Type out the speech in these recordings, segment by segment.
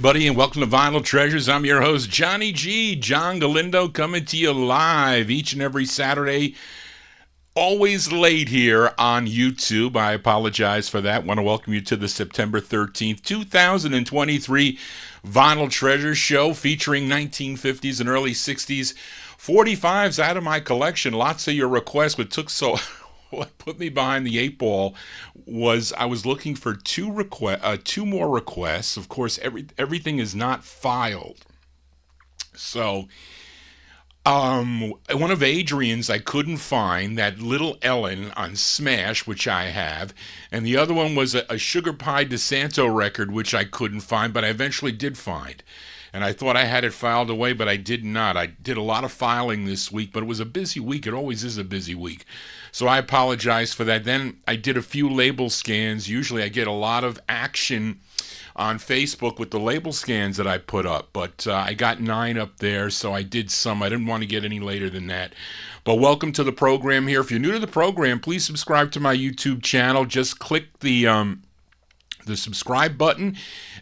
everybody, and welcome to Vinyl Treasures. I'm your host, Johnny G, John Galindo, coming to you live each and every Saturday. Always late here on YouTube. I apologize for that. Want to welcome you to the September 13th, 2023 Vinyl Treasures show featuring 1950s and early 60s 45's out of my collection. Lots of your requests, but took so... What put me behind the eight ball was I was looking for two more requests. Of course, everything is not filed. So, one of Adrian's I couldn't find, that Little Ellen on Smash, which I have, and the other one was a Sugar Pie DeSanto record, which I couldn't find, but I eventually did find. And I thought I had it filed away, but I did not. I did a lot of filing this week, but it was a busy week. It always is a busy week. So I apologize for that. Then I did a few label scans. Usually I get a lot of action on Facebook with the label scans that I put up, but I got 9 up there, so I did some. I didn't want to get any later than that. But welcome to the program here. If you're new to the program, please subscribe to my YouTube channel. Just click the subscribe button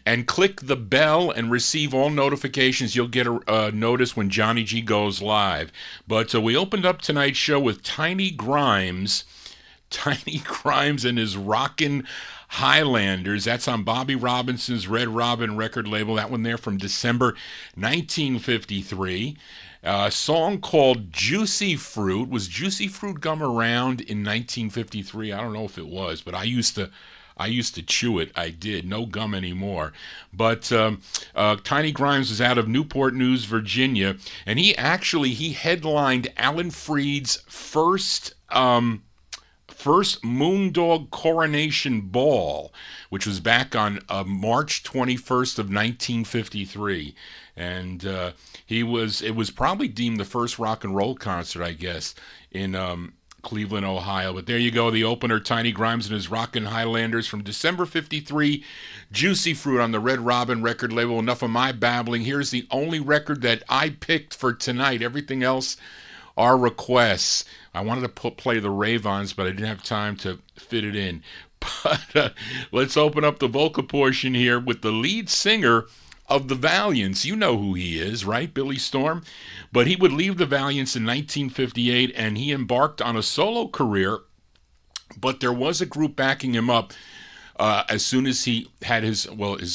and click the bell and receive all notifications. You'll get a notice when Johnny G goes live. But we opened up tonight's show with Tiny Grimes and his Rockin' Highlanders. That's on Bobby Robinson's Red Robin record label. That one there from December 1953. A song called Juicy Fruit. Was Juicy Fruit gum around in 1953? I don't know if it was, but I used to chew it. I did. No gum anymore. But Tiny Grimes was out of Newport News, Virginia, and he headlined Alan Freed's first Moondog Coronation Ball, which was back on March 21st of 1953. And it was probably deemed the first rock and roll concert, I guess, in Cleveland, Ohio. But there you go, the opener, Tiny Grimes and his Rockin' Highlanders from December 53, Juicy Fruit on the Red Robin record label. Enough of my babbling. Here's the only record that I picked for tonight. Everything else are requests. I wanted to play the Ravens, but I didn't have time to fit it in. But let's open up the vocal portion here with the lead singer of the Valiants. You know who he is, right? Billy Storm. But he would leave the Valiants in 1958, and he embarked on a solo career, but there was a group backing him up as soon as he had his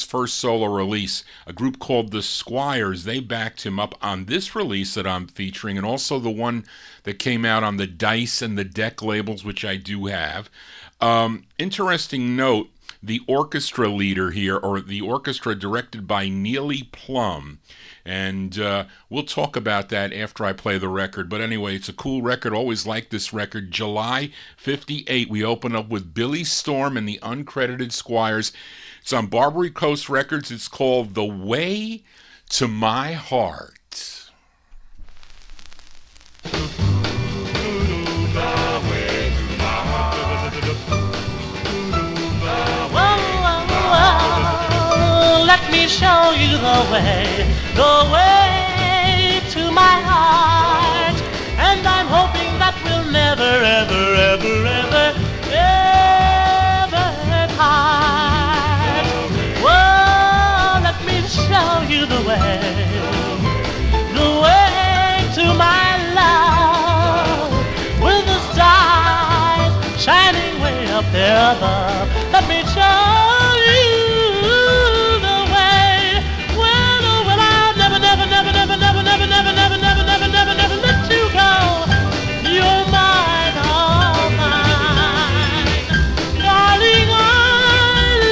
first solo release, a group called the Squires. They backed him up on this release that I'm featuring, and also the one that came out on the Dice and the Deck labels, which I do have. Interesting note, the orchestra leader here, or the orchestra directed by Neely Plum. And we'll talk about that after I play the record. But anyway, it's a cool record. Always liked this record. July 58, we open up with Billy Storm and the Uncredited Squires. It's on Barbary Coast Records. It's called The Way to My Heart. Let me show you the way to my heart. And I'm hoping that we'll never, ever, ever, ever, ever part. Whoa, let me show you the way to my love. With the stars shining way up there above. Let me show you. Never let you go. You're mine, all mine. Darling, I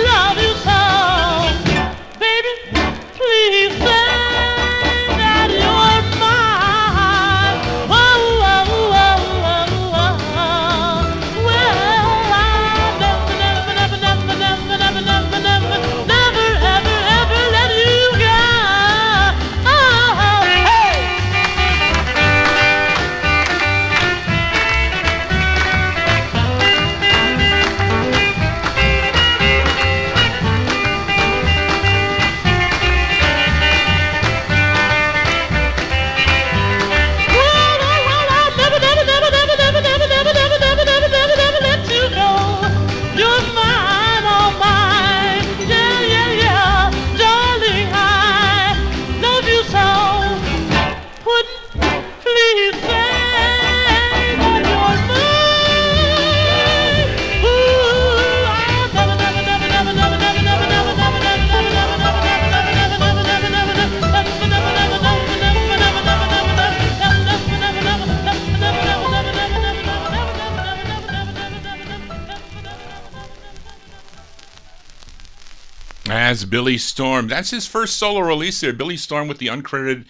love you so. Baby, please say that you're mine. Whoa, whoa, whoa, whoa, whoa. Well, I never That's Billy Storm. That's his first solo release there. Billy Storm with the uncredited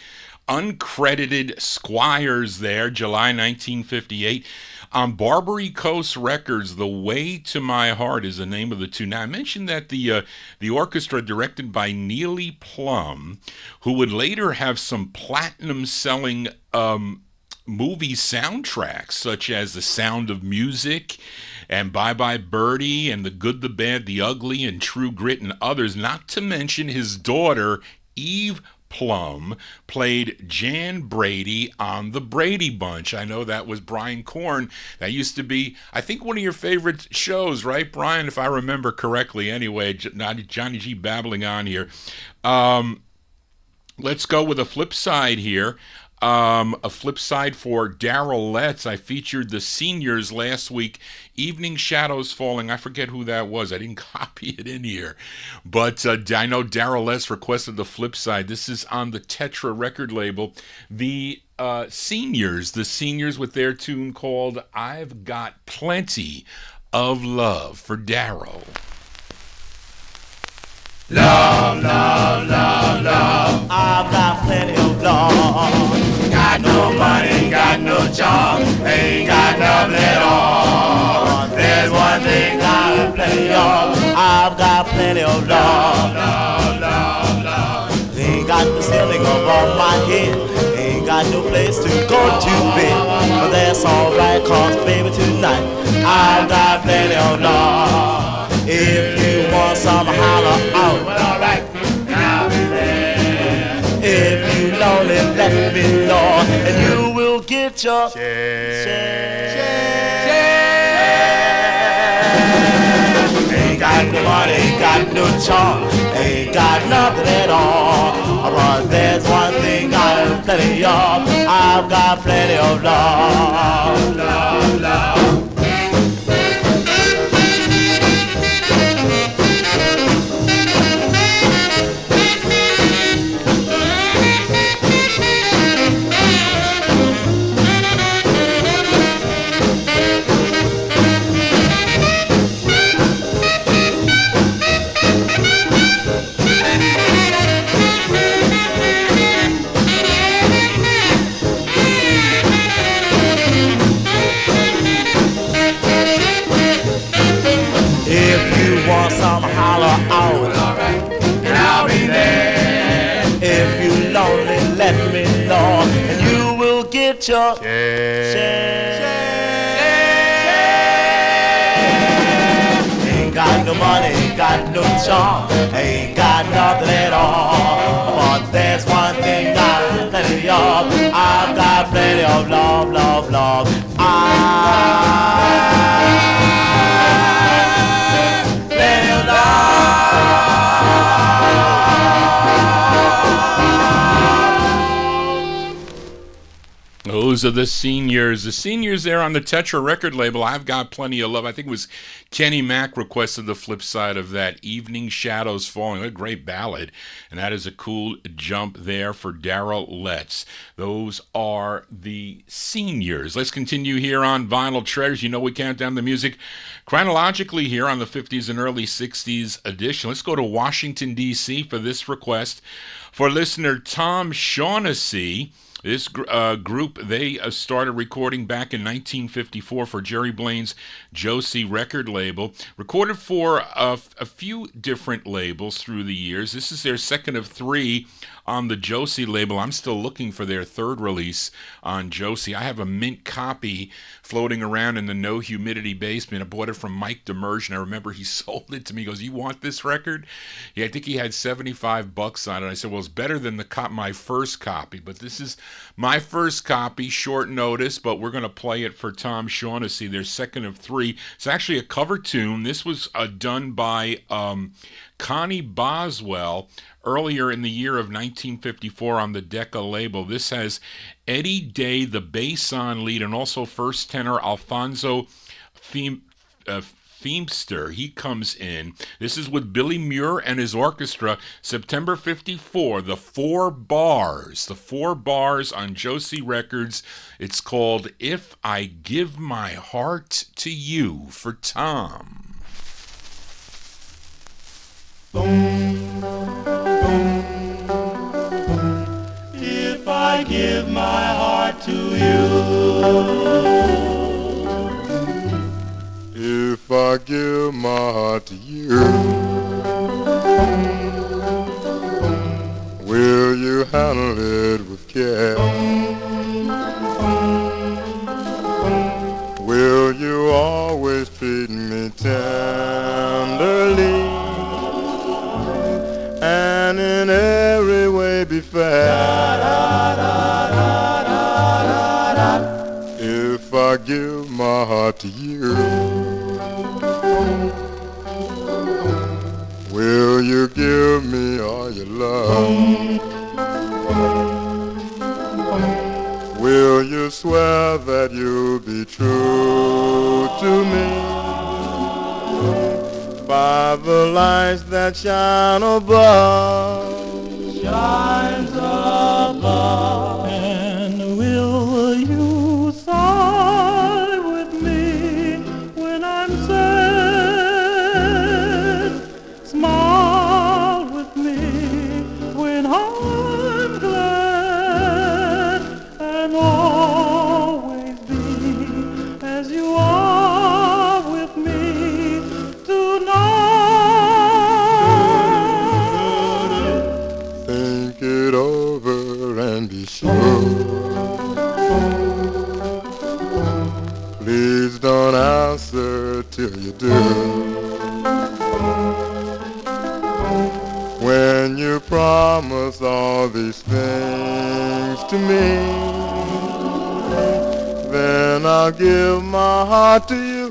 Squires there, July 1958. On Barbary Coast Records, The Way to My Heart is the name of the tune. Now, I mentioned that the orchestra directed by Neely Plum, who would later have some platinum-selling movie soundtracks, such as The Sound of Music and Bye Bye Birdie and The Good, the Bad, the Ugly and True Grit and others, not to mention his daughter, Eve Plum, played Jan Brady on The Brady Bunch. I know that was Brian Korn. That used to be, I think, one of your favorite shows, right, Brian, if I remember correctly. Anyway, not Johnny G babbling on here. Let's go with a flip side here. A flip side for Daryl Letts. I featured the Seniors last week. Evening Shadows Falling. I forget who that was. I didn't copy it in here. But I know Daryl Letts requested the flip side. This is on the Tetra record label. The Seniors with their tune called I've Got Plenty of Love for Daryl. Love, love, love, love. I've got plenty of love. Got no money, got no job, ain't got nothing at all. There's one thing I've plenty of. I've got plenty of love. Love, love, love. Ain't got the ceiling above my head, ain't got no place to go to bed. But that's alright, cause baby tonight I've got plenty of love. If you want some, holler out. Well, alright, I'll be there. If you lonely, let me know, and you will get your share. Ain't got no money, ain't got no charm, ain't got nothing at all. But there's one thing I've plenty of. I've got plenty of love, love, love. Some holler out, and I'll be there. If you lonely, let me know, and you will get your share. Ain't got no money, ain't got no charm, ain't got nothing at all. But there's one thing I've plenty of. I've got plenty of love, love, love. Those are the Seniors. The Seniors there on the Tetra record label. I've Got Plenty of Love. I think it was Kenny Mack requested the flip side of that. Evening Shadows Falling. A great ballad. And that is a cool jump there for Daryl Letts. Those are the Seniors. Let's continue here on Vinyl Treasures. You know we count down the music chronologically here on the 50s and early 60s edition. Let's go to Washington, D.C. for this request. For listener Tom Shaughnessy, this group, they started recording back in 1954 for Jerry Blaine's Josie record label. Recorded for a few different labels through the years. This is their second of three on the Josie label. I'm still looking for their third release on Josie. I have a mint copy floating around in the no humidity basement. I bought it from Mike Demerge, and I remember he sold it to me. He goes, "You want this record?" Yeah, I think he had $75 on it. I said, "Well, it's better than my first copy, but this is my first copy, short notice, but we're going to play it for Tom Shaughnessy, their second of three." It's actually a cover tune. This was done by Connie Boswell earlier in the year of 1954 on the Decca label. This has Eddie Day, the bass on lead, and also first tenor Alfonso Feemster. He comes in. This is with Billy Muir and his orchestra, September 54, the Four Bars on Josie Records. It's called If I Give My Heart to You for Tom. Boom. I give my heart to you. If I give my heart to you, will you handle it with care? Will you always treat me tenderly and in every way be fair? If I give my heart to you, will you give me all your love? Will you swear that you'll be true to me by the lights that shine above? Shines above. And will you sigh with me when I'm sad? Smile with me when I'm glad, and always be as you are with me tonight. Think it over and be sure. Please don't answer till you do. When you promise all these things to me, then I'll give my heart to you.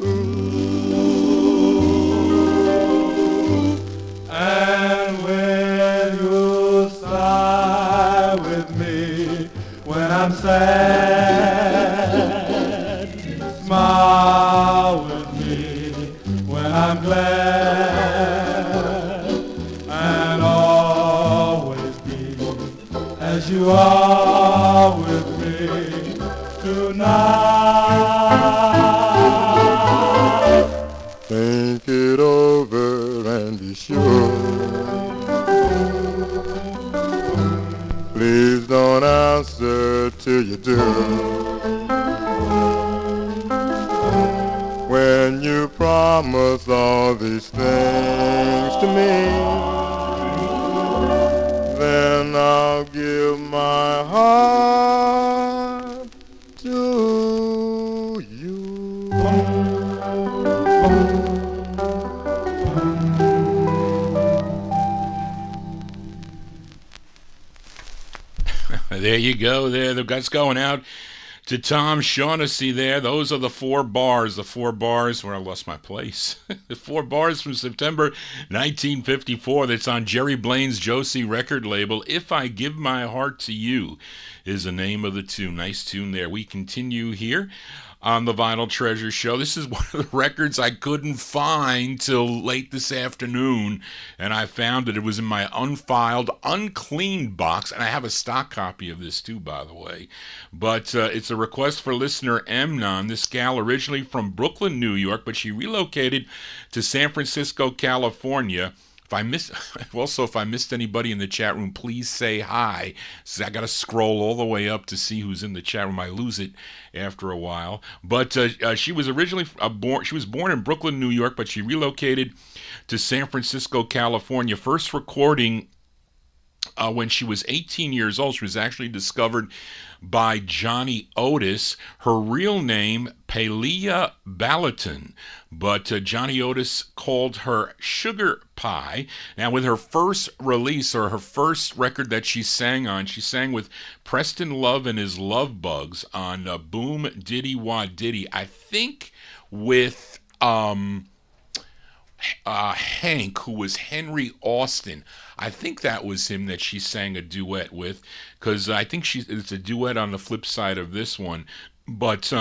And will you sigh with me when I'm sad? Smile with me when I'm glad, and always be as you are with me tonight. Think it over and be sure. Please don't answer till you do. When you promise all these things to me, then I'll give my heart to you. There you go. There, that's going out to Tom Shaughnessy there. Those are the 4 bars. The 4 bars where I lost my place. The 4 bars from September 1954 that's on Jerry Blaine's Josie record label. If I Give My Heart to You is the name of the tune. Nice tune there. We continue here on the Vinyl Treasure Show. This is one of the records I couldn't find till late this afternoon, and I found it. It was in my unfiled, uncleaned box, and I have a stock copy of this too, by the way. But it's a request for listener Emnon, this gal originally from Brooklyn, New York, but she relocated to San Francisco, California. If I missed anybody in the chat room, please say hi. So I got to scroll all the way up to see who's in the chat room. I lose it after a while. But she was originally born in Brooklyn, New York, but she relocated to San Francisco, California. First recording when she was 18 years old. She was actually discovered by Johnny Otis. Her real name, Pelia Ballatin, but Johnny Otis called her Sugar Pie. Now, with her first release, or her first record that she sang on, she sang with Preston Love and his Love Bugs on Boom Diddy Wah Diddy. I think with Hank, who was Henry Austin. I think that was him that she sang a duet with, because I think it's a duet on the flip side of this one. But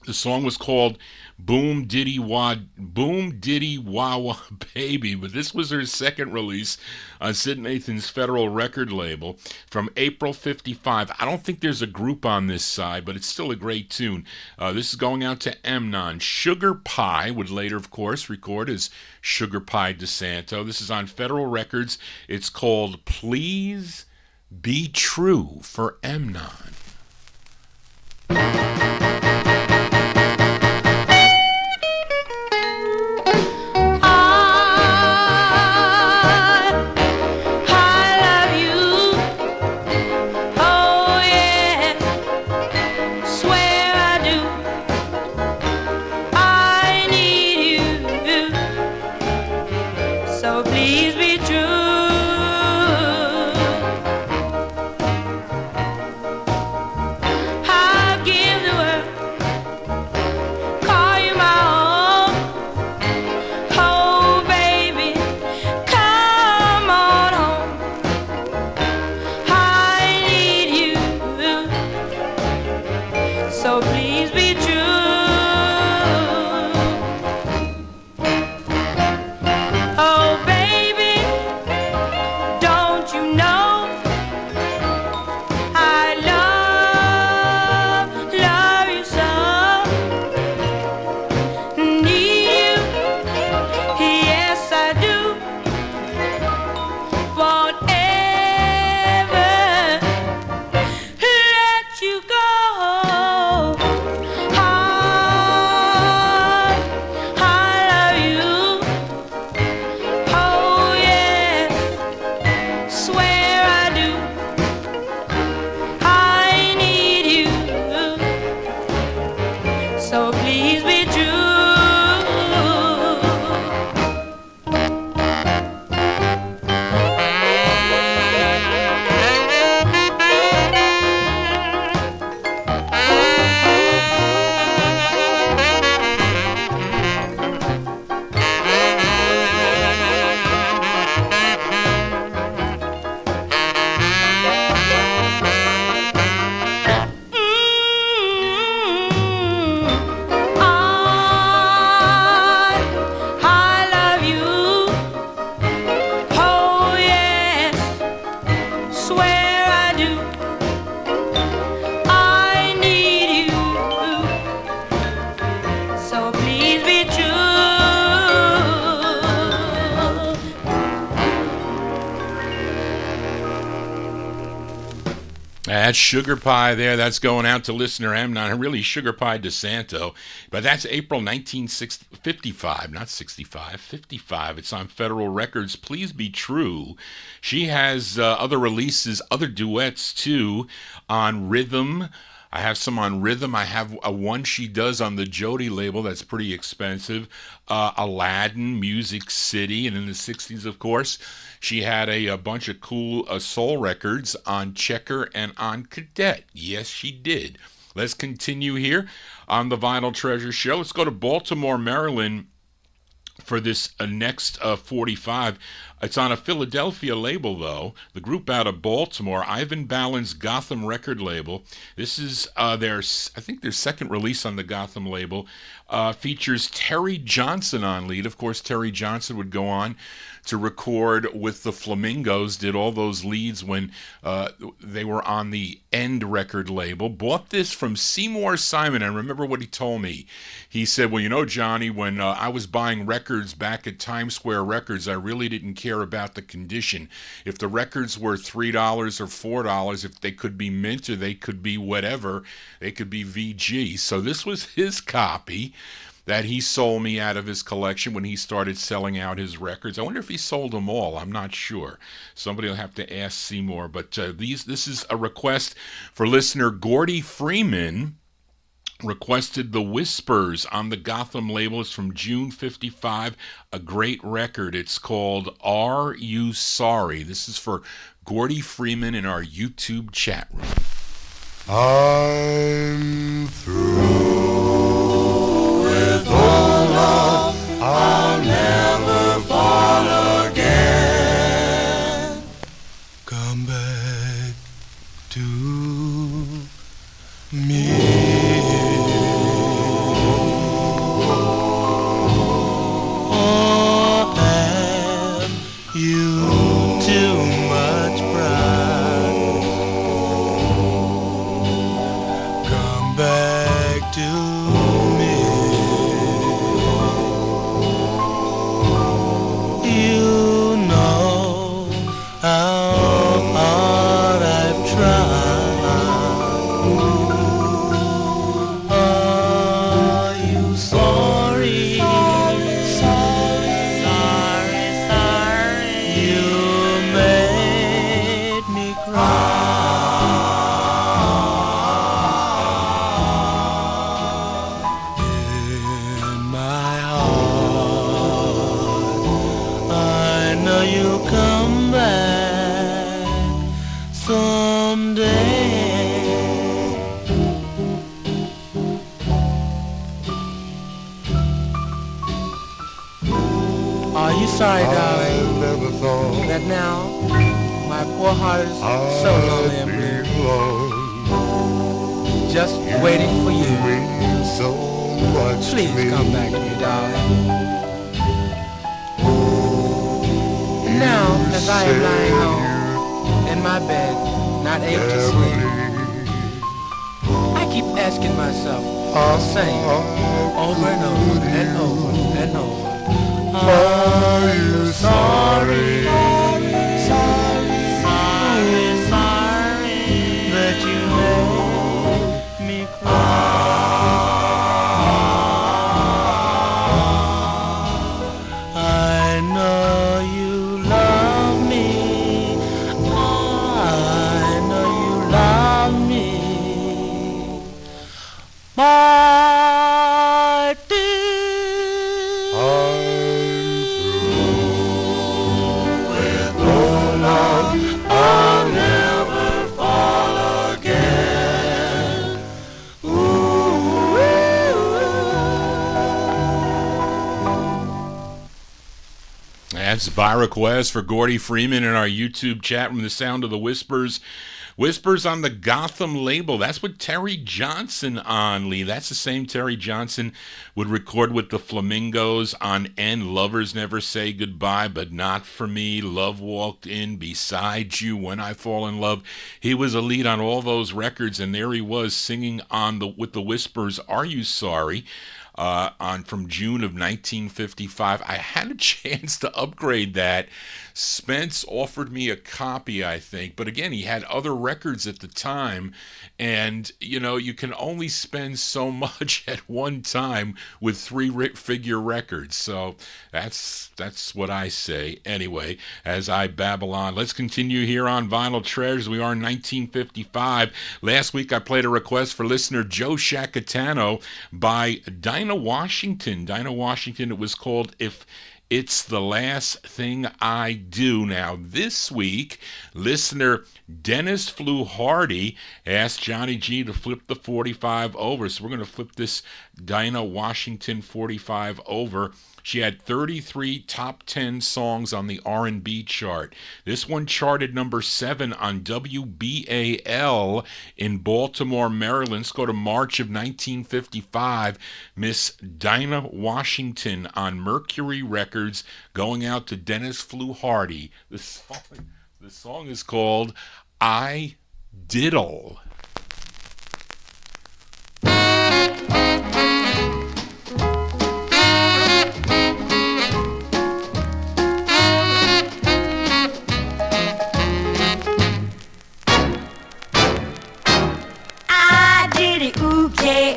the song was called Boom Diddy Wah Wah Baby, but this was her second release on Sid Nathan's Federal record label from April 55. I don't think there's a group on this side, but it's still a great tune. This is going out to Emnon. Sugar Pie would later, of course, record as Sugar Pie DeSanto. This is on Federal Records. It's called Please Be True for Amnon. That's Sugar Pie there. That's going out to listener Amnon. Really Sugar Pie DeSanto. But that's April 1955, not 65, 55. It's on Federal Records. Please Be True. She has other releases, other duets too, on Rhythm. I have some on Rhythm. I have a one she does on the Jody label that's pretty expensive. Aladdin, Music City, and in the 60s, of course. She had a bunch of cool soul records on Checker and on Cadet. Yes, she did. Let's continue here on the Vinyl Treasure Show. Let's go to Baltimore, Maryland for this next 45. It's on a Philadelphia label, though. The group out of Baltimore, Ivan Ballin's Gotham record label. This is their second release on the Gotham label. Features Terry Johnson on lead. Of course, Terry Johnson would go on to record with the Flamingos, did all those leads when they were on the End record label. Bought this from Seymour Simon, and remember what he told me. He said, well, you know, Johnny, when I was buying records back at Times Square Records, I really didn't care about the condition. If the records were $3 or $4, if they could be mint or they could be whatever, they could be VG. So this was his copy that he sold me out of his collection when he started selling out his records. I wonder if he sold them all. I'm not sure. Somebody will have to ask Seymour. But this is a request for listener Gordy Freeman. Requested The Whispers on the Gotham label. It's from June 55. A great record. It's called Are You Sorry? This is for Gordy Freeman in our YouTube chat room. I'm through with all love. I'll never fall again. Come back to me. Or have you too much pride? Come back to me. You know how hard Are you sorry? Sorry. You made me cry. In my heart, I know you'll come back someday. Are you sorry, darling, never thought that now my poor heart is so lonely and blue, just waiting for you? mean so much to Please me. come back to me, darling. Now, as I am lying home in my bed, not able to sleep, I keep asking myself the same over and over and over and over. Are you sorry? Sorry that you made me cry. I know you love me. I know you love me. My dear. I'll never fall again. That's by request for Gordy Freeman in our YouTube chat from the Sound of the Whispers. Whispers on the Gotham label. That's with Terry Johnson on, Lee. That's the same Terry Johnson would record with the Flamingos on N. Lovers Never Say Goodbye, But Not For Me. Love Walked In Beside You, When I Fall in Love. He was a lead on all those records, and there he was singing with the Whispers, Are You Sorry? From June of 1955. I had a chance to upgrade that. Spence offered me a copy, I think, but again, he had other records at the time, and you can only spend so much at one time with three-figure records. So that's what I say. Anyway, as I babble on, let's continue here on Vinyl Treasures. We are in 1955. Last week I played a request for listener Joe Shacatano by Dinah Washington. Dinah Washington, it was called If It's the Last Thing I Do. Now, this week, listener Dennis Flew Hardy asked Johnny G to flip the 45 over. So we're going to flip this Dinah Washington 45 over. She had 33 top 10 songs on the R&B chart. This one charted number 7 on WBAL in Baltimore, Maryland. Let's go to March of 1955. Miss Dinah Washington on Mercury Records, going out to Dennis Flew Hardy. The song is called I Diddle.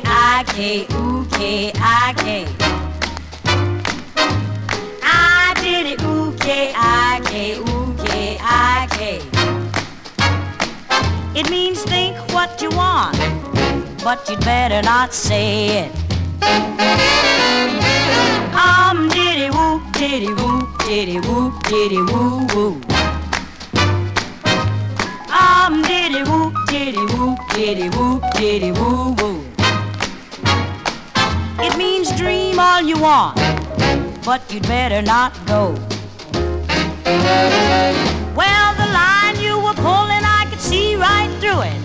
I-K, ooh, K, I-K. I did it, ooh, K, I-K, ooh, K, I-K. It means think what you want, but you'd better not say it. Diddy whoop, diddy whoop, diddy whoop, diddy woo woo. Diddy whoop, diddy whoop, diddy whoop, diddy woo woo. It means dream all you want, but you'd better not go. Well, the line you were pulling, I could see right through it.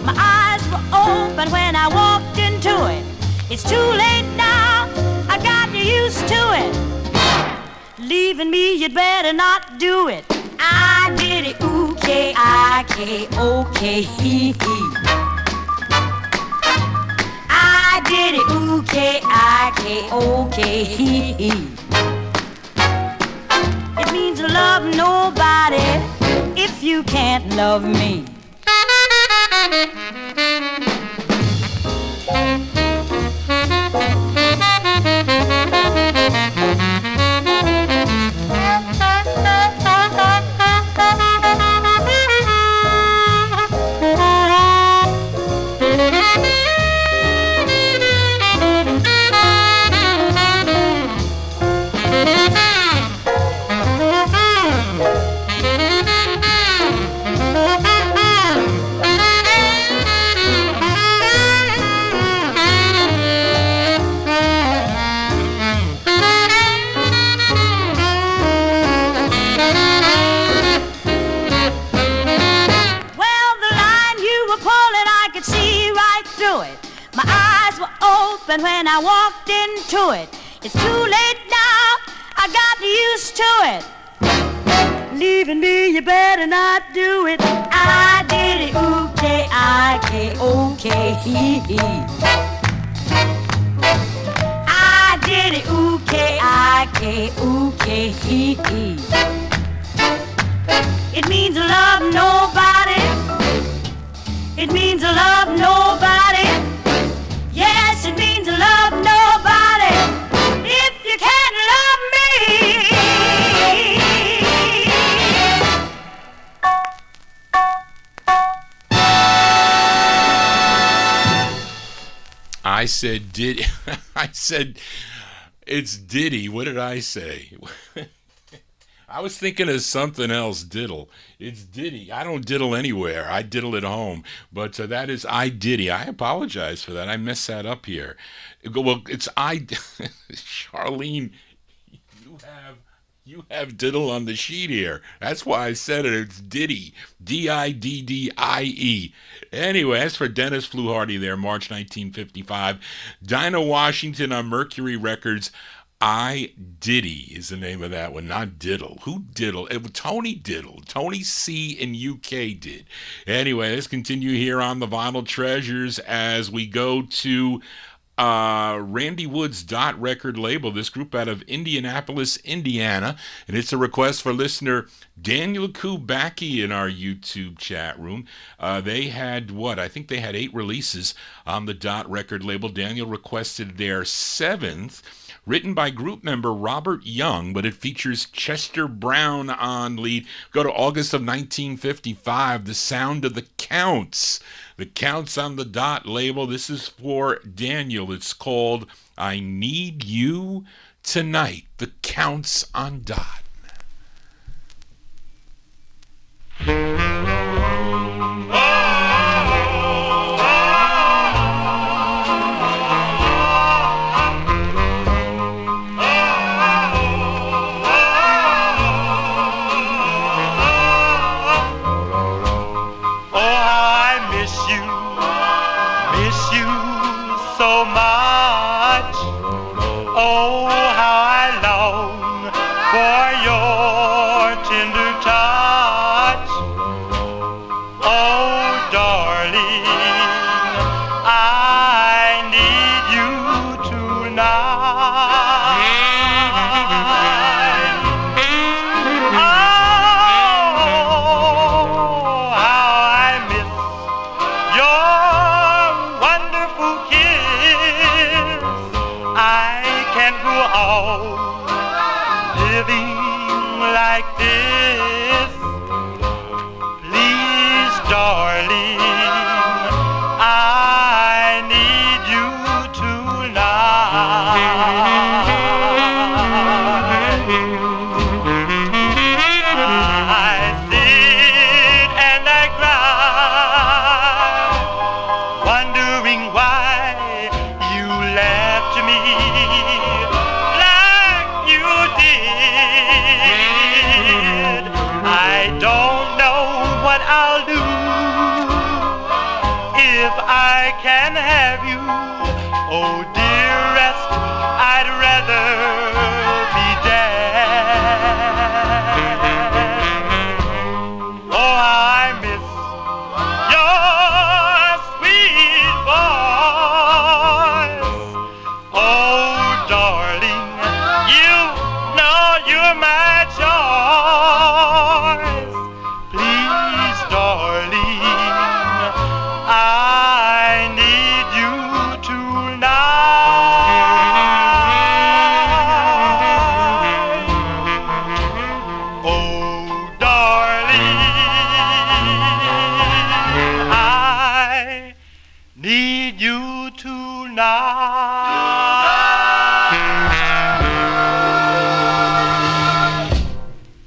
My eyes were open when I walked into it. It's too late now, I got used to it. Leaving me, you'd better not do it. I did it, ooh, K-I-K, O-K-E-E. I did it, ooh, K-I-K, O-K-E-E. It means love nobody if you can't love me. My eyes were open when I walked into it. It's too late now, I got used to it. Leaving me, you better not do it. I did it, okay, okay, I did it, okay, okay. It means to love nobody. It means to love nobody. Yes, it means to love nobody. If you can't love me. I said did I said it's Diddy. What did I say? I was thinking of something else. Diddle. It's Diddy. I don't diddle anywhere. I diddle at home. But that is I Diddy. I apologize for that. I messed that up here. Well, it's I. Charlene, you have diddle on the sheet here. That's why I said it. It's Diddy. Diddie. Anyway, as for Dennis Fluharty there, March 1955. Dinah Washington on Mercury Records. I Diddy is the name of that one, not Diddle. Who diddle? It was Tony Diddle. Tony C in UK did. Anyway, let's continue here on the Vinyl Treasures as we go to Randy Wood's Dot record label, this group out of Indianapolis, Indiana, and it's a request for listener Daniel Kubacki in our YouTube chat room. They had I think they had 8 releases on the Dot record label. Daniel requested their 7th, written by group member Robert Young, but it features Chester Brown on lead. Go to August of 1955, The Sound of the Counts. The Counts on the Dot label. This is for Daniel. It's called I Need You Tonight. The Counts on Dot.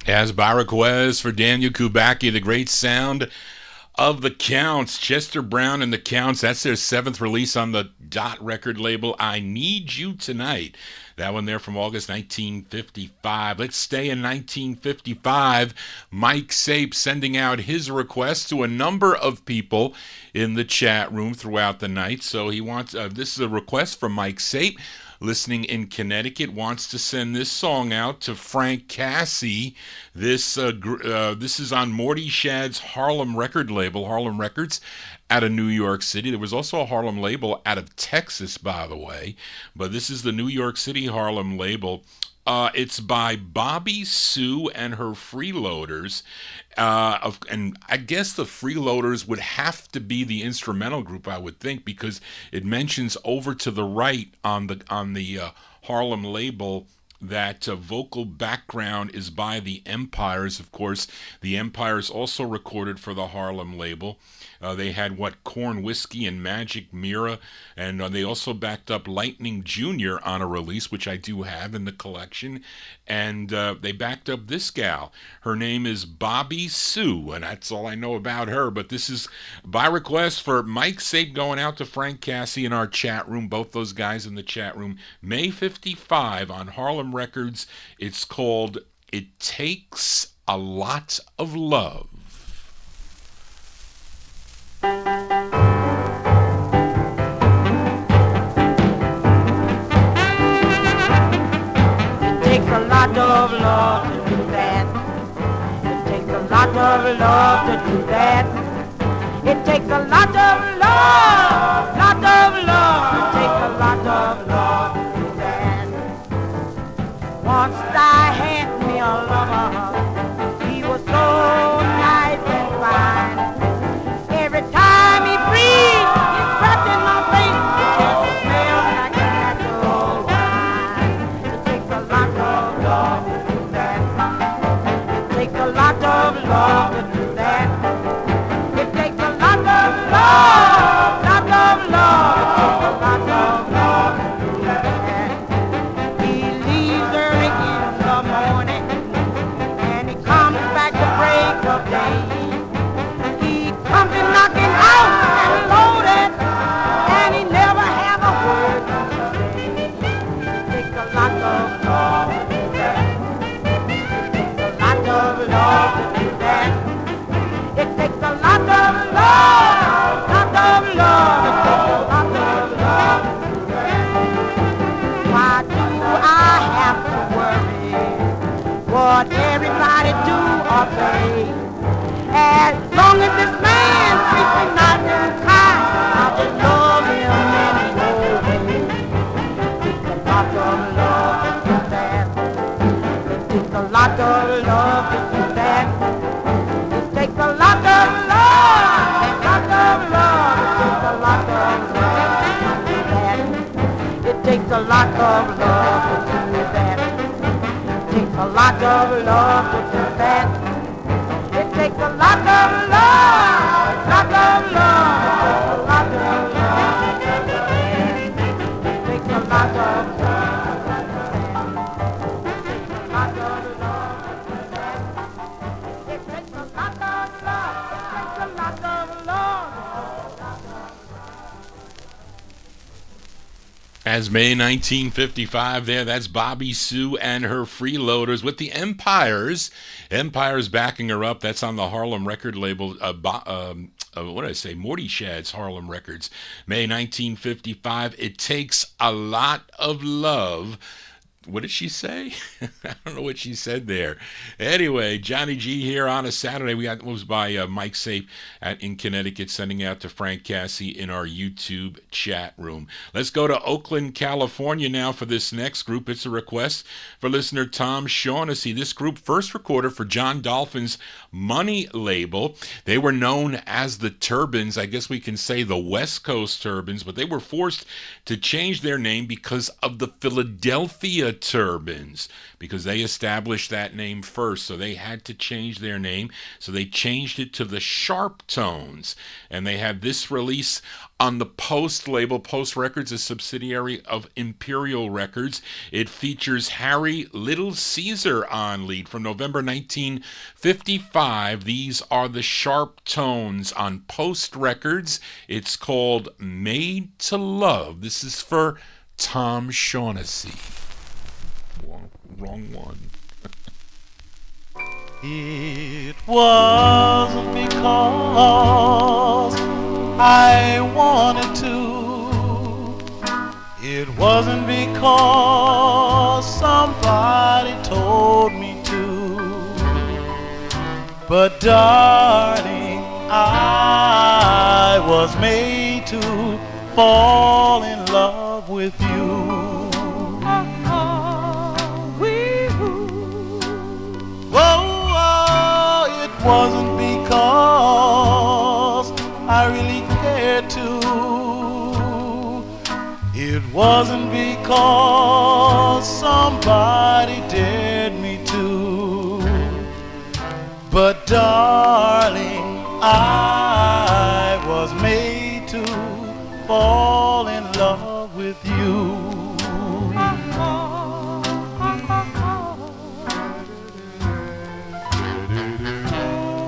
As by request for Daniel Kubacki, the great sound of the Counts, Chester Brown and the Counts. That's their 7th release on the Dot record label, I Need You Tonight. That one there from August 1955. Let's stay in 1955. Mike Sape sending out his request to a number of people in the chat room throughout the night. So he wants, this is a request from Mike Sape, listening in Connecticut, wants to send this song out to Frank Cassie. This is on Morty Shad's Harlem record label, Harlem Records, out of New York City. There was also a Harlem label out of Texas, by the way, but this is the New York City Harlem label. It's by Bobby Sue and her Freeloaders, and I guess the Freeloaders would have to be the instrumental group, I would think, because it mentions over to the right on the Harlem label that vocal background is by the Empires. Of course, the Empires also recorded for the Harlem label. They had Corn Whiskey and Magic Mirror, and they also backed up Lightning Jr. on a release, which I do have in the collection, and they backed up this gal. Her name is Bobby Sue, and that's all I know about her, but this is by request for Mike Sape, going out to Frank Cassie in our chat room, both those guys in the chat room. May 55 on Harlem Records. It's called It Takes a Lot of Love. It takes a lot of love to do that. It takes a lot of love to do that. It takes a lot of love, lot of love. It takes a lot of love to do that. Once I had me a lover, he was so nice and fine. Every time he breathed, he breath in my face, it just smelled like a natural wine. It takes a lot of love to do that. It takes a lot of love to do that. It takes a lot of love, lot of love. It takes a lot of love to do that. He leaves early in the morning, and he comes back to break of day. Something knocking out and loaded, and he never have a word to say. It takes a lot of love to do that. It takes a lot of love to do that. It takes a lot of love, lot of love. It takes a lot of love to do that. Why do I have to worry what everybody do or say? As long as this man treats me nice and kind, I'll just love him anyway. It takes a lot of love to do that. It takes a lot of love to do that. It takes a lot of love, lot of love. It takes a lot of love to do that. It takes a lot of love to do that. It takes a lot of love, lot of love, a lot of love. It takes a lot of love, it takes a lot of love. It takes a lot of love, it takes a lot of love. As May 1955 there, that's Bobby Sue and her Freeloaders with the Empires. Empires backing her up. That's on the Harlem record label. What did I say? Morty Shad's Harlem Records. May 1955. It Takes a Lot of Love. What did she say? I don't know what she said there. Anyway, Johnny G here on a Saturday. Was by Mike Sape in Connecticut, sending out to Frank Cassie in our YouTube chat room. Let's go to Oakland, California now for this next group. It's a request for listener Tom Shaughnessy. This group first recorded for John Dolphin's Money label. They were known as the Turbans. I guess we can say the West Coast Turbans, but they were forced to change their name because of the Philadelphia Turbans, because they established that name first, so they had to change their name. So they changed it to the Sharp Tones, and they had this release on the Post label. Post Records, a subsidiary of Imperial Records. It features Harry Little Caesar on lead from November 1955. These are the Sharp Tones on Post Records. It's called Made to Love. This is for Tom Shaughnessy. Wrong one. It wasn't because I wanted to. It wasn't because somebody told me to. But darling, I was made to fall in love with you. It wasn't because I really cared to. It wasn't because somebody dared me to. But darling, I was made to fall in love with you.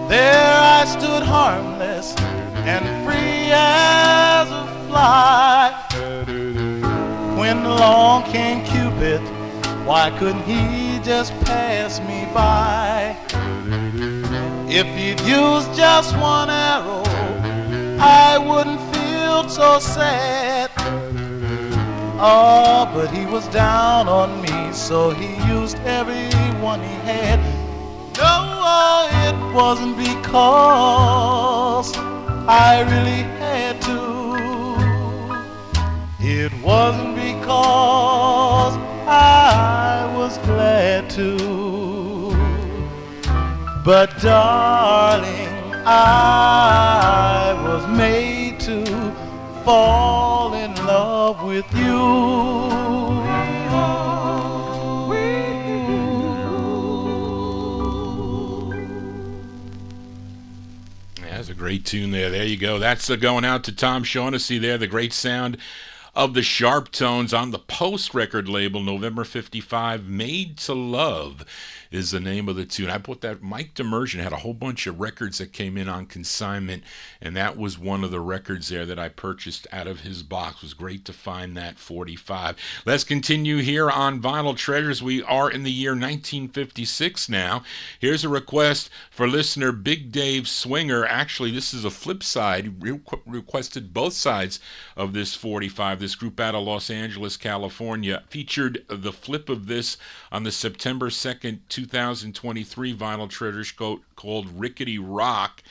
There I stood harmless and free as a fly. When along came Cupid, why couldn't he just pass me by? If he'd used just one arrow, I wouldn't feel so sad. Oh, but he was down on me, so he used every one he had. No, it wasn't because I really had to. It wasn't because I was glad to. But darling, I was made to fall in love with you. That's a great tune there. There you go. That's going out to Tom Shaughnessy there. The great sound of the Sharp Tones on the Post record label, November 55. Made to Love is the name of the tune. I put that. Mike Demersion had a whole bunch of records that came in on consignment, and that was one of the records there that I purchased out of his box. It was great to find that 45. Let's continue here on Vinyl Treasures. We are in the year 1956 now. Here's a request for listener Big Dave Swinger. Actually, this is a flip side. He requested both sides of this 45. This group out of Los Angeles, California, featured the flip of this on the September 2nd, 2023 Vinyl Treasures called Rickety Rock.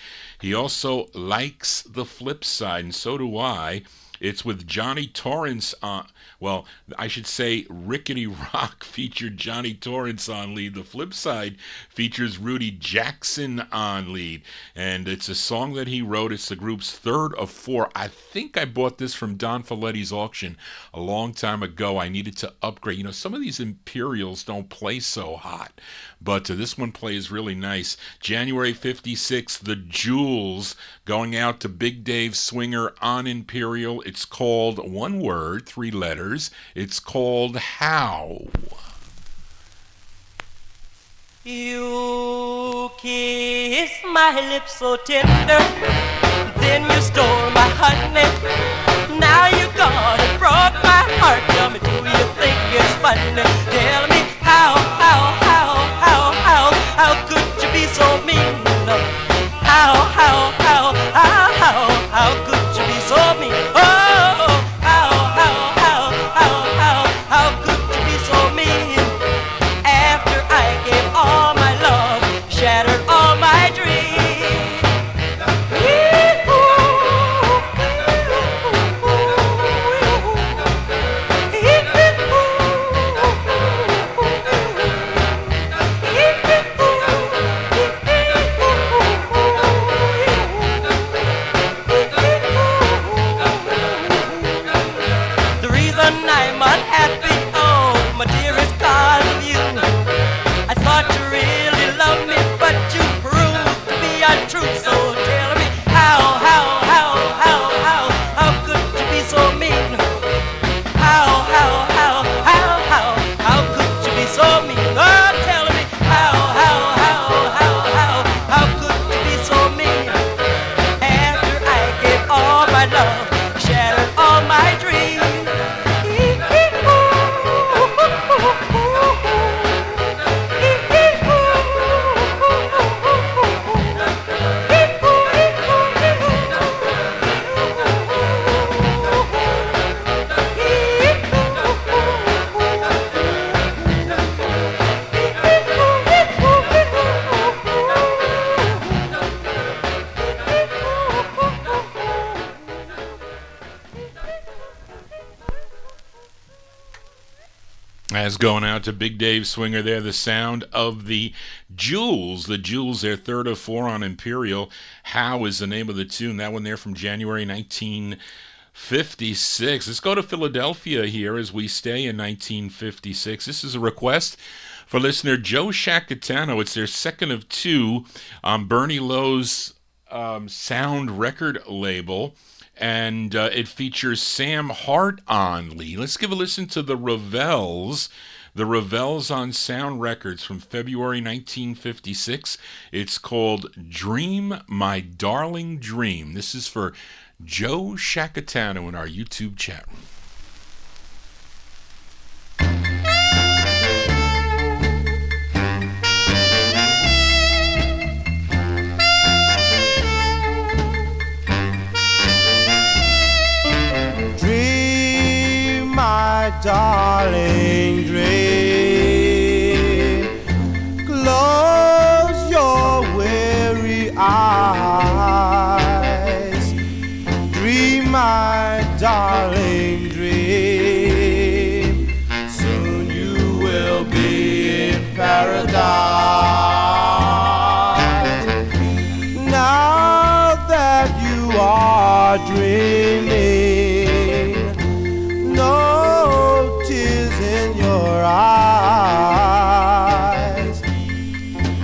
He also likes the flip side, and so do I. It's with Johnny Torrance on. Well, I should say Rickety Rock featured Johnny Torrance on lead. The flip side features Rudy Jackson on lead. And it's a song that he wrote. It's the group's third of four. I think I bought this from Don Folletti's auction a long time ago. I needed to upgrade. You know, some of these Imperials don't play so hot, but this one plays really nice. January 56, The Jewels, going out to Big Dave Swinger on Imperial. It's called, one word, 3 letters. It's called How. You kissed my lips so tender, then you stole my honey. Now you gone and broke my heart. Tell me, do you think it's funny? Tell me how could you be so mean? How could you be so mean? Oh, how could you be so mean? After I gave all my love, shattered all my dreams. The reason I'm unhappy, oh, my dearest God, As going out to Big Dave Swinger there, the sound of the Jewels. The Jewels, their third of four on Imperial. How is the name of the tune? That one there from January 1956. Let's go to Philadelphia here as we stay in 1956. This is a request for listener Joe Shacatano. It's their second of two on Bernie Lowe's Sound record label. And it features Sam Hart on lead. Let's give a listen to the Ravels. The Ravels on Sound Records from February 1956. It's called Dream, My Darling Dream. This is for Joe Shacatano in our YouTube chat room. Darling, dream. Close your weary eyes. Dream, my darling, dream. Soon you will be in paradise. Now that you are dreaming, no tears in your eyes.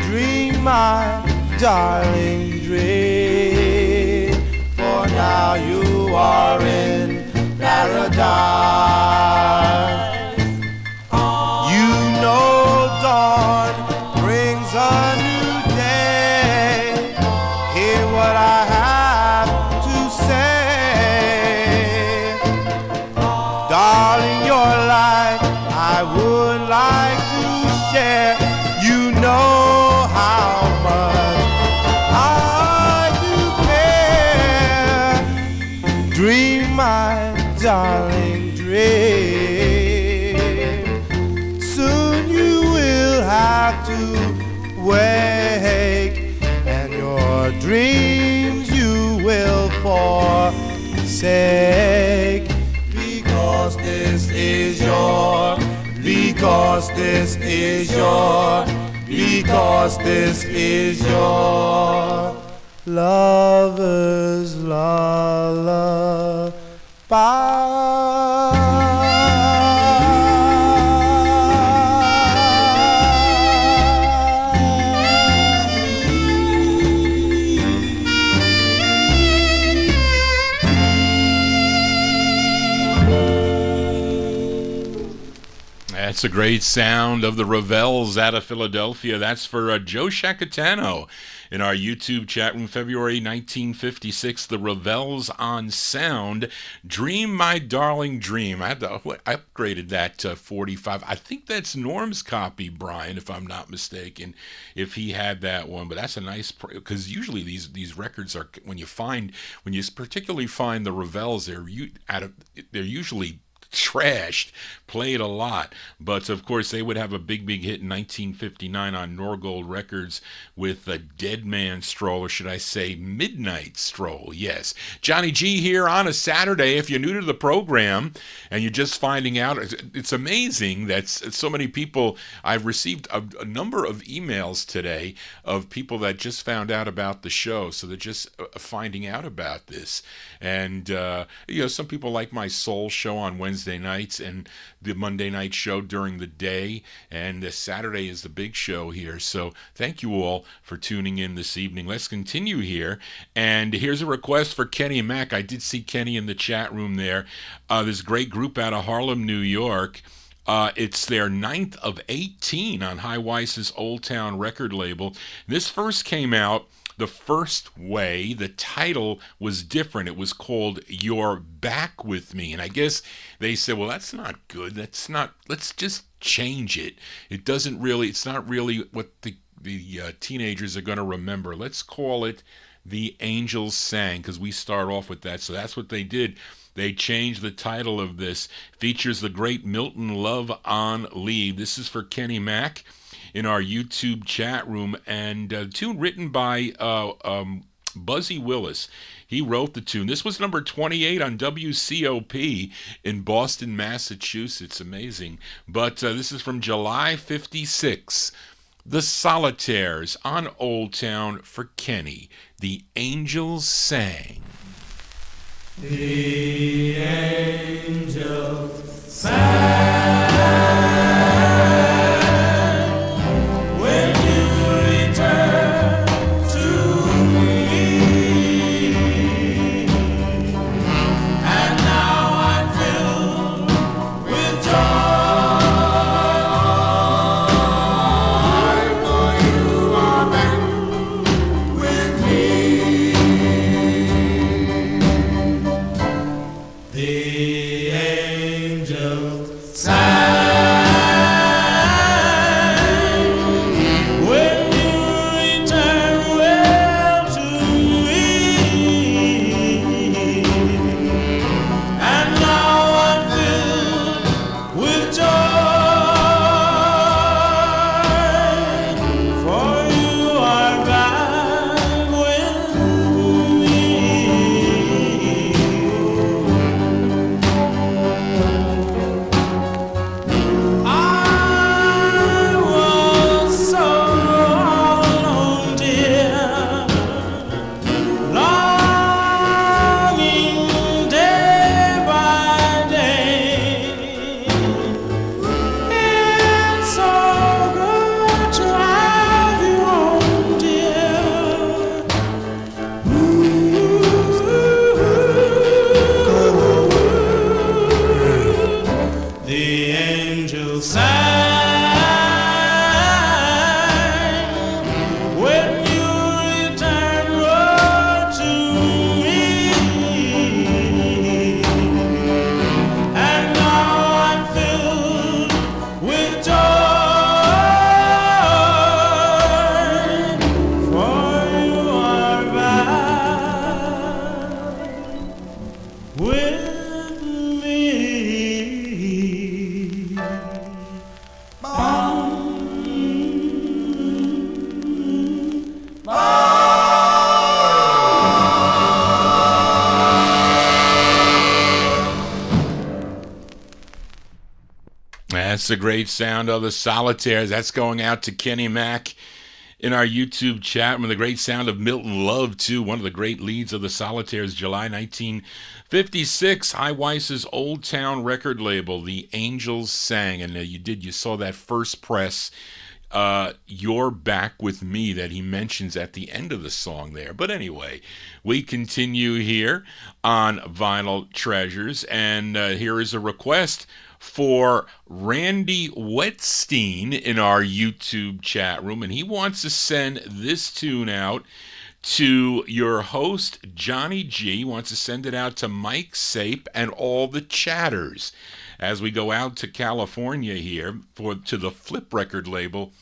Dream, my darling, dream. For now you are in paradise. You know dawn brings a new day. Hear what I have to say. Darling, your light I would like to share. You know how much I do care. Dream, my darling, dream. Soon you will have to wake, and your dreams you will forsake. Because this is your, because this is your, because this is your lover's lullaby. That's a great sound of the Ravels out of Philadelphia. That's for Joe Shacatano in our YouTube chat room, February 1956. The Ravels on Sound. Dream, My Darling Dream. I upgraded that to 45. I think that's Norm's copy, Brian, if I'm not mistaken, if he had that one. But that's a nice, because usually these records are, when you particularly find the Ravels, they're usually trashed, played a lot, but of course they would have a big hit in 1959 on Norgold Records with a Dead Man Stroll, or should I say Midnight Stroll. Yes, Johnny G here on a Saturday. If you're new to the program and you're just finding out, it's amazing that so many people, I've received a number of emails today of people that just found out about the show, so they're just finding out about this. And some people like my soul show on Wednesday nights and the Monday night show during the day, and this Saturday is the big show here. So thank you all for tuning in this evening. Let's continue here, and here's a request for Kenny Mack. I did see Kenny in the chat room there. This great group out of Harlem, New York. It's their 9th of 18 on High Weiss's Old Town record label. This first came out the first way. The title was different. It was called You're Back With Me. And I guess they said, well, that's not good. Let's just change it. It's not really what the teenagers are going to remember. Let's call it The Angels Sang, because we start off with that. So that's what they did. They changed the title of this. Features the great Milton Love on lead. This is for Kenny Mack in our YouTube chat room, and a tune written by Buzzy Willis, he wrote the tune. This was number 28 on WCOP in Boston, Massachusetts. Amazing. But this is from July 56. The Solitaires on Old Town for Kenny. The Angels Sang. The angels sang. That's the great sound of the Solitaires. That's going out to Kenny Mack in our YouTube chat. And the great sound of Milton Love, too, one of the great leads of the Solitaires, July 1956. High Weiss's Old Town record label, The Angels Sang. And you saw that first press, You're Back With Me, that he mentions at the end of the song there. But anyway, we continue here on Vinyl Treasures. And here is a request for Randy Wetstein in our YouTube chat room, and he wants to send this tune out to your host, Johnny G. He wants to send it out to Mike Sape and all the chatters as we go out to California here to the Flip record label.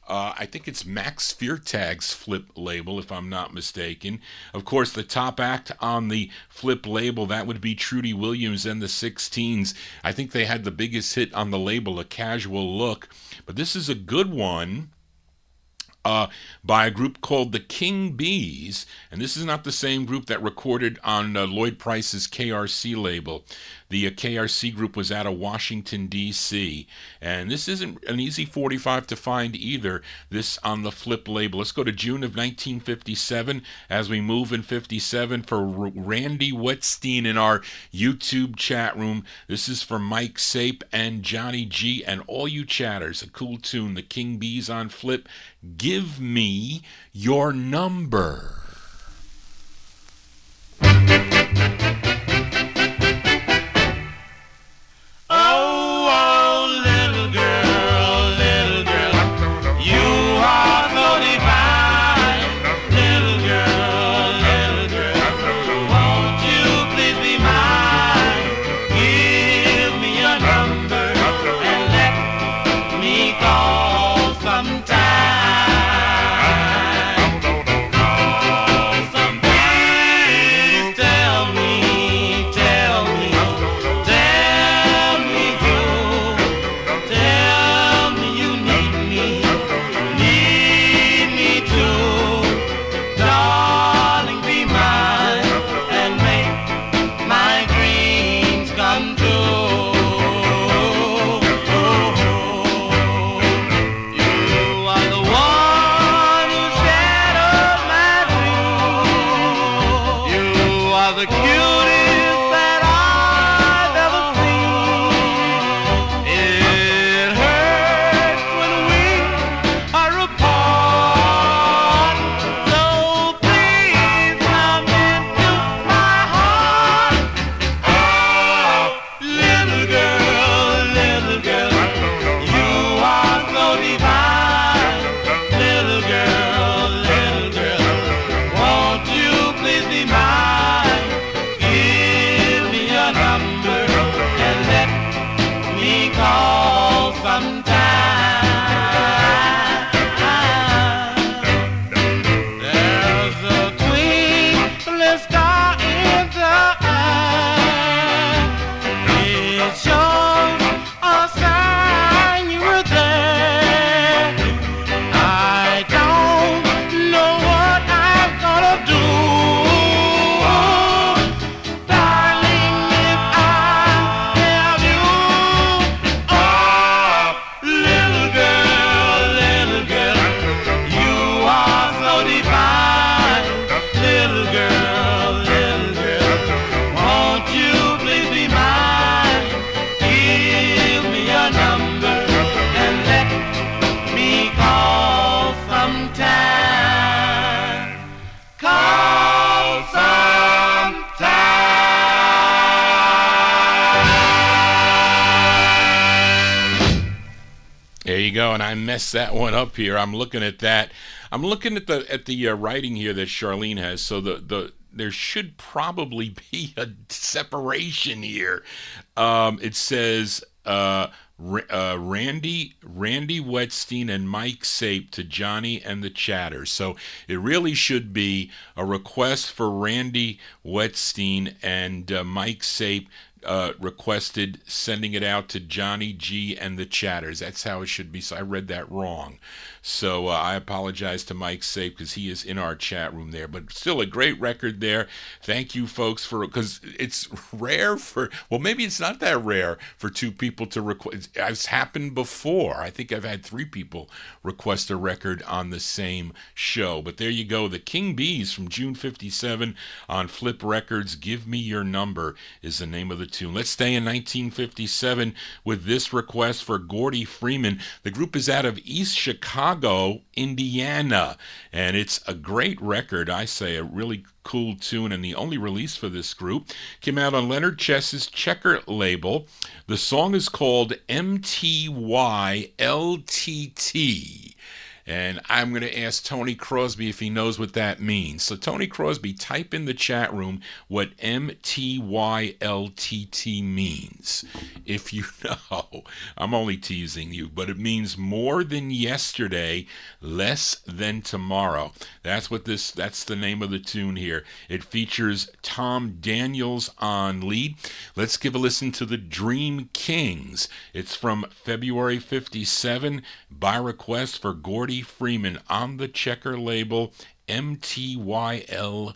I think it's Max Feartag's Flip label, if I'm not mistaken. Of course, the top act on the Flip label, that would be Trudy Williams and the 16's. I think they had the biggest hit on the label, A Casual Look. But this is a good one by a group called the King Bees. And this is not the same group that recorded on Lloyd Price's KRC label. The KRC group was out of Washington, D.C. And this isn't an easy 45 to find either, this on the Flip label. Let's go to June of 1957 as we move in 57 for Randy Wetstein in our YouTube chat room. This is for Mike Sape and Johnny G and all you chatters. A cool tune, the King Bees on Flip. Give me your number. Sometime. There you go, and I messed that one up here. I'm looking at that. I'm looking at the writing here that Charlene has. So there should probably be a separation here. It says Randy Wetstein and Mike Sape to Johnny and the Chatters. So it really should be a request for Randy Wetstein and Mike Sape requested sending it out to Johnny G and the Chatters. That's how it should be. So I read that wrong. So I apologize to Mike Sape because he is in our chat room there. But still a great record there. Thank you, folks, because it's rare for, well, maybe it's not that rare for two people to request. It's happened before. I think I've had three people request a record on the same show. But there you go. The King Bees from June 57 on Flip Records. Give Me Your Number is the name of the tune. Let's stay in 1957 with this request for Gordy Freeman. The group is out of East Chicago, Indiana, and it's a great record. I say a really cool tune, and the only release for this group came out on Leonard Chess's Checker label. The song is called MTYLTT. And I'm going to ask Tony Crosby if he knows what that means. So Tony Crosby, type in the chat room what MTYLTT means. If you know, I'm only teasing you, but it means more than yesterday, less than tomorrow. That's the name of the tune here. It features Tom Daniels on lead. Let's give a listen to the Dream Kings. It's from February 57 by request for Gordy Freeman on the Checker label, MTYLTT.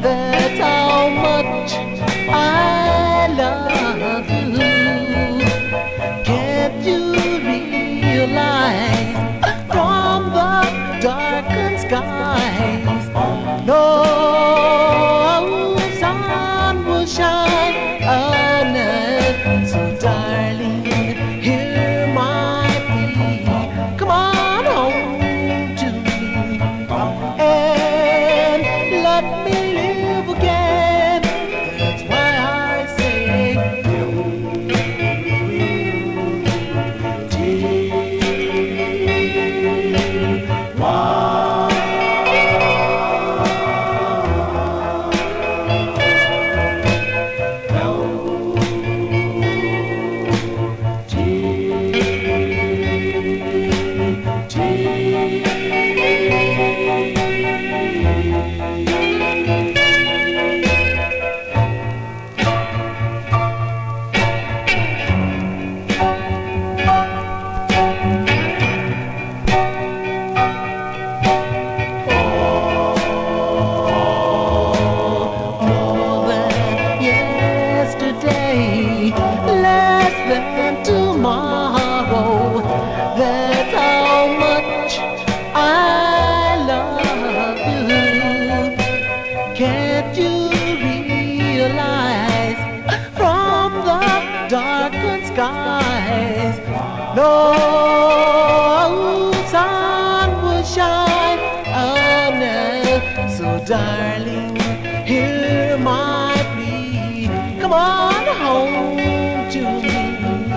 That's how much I love you. Can't you realize from the darkened skies no sun will shine on us? So darling, hear my plea. Come on home to me and let me live again. That's why I say no sun will shine on us. So darling, hear my plea. Come on home to me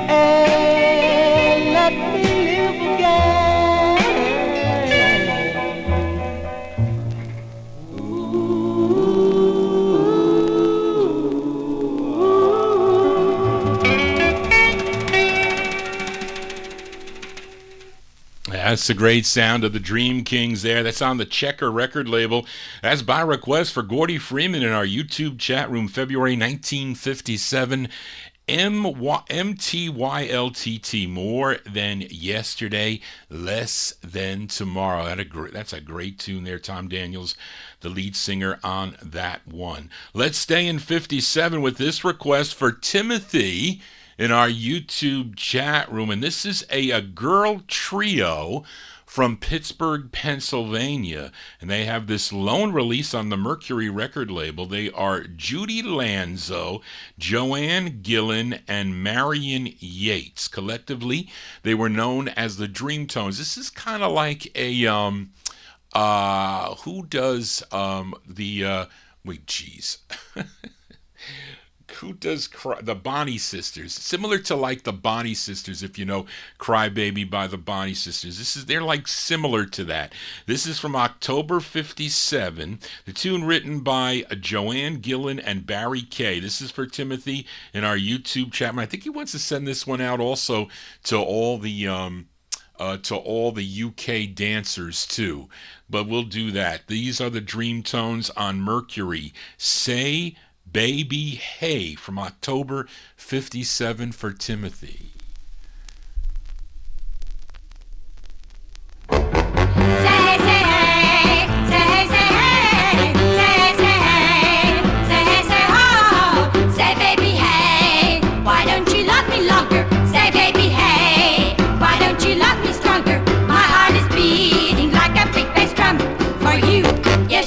and let me live again. That's the great sound of the Dream Kings there. That's on the Checker record label. That's by request for Gordy Freeman in our YouTube chat room, February 1957. MTYLTT, More Than Yesterday, Less Than Tomorrow. That's a great tune there. Tom Daniels, the lead singer on that one. Let's stay in 57 with this request for Timothy in our YouTube chat room. And this is a girl trio from Pittsburgh, Pennsylvania, and they have this lone release on the Mercury record label. They are Judy Lanzo, Joanne Gillen, and Marion Yates. Collectively, they were known as the Dreamtones. This is kind of like a who does who does the Bonnie Sisters? Similar to like the Bonnie Sisters, if you know Cry Baby by the Bonnie Sisters. They're like similar to that. This is from October 57. The tune written by Joanne Gillen and Barry Kay. This is for Timothy in our YouTube chat. I think he wants to send this one out also to all the UK dancers too. But we'll do that. These are the Dreamtones on Mercury. Say Baby Hey from October 57 for Timothy.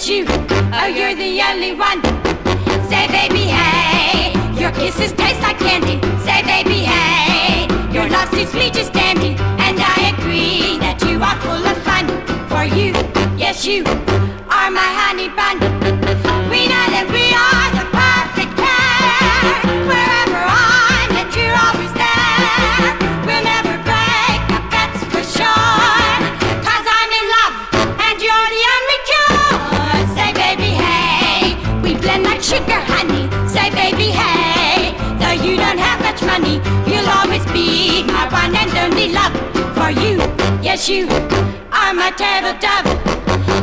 You, oh, you're the only one. Say, baby, hey, your kisses taste like candy. Say, baby, hey, your love suits me just dandy. And I agree that you are full of fun. For you, yes, you are my honey bun. We know that we are the perfect pair. Wherever I'm at, you're always there. We'll never break up, that's for sure. 'Cause I'm in love, and you're the only cure. Say, baby, hey, we blend like sugar, honey. Say, baby, hey, though you don't have much money, you'll always be my one and only love. For you, yes, you are my turtle dove.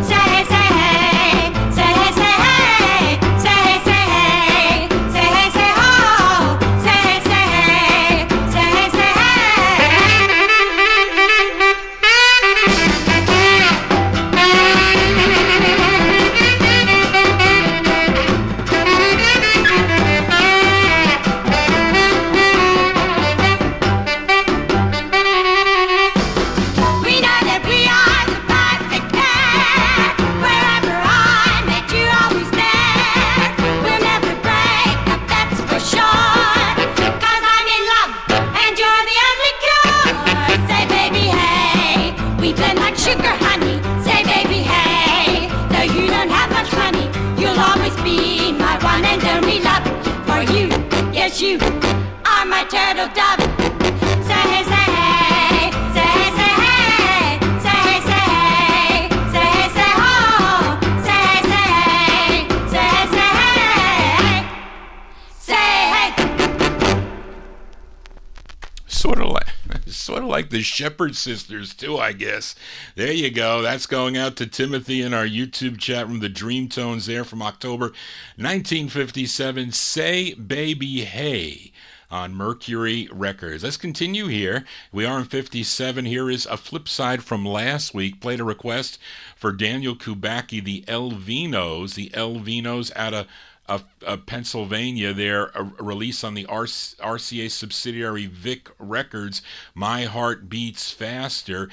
Say, say, hey, say, say, hey, say, say, hey, say, say, oh, say, say, hey, say, say, sugar, honey. Say, baby, hey, though you don't have much money, you'll always be my one and only love. For you, yes, you are my turtle dove. Say, say, hey, say, say, hey, say, say, hey, say, say, oh, say, say, hey, say, say, hey, say, hey. Sort of like the Shepherd Sisters too, I guess. There you go. That's going out to Timothy in our YouTube chat room. The Dreamtones there from October 1957. Say Baby Hey on Mercury Records. Let's continue here. We are in 57. Here is a flip side from last week. Played a request for Daniel Kubacki, the El Venos. The El Venos out of Pennsylvania, their release on the RCA subsidiary Vic Records, My Heart Beats Faster.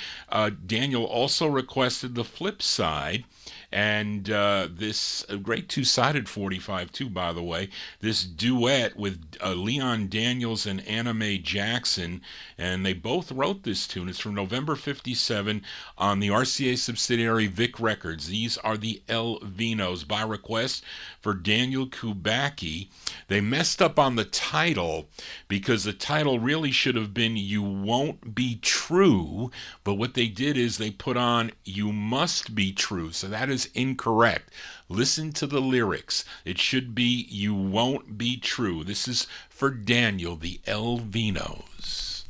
Daniel also requested the flip side, and this great two-sided 45 too, by the way, this duet with Leon Daniels and Anna Mae Jackson, and they both wrote this tune. It's from November 57 on the RCA subsidiary Vic Records. These are the El Venos by request for Daniel Kubacki. They messed up on the title because the title really should have been You Won't Be True, but what they did is they put on You Must Be True, so that is incorrect. Listen to the lyrics. It should be You Won't Be True. This is for Daniel, the El Venos.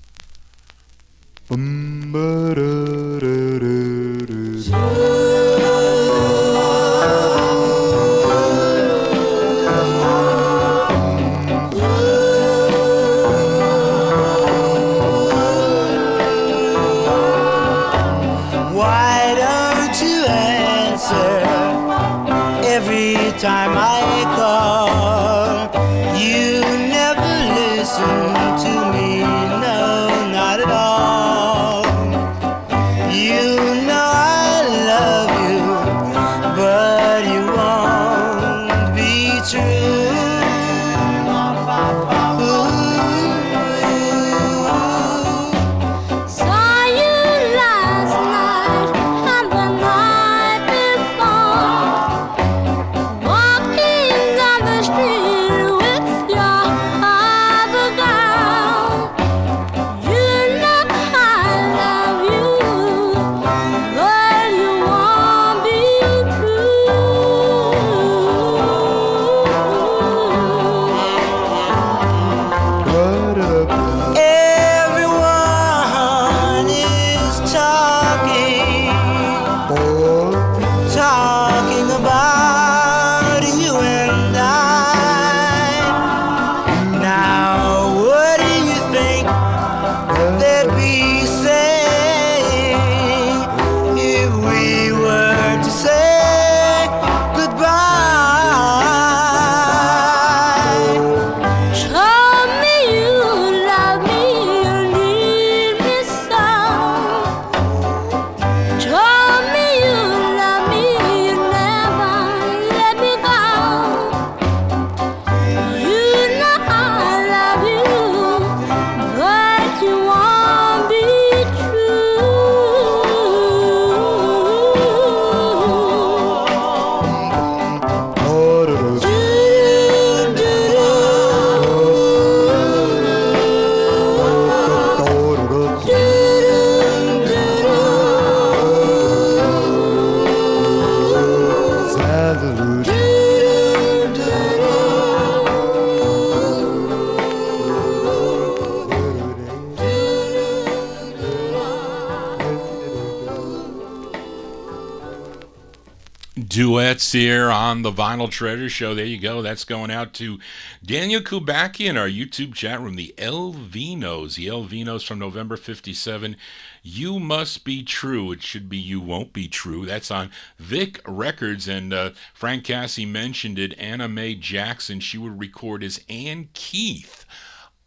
duets here on the Vinyl Treasure Show. There you go. That's going out to Daniel Kubacki in our YouTube chat room. The El Venos. The El Venos from November 57. You Must Be True. It should be You Won't Be True. That's on Vic Records. And Frank Cassie mentioned it. Anna Mae Jackson. She would record as Ann Keith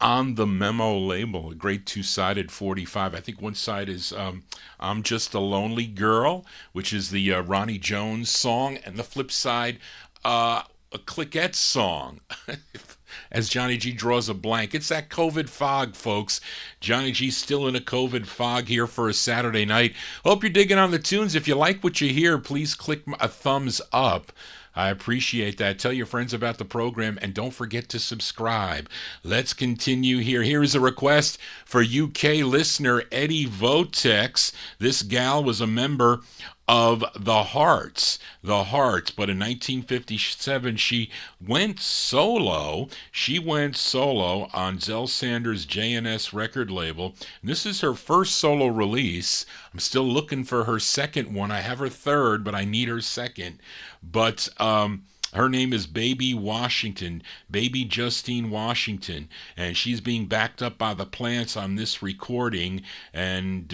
on the Memo label, a great two-sided 45. I think one side is I'm Just a Lonely Girl, which is the Ronnie Jones song, and the flip side, a Cliquette song. As Johnny G draws a blank. It's that COVID fog, folks. Johnny G's still in a COVID fog here for a Saturday night. Hope you're digging on the tunes. If you like what you hear, please click a thumbs up. I appreciate that. Tell your friends about the program, and don't forget to subscribe. Let's continue here. Here is a request for UK listener Eddie Votex. This gal was a member of the Hearts, but in 1957 she went solo. She went solo on Zell Sanders' JNS record label. And this is her first solo release. I'm still looking for her second one. I have her third, but I need her second. But her name is Baby Washington, Baby Justine Washington, and she's being backed up by the Plants on this recording, and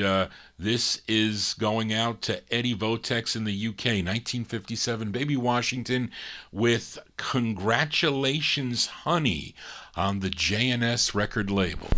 this is going out to Eddie Votex in the UK, 1957, Baby Washington with Congratulations Honey on the JNS record label.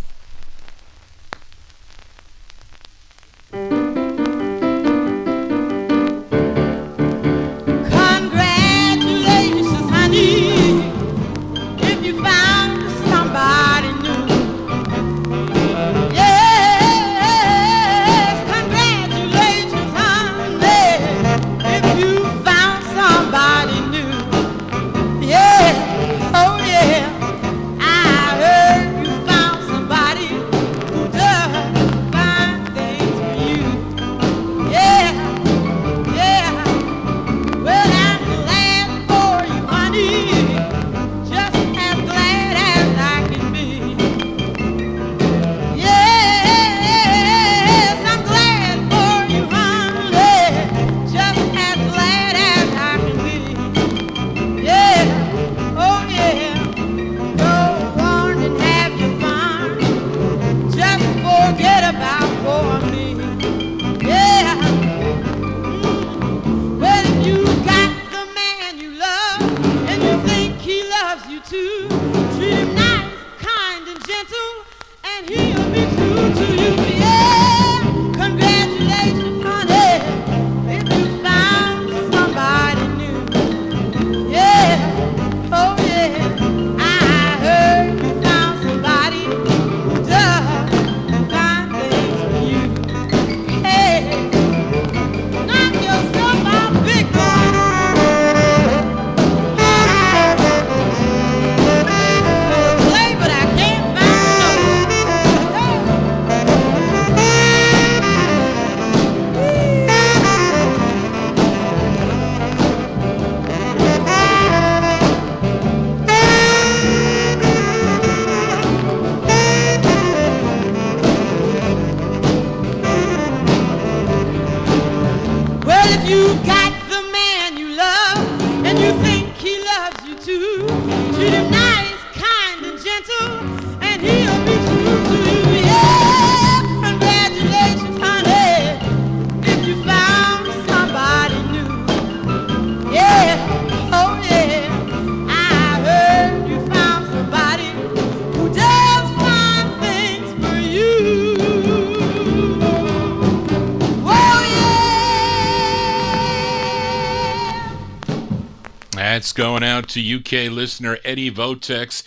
That's going out to UK listener Eddie Votex.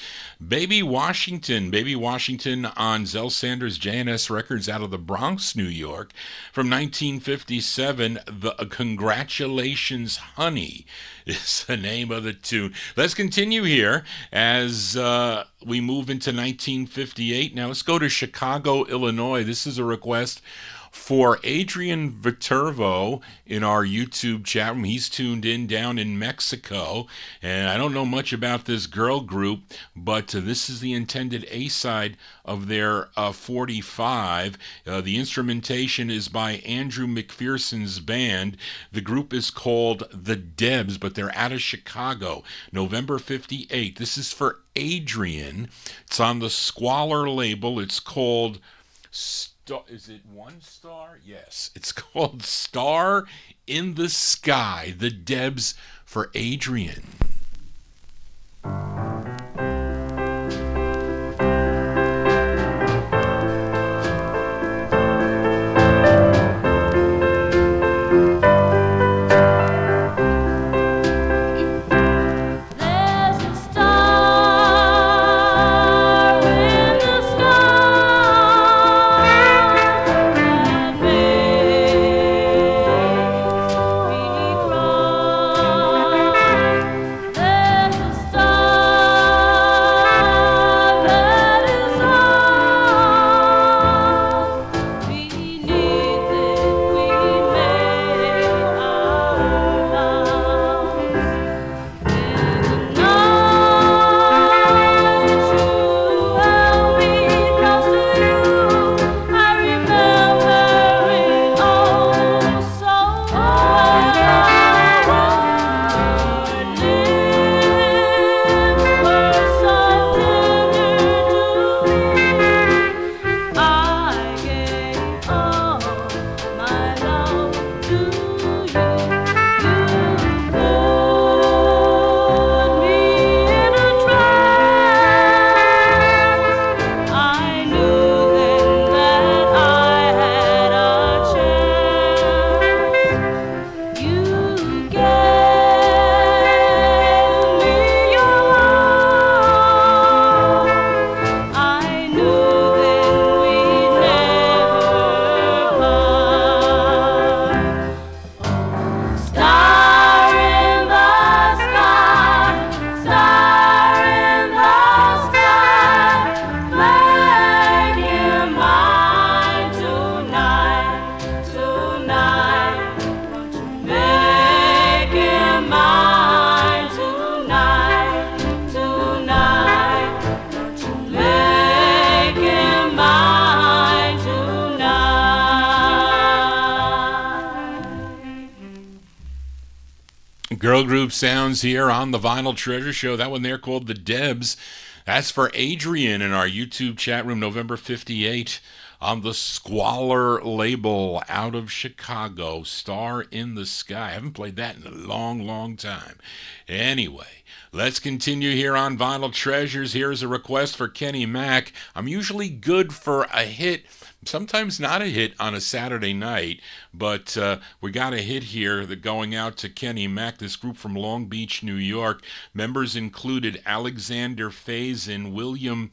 Baby Washington on Zell Sanders JNS Records out of the Bronx, New York. From 1957, the Congratulations Honey is the name of the tune. Let's continue here as we move into 1958. Now let's go to Chicago, Illinois. This is a request for Adrian Viterbo in our YouTube chat room. He's tuned in down in Mexico, and I don't know much about this girl group, but this is the intended A-side of their 45. The instrumentation is by Andrew McPherson's band. The group is called the Debs, but they're out of Chicago, November 58. This is for Adrian. It's on the Squalor label. It's called... Is it One Star? Yes. It's called Star in the Sky. The Debs for Adrian. Girl group sounds here on the Vinyltreasure Show. That one there called the Debs. That's for Adrian in our YouTube chat room, November 58, on the Squalor label out of Chicago, Star in the Sky. I haven't played that in a long, long time. Anyway, let's continue here on Vinyl Treasures. Here's a request for Kenny Mack. I'm usually good for a hit, sometimes not a hit on a Saturday night, but we got a hit here that going out to Kenny Mack, this group from Long Beach, New York. Members included Alexander Faison, William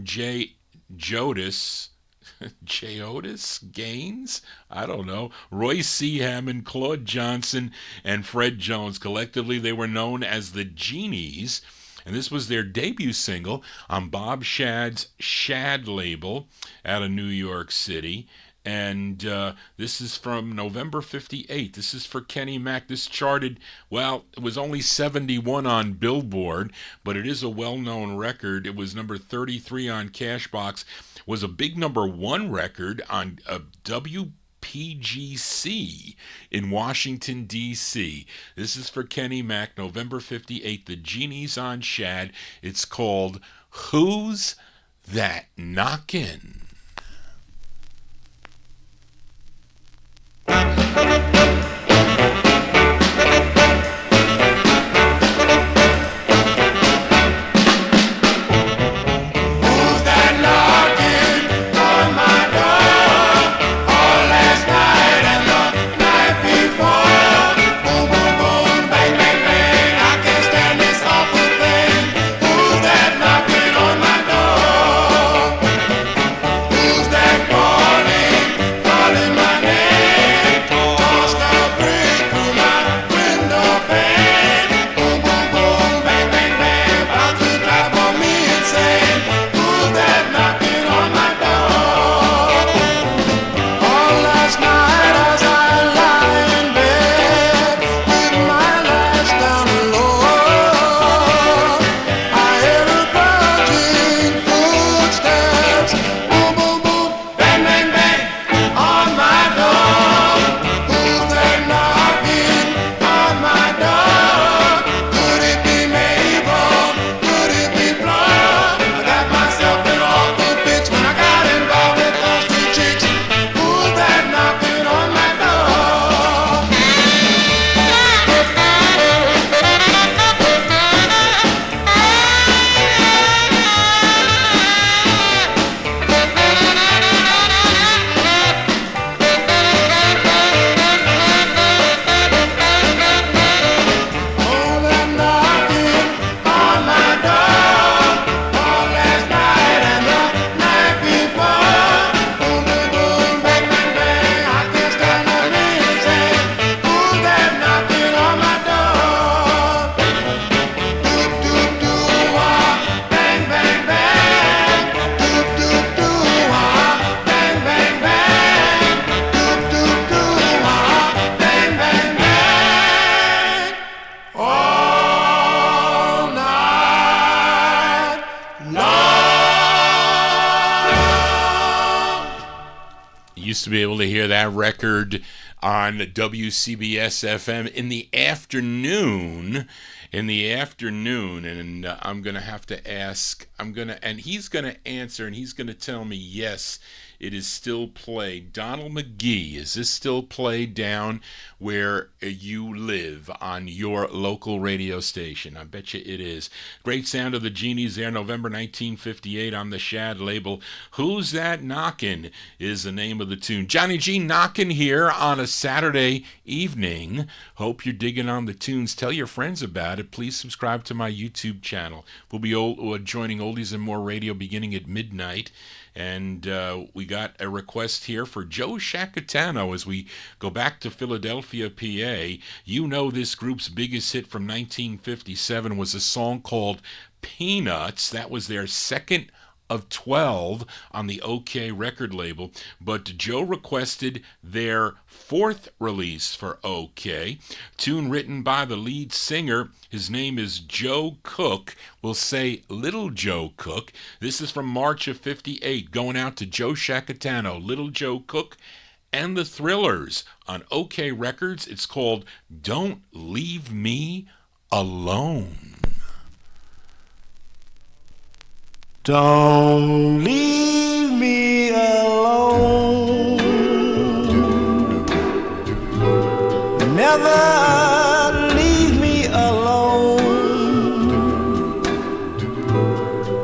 J. Jodis, Gaines? I don't know. Roy C. Hammond, Claude Johnson, and Fred Jones. Collectively, they were known as the Genies, and this was their debut single on Bob Shad's Shad label out of New York City. And this is from November 58. This is for Kenny Mack. This charted, well, it was only 71 on Billboard, but it is a well-known record. It was number 33 on Cashbox. Was a big number one record on WPGC in Washington, D.C. This is for Kenny Mack, November 58. The Genies on Shad. It's called Who's That Knockin'? Who's that knocking on my door? Used to be able to hear that record on WCBS FM in the afternoon. And I'm going to have to ask, and he's going to answer, and he's going to tell me, yes, it is still played. Donald McGee, is this still played down where you live on your local radio station? I bet you it is. Great sound of the Genies there, November 1958 on the Shad label. Who's That Knockin' is the name of the tune. Johnny G knocking here on a Saturday evening. Hope you're digging on the tunes. Tell your friends about it. Please subscribe to my YouTube channel. We'll be joining Oldies and More Radio beginning at midnight. And we got a request here for Joe Shacatano as we go back to Philadelphia, PA. You know this group's biggest hit from 1957 was a song called Peanuts. That was their second of 12 on the OK record label, but Joe requested their fourth release for OK. Tune written by the lead singer. His name is Joe Cook. We'll say Little Joe Cook. This is from March of 58, going out to Joe Shacatano, Little Joe Cook, and the Thrillers on OK Records. It's called Don't Leave Me Alone. Don't leave me alone. Never leave me alone.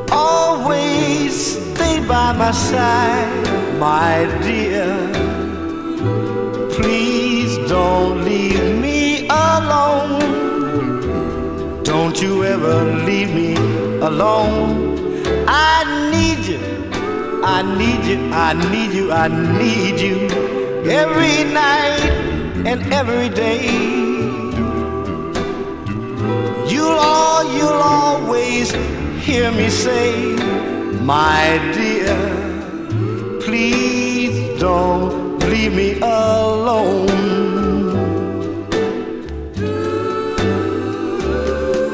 Always stay by my side, my dear. Please don't leave me alone. Don't you ever leave me alone. I need you, I need you, I need you, I need you every night and every day. You'll always hear me say, my dear, please don't leave me alone.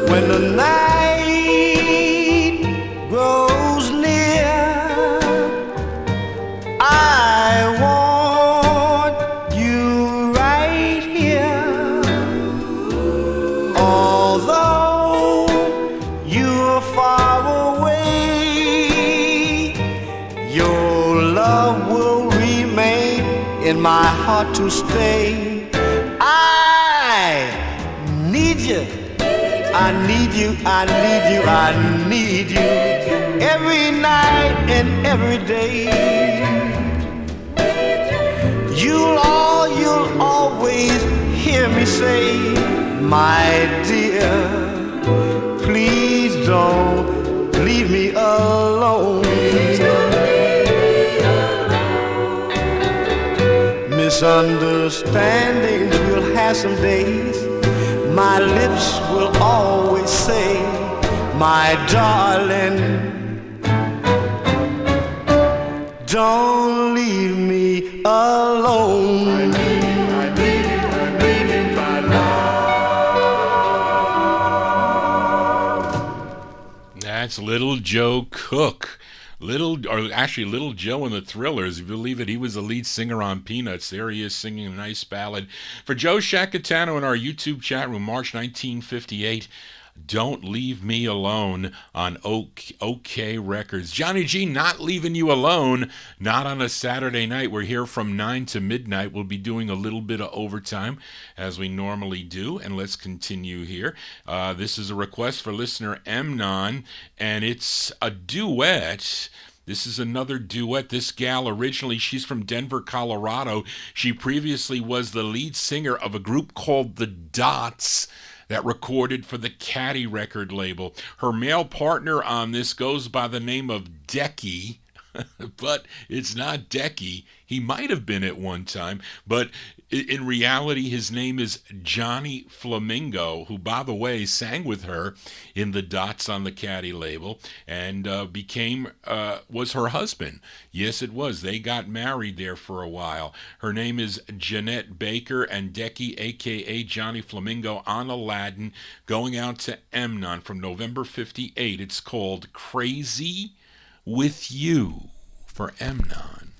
When the night grows near, I want you right here. Although you're far away, your love will remain in my heart to stay. I need you, I need you, I need you, I need you every night and every day. You'll always hear me say, my dear, please don't leave me alone. Misunderstandings we'll have some days. My lips will always say, my darling, don't leave me alone. I need my love. That's Little Joe Cook. Little Joe and the Thrillers. If you believe it, he was the lead singer on Peanuts. There he is singing a nice ballad. For Joe Shacatano in our YouTube chat room, March 1958, Don't Leave Me Alone on OK Records. Johnny G not leaving you alone, not on a Saturday night. We're here from 9 to midnight. We'll be doing a little bit of overtime as we normally do, and let's continue here. This is a request for listener Mnon, and it's a duet. This is another duet. This gal originally, she's from Denver, Colorado. She previously was the lead singer of a group called The Dots that recorded for the Caddy record label. Her male partner on this goes by the name of Decky, but it's not Decky. He might have been at one time, but in reality, his name is Johnny Flamingo, who, by the way, sang with her in the Dots on the Caddy label and was her husband. Yes, it was. They got married there for a while. Her name is Jeanette Baker, and Decky, a.k.a. Johnny Flamingo, on Aladdin, going out to Mnon from November 58. It's called Crazy with You for Mnon.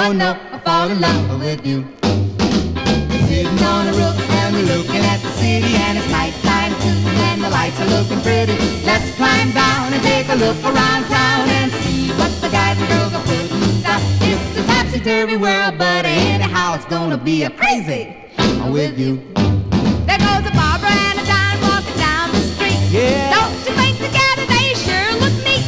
oh no, I fall in love with you. We're sitting on a roof and we're looking at the city, and it's nighttime too, and the lights are looking pretty. Let's climb down and take a look around town and see what the guys and girls are putting down. It's a topsy-turvy world, but anyhow it's gonna be a crazy with you. There goes a Barbara and a John walking down the street. Yeah. Don't you think together they sure look neat?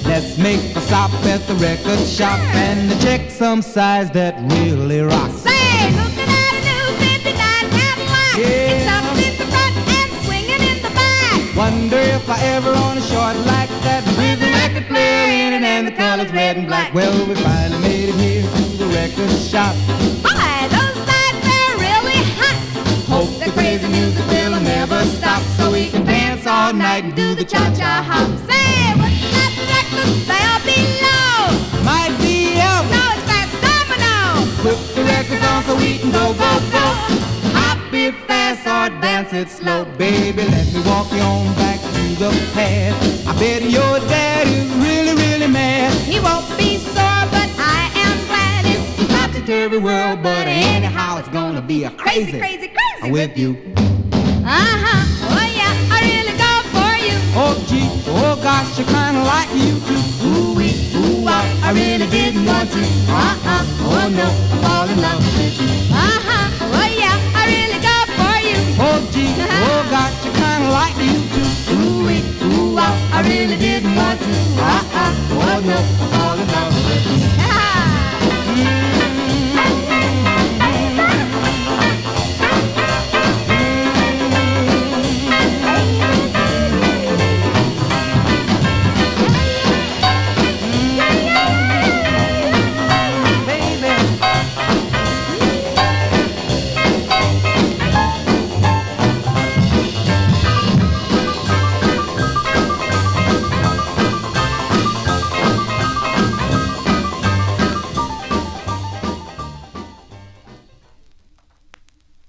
Let's make a stop at the record shop and check some size that really rocks. Say, looking at a new 59 Cadillac. Yeah. It's up in the front and swinging in the back. Wonder if I ever own a short like that with a record player in it and the colors red and black. Well, we finally made it here to the record shop. Boy, those sides, they're really hot. Hope the crazy music will never stop so we can dance all night and do the cha-cha hop. Say, what's that record there below? Might be out. No, it's Fast Domino. Put the records on so we can go, go, go. Hop it fast or dance it slow. Baby, let me walk you on back to the past. I bet your dad is really, really mad. He won't be sore, but I am glad. It's a topsy-turvy world, but anyhow it's gonna be a crazy, crazy, crazy with you. Uh-huh, oh yeah, I really go for you. Oh gee, oh gosh, I kinda like you too. Ooh-wee, ooh-wah, I really didn't want to. Oh no, I fall in love with you. Uh-huh, oh yeah, I really go for you. Oh gee, oh gosh, I kinda like you too. Ooh-wee, ooh-wah, I really didn't want to. Oh no, I fall in love with you.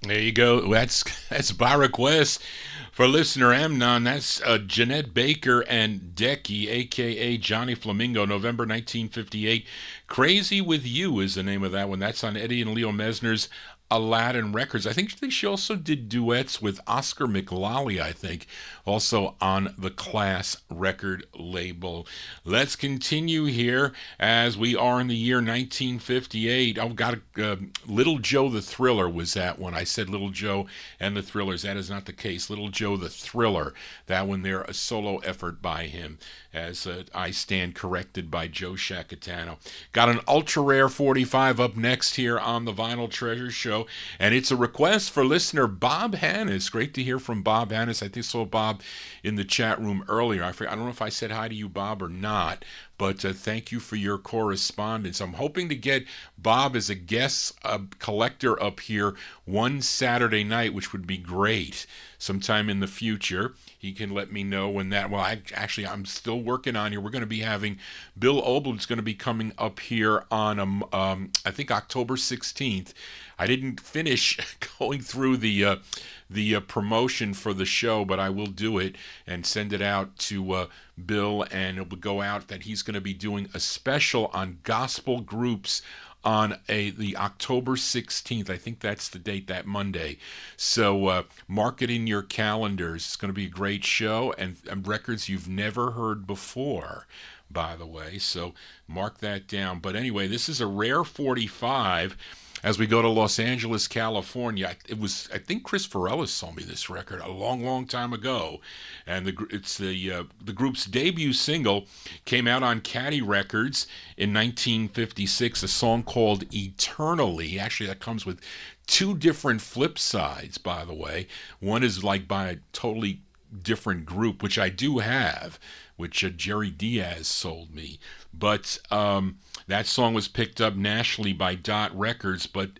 There you go. That's by request for listener Amnon. That's Jeanette Baker and Decky, a.k.a. Johnny Flamingo, November 1958. Crazy With You is the name of that one. That's on Eddie and Leo Mesner's Aladdin Records. I think she also did duets with Oscar McLally, I think, also on the Class record label. Let's continue here as we are in the year 1958. Oh, got Little Joe the Thriller was that one. I said Little Joe and the Thrillers. That is not the case. Little Joe the Thriller, that one there, a solo effort by him, as I stand corrected by Joe Shacatano. Got an ultra rare 45 up next here on the Vinyl Treasure Show, and it's a request for listener Bob Hannes. Great to hear from Bob Hannes. I think I saw Bob in the chat room earlier. I don't know if I said hi to you, Bob, or not, but thank you for your correspondence. I'm hoping to get Bob as a guest collector up here one Saturday night, which would be great. Sometime in the future, he can let me know when that. Well, I'm still working on here. We're going to be having Bill Oberlin's going to be coming up here on I think October 16th. I didn't finish going through the promotion for the show, but I will do it and send it out to Bill, and it will go out that he's going to be doing a special on gospel groups on the October 16th. I think that's the date, that Monday. So mark it in your calendars. It's going to be a great show, and records you've never heard before, by the way. So mark that down. But anyway, this is a rare 45. As we go to Los Angeles, California, I think Chris Farellis sold me this record a long, long time ago, and it's the group's debut single. Came out on Caddy Records in 1956. A song called "Eternally." Actually, that comes with two different flip sides, by the way. One is like by a totally different group, which I do have, which Jerry Diaz sold me, but that song was picked up nationally by Dot Records, but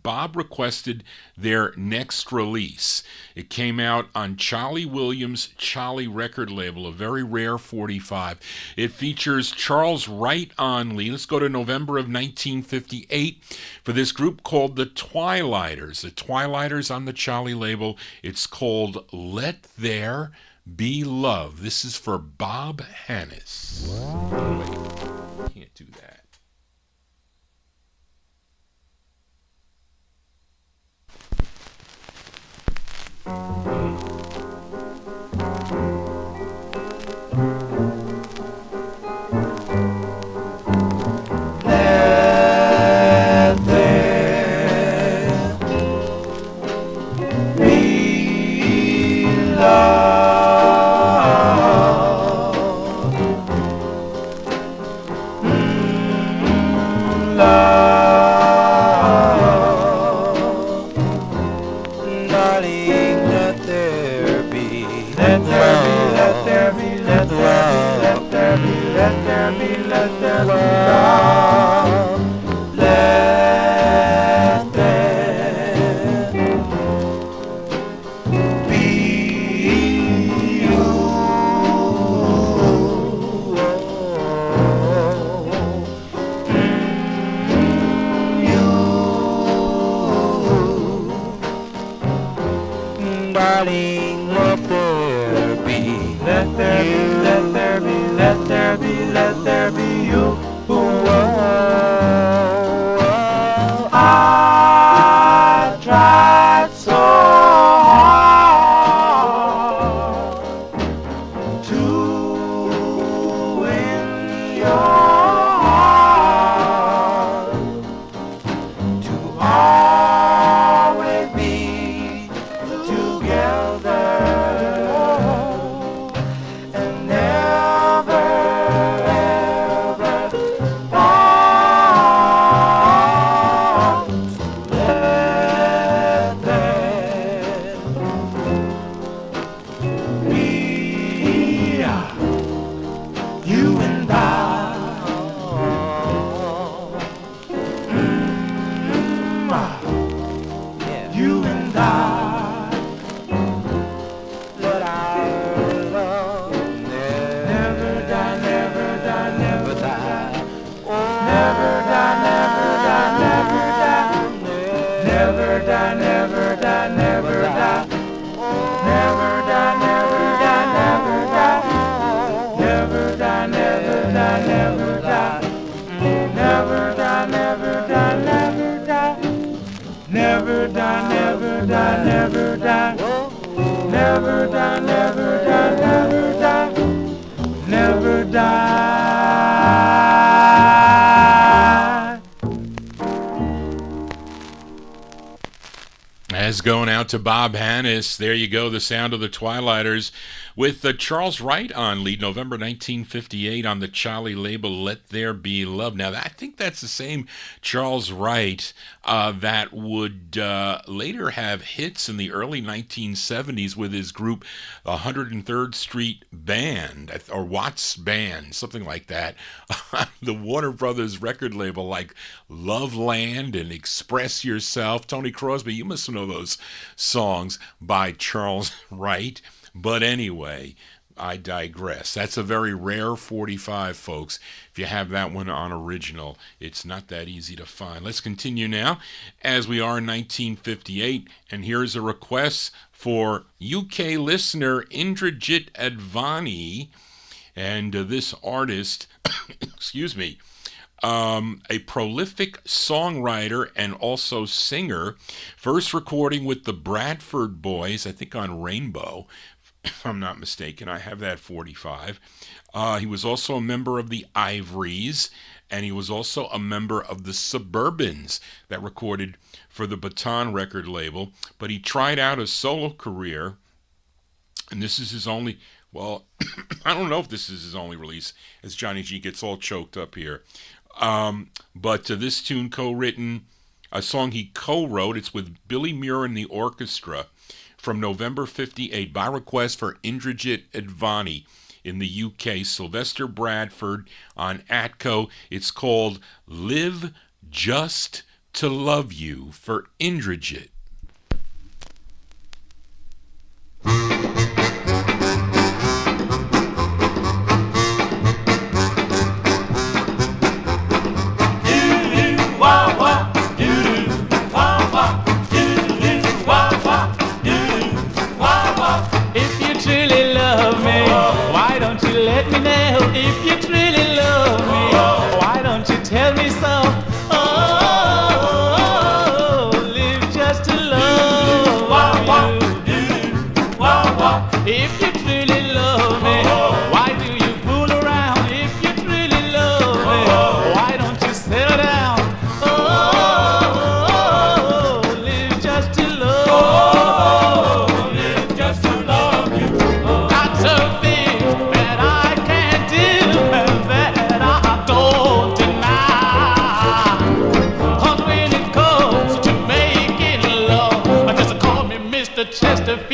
Bob requested their next release. It came out on Charlie Williams' Charlie record label, a very rare 45. It features Charles Wright on lead. Let's go to November of 1958 for this group called the Twilighters. The Twilighters on the Charlie label. It's called Let There Be Love. This is for Bob Hannes. Wait, can't do that. Going out to Bob Hannes. There you go, the sound of the Twilighters with Charles Wright on lead, November 1958 on the Charlie label, Let There Be Love. Now, I think that's the same Charles Wright that would later have hits in the early 1970s with his group, the 103rd Street Band, or Watts Band, something like that. The Warner Brothers record label, like Loveland and Express Yourself. Tony Crosby, you must know those songs by Charles Wright. But anyway, I digress. That's a very rare 45, folks. If you have that one on original, it's not that easy to find. Let's continue now, as we are in 1958, and here's a request for UK listener Indrajit Advani, and this artist, excuse me, a prolific songwriter and also singer, first recording with the Bradford Boys, I think on Rainbow, if I'm not mistaken. I have that 45. He was also a member of the Ivories, and he was also a member of the Suburbans that recorded for the Baton record label, but he tried out a solo career, and this is his only, well, I don't know if this is his only release, as Johnny G gets all choked up here. But this tune co-written, a song he co-wrote, it's with Billy Muir and the orchestra from November 58 by request for Indrajit Advani in the UK, Sylvester Bradford on Atco. It's called Live Just to Love You for Indrajit. Let me know if you truly love me. Why don't you tell me so? Oh, live just to love you.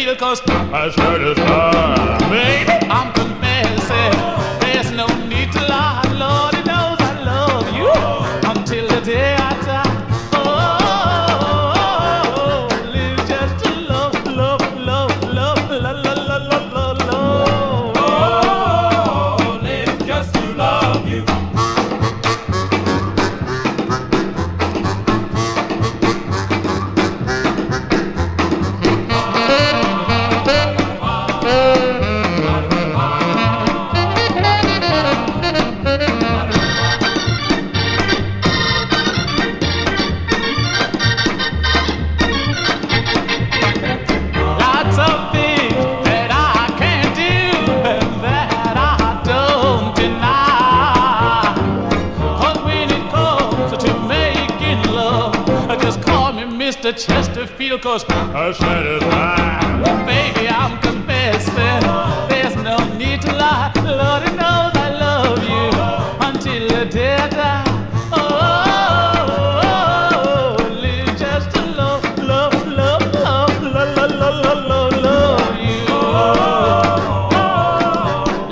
feel, 'cause I satisfied. Baby, I'm confessing, there's no need to lie. Lord, he knows I love you until the day I die. Oh, live just to love, love, love, love, love, love, love, love, love. Oh, live just to love you. Lots of things that I can't do and that I don't deny. 'Cause when it comes to making love, just call me Mr. Chesterfield, 'cause I satisfied. Baby, I'm confessing, there's no need to lie. Lord, he knows I love you until the day I die. Oh, live just to love, love, love, love, love, love, love, love, love you.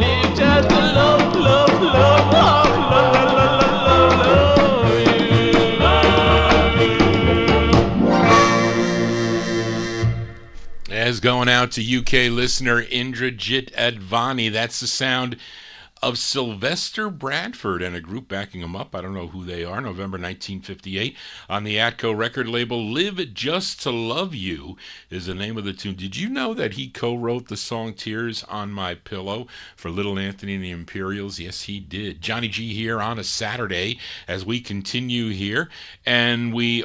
Live just to love, love, love, love, love, love, love, love you. As going out to UK listener Indrajit Advani, that's the sound of Sylvester Bradford and a group backing him up. I don't know who they are. November 1958 on the Atco record label. Live Just to Love You is the name of the tune. Did you know that he co-wrote the song Tears on My Pillow for Little Anthony and the Imperials? Yes, he did. Johnny G here on a Saturday as we continue here. And we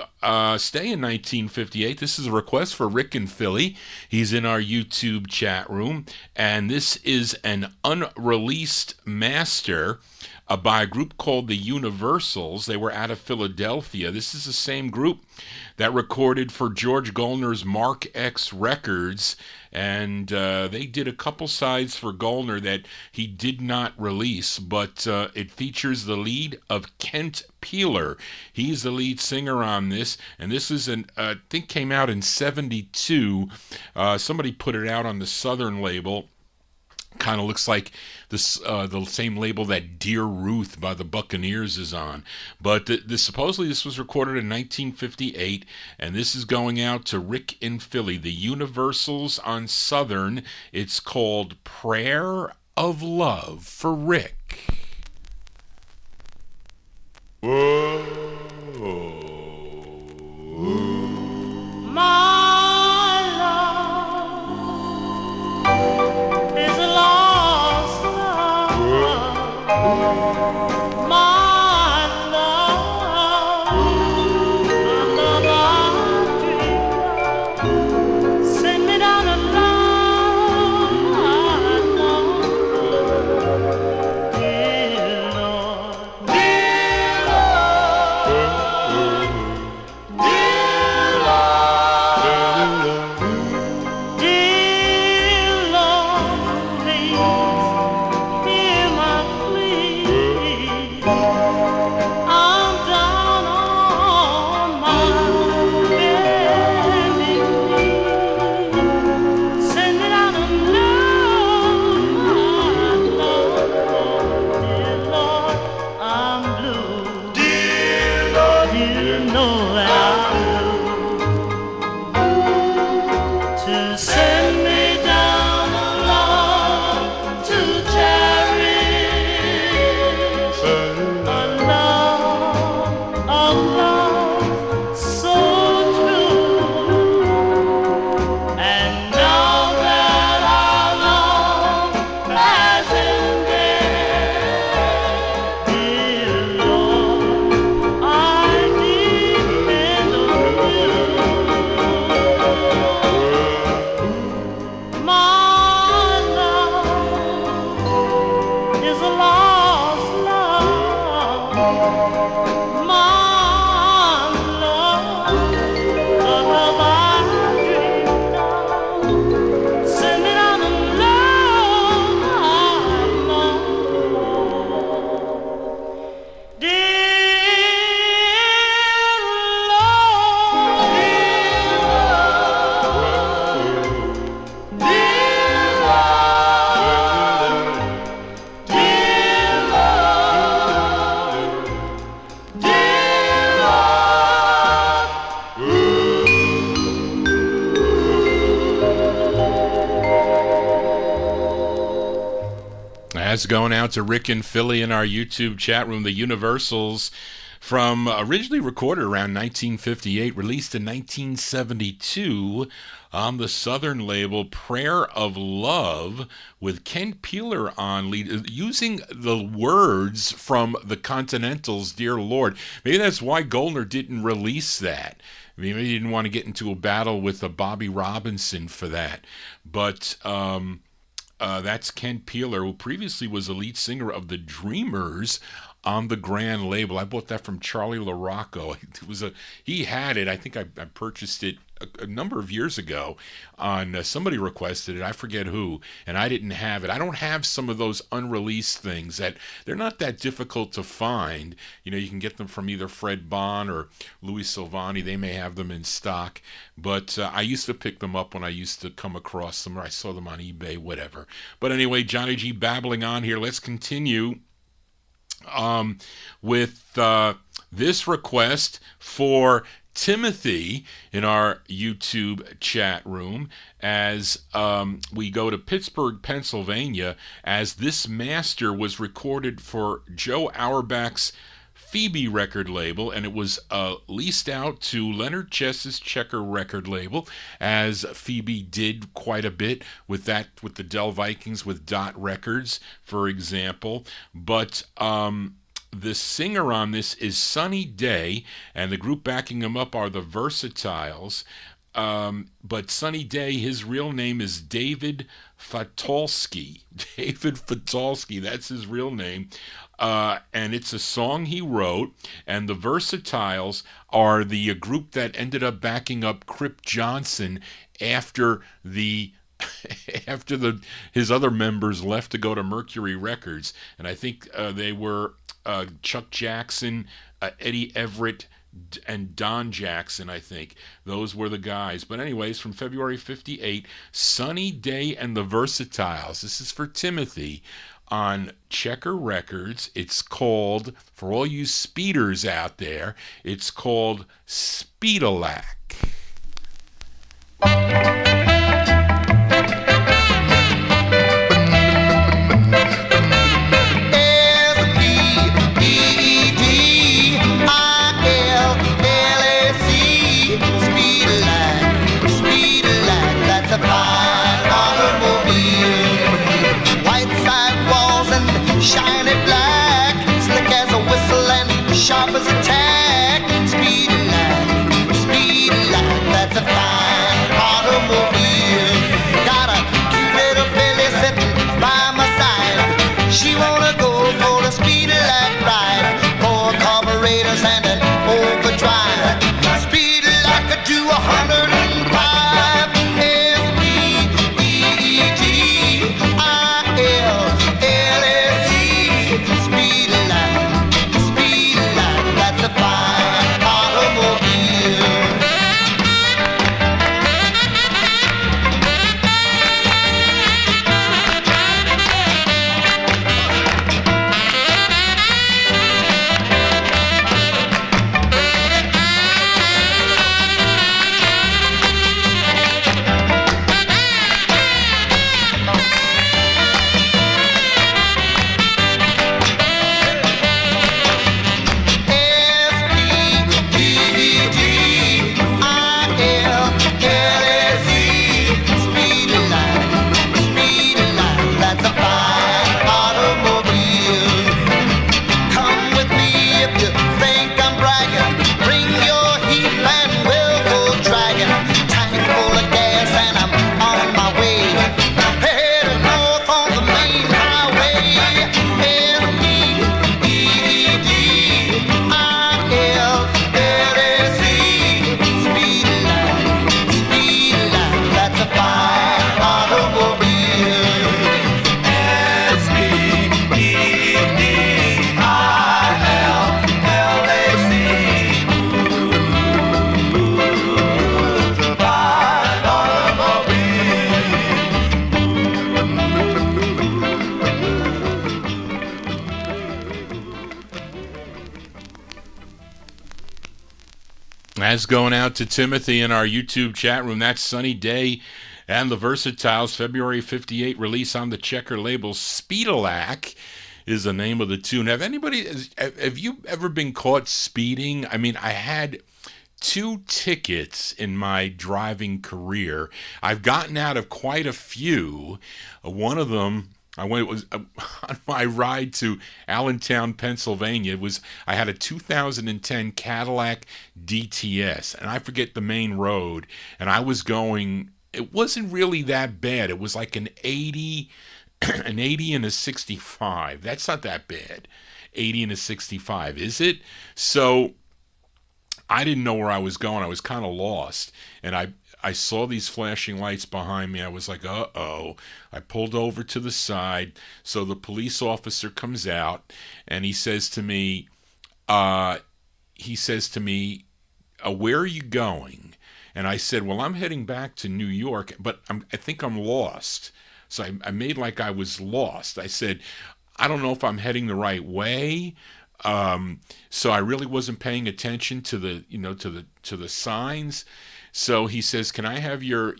stay in 1958. This is a request for Rick in Philly. He's in our YouTube chat room. And this is an unreleased master by a group called the Universals. They were out of Philadelphia. This is the same group that recorded for George Gollner's Mark X Records, and they did a couple sides for Gollner that he did not release, but it features the lead of Kent Peeler. He's the lead singer on this, and this is I think came out in 72. Somebody put it out on the Southern label. Kind of looks like this the same label that Dear Ruth by the Buccaneers is on. But supposedly this was recorded in 1958, and this is going out to Rick in Philly. The Universals on Southern. It's called Prayer of Love for Rick. Whoa. My love is a lost love. My love, another dream. Send me down a line, dear Lord, dear Lord, dear Lord, dear Lord, please hear my plea. I'm down on my bending knee. Send me down a line, Lord, dear Lord, I'm blue. Dear Lord, you know that I'm blue. To send me down alone to cherish a love so true. And now that our love has ended, dear Lord, I depend on you. My love is a lost love. My love, the love I dreamed of. Send me down the line, dear Lord. That's going out to Rick and Philly in our YouTube chat room. The Universals, from originally recorded around 1958, released in 1972 on the Southern label Prayer of Love, with Ken Peeler on lead, using the words from the Continentals' Dear Lord. Maybe that's why Goldner didn't release that. Maybe he didn't want to get into a battle with Bobby Robinson for that. But that's Ken Peeler, who previously was the lead singer of the Dreamers on the Grand label. I bought that from Charlie LaRocco. He had it. I think I purchased it a number of years ago. On somebody requested it. I forget who, and I didn't have it. I don't have some of those unreleased things that they're not that difficult to find. You know, you can get them from either Fred Bond or Louis Silvani. They may have them in stock, but I used to pick them up when I used to come across them, or I saw them on eBay, whatever. But anyway, Johnny G babbling on here. Let's continue with this request for Timothy in our YouTube chat room, as we go to Pittsburgh, Pennsylvania, as this master was recorded for Joe Auerbach's Phoebe record label, and it was leased out to Leonard Chess's Checker record label, as Phoebe did quite a bit with that, with the Dell Vikings, with Dot Records, for example. But the singer on this is Sunny Day, and the group backing him up are the Versatiles. But Sunny Day, his real name is David Fatolsky. David Fatolsky, that's his real name. And it's a song he wrote, and the Versatiles are the group that ended up backing up Crip Johnson after his other members left to go to Mercury Records. And I think they were Chuck Jackson, Eddie Everett, and Don Jackson, I think. Those were the guys. But anyways, from February 58, Sunny Day and the Versatiles. This is for Timothy on Checker Records. It's called, for all you speeders out there, it's called Speedalac. Shiny black, slick as a whistle and sharp as a tack. Speed light, that's a fine automobile. Got a cute little Billy sitting by my side. She wanna go for the speed light ride. Four carburetors and an overdrive. Speed light could do 105. That's going out to Timothy in our YouTube chat room. That's Sunny Day And the Versatiles, February 58 release on the Checker label, Speedalac is the name of the tune. Have you ever been caught speeding? I mean, I had 2 tickets in my driving career. I've gotten out of quite a few. One of them, was on my ride to Allentown, Pennsylvania. I had a 2010 Cadillac DTS, and I forget the main road, and I was going, it wasn't really that bad. It was like an 80 and a 65. That's not that bad. 80 and a 65, is it? So I didn't know where I was going. I was kind of lost, and I saw these flashing lights behind me. I was like, uh-oh. I pulled over to the side. So the police officer comes out, and he says to me, where are you going? And I said, well, I'm heading back to New York, but I think I'm lost. So I made like I was lost. I said, I don't know if I'm heading the right way. So I really wasn't paying attention to the signs. So he says, can I have your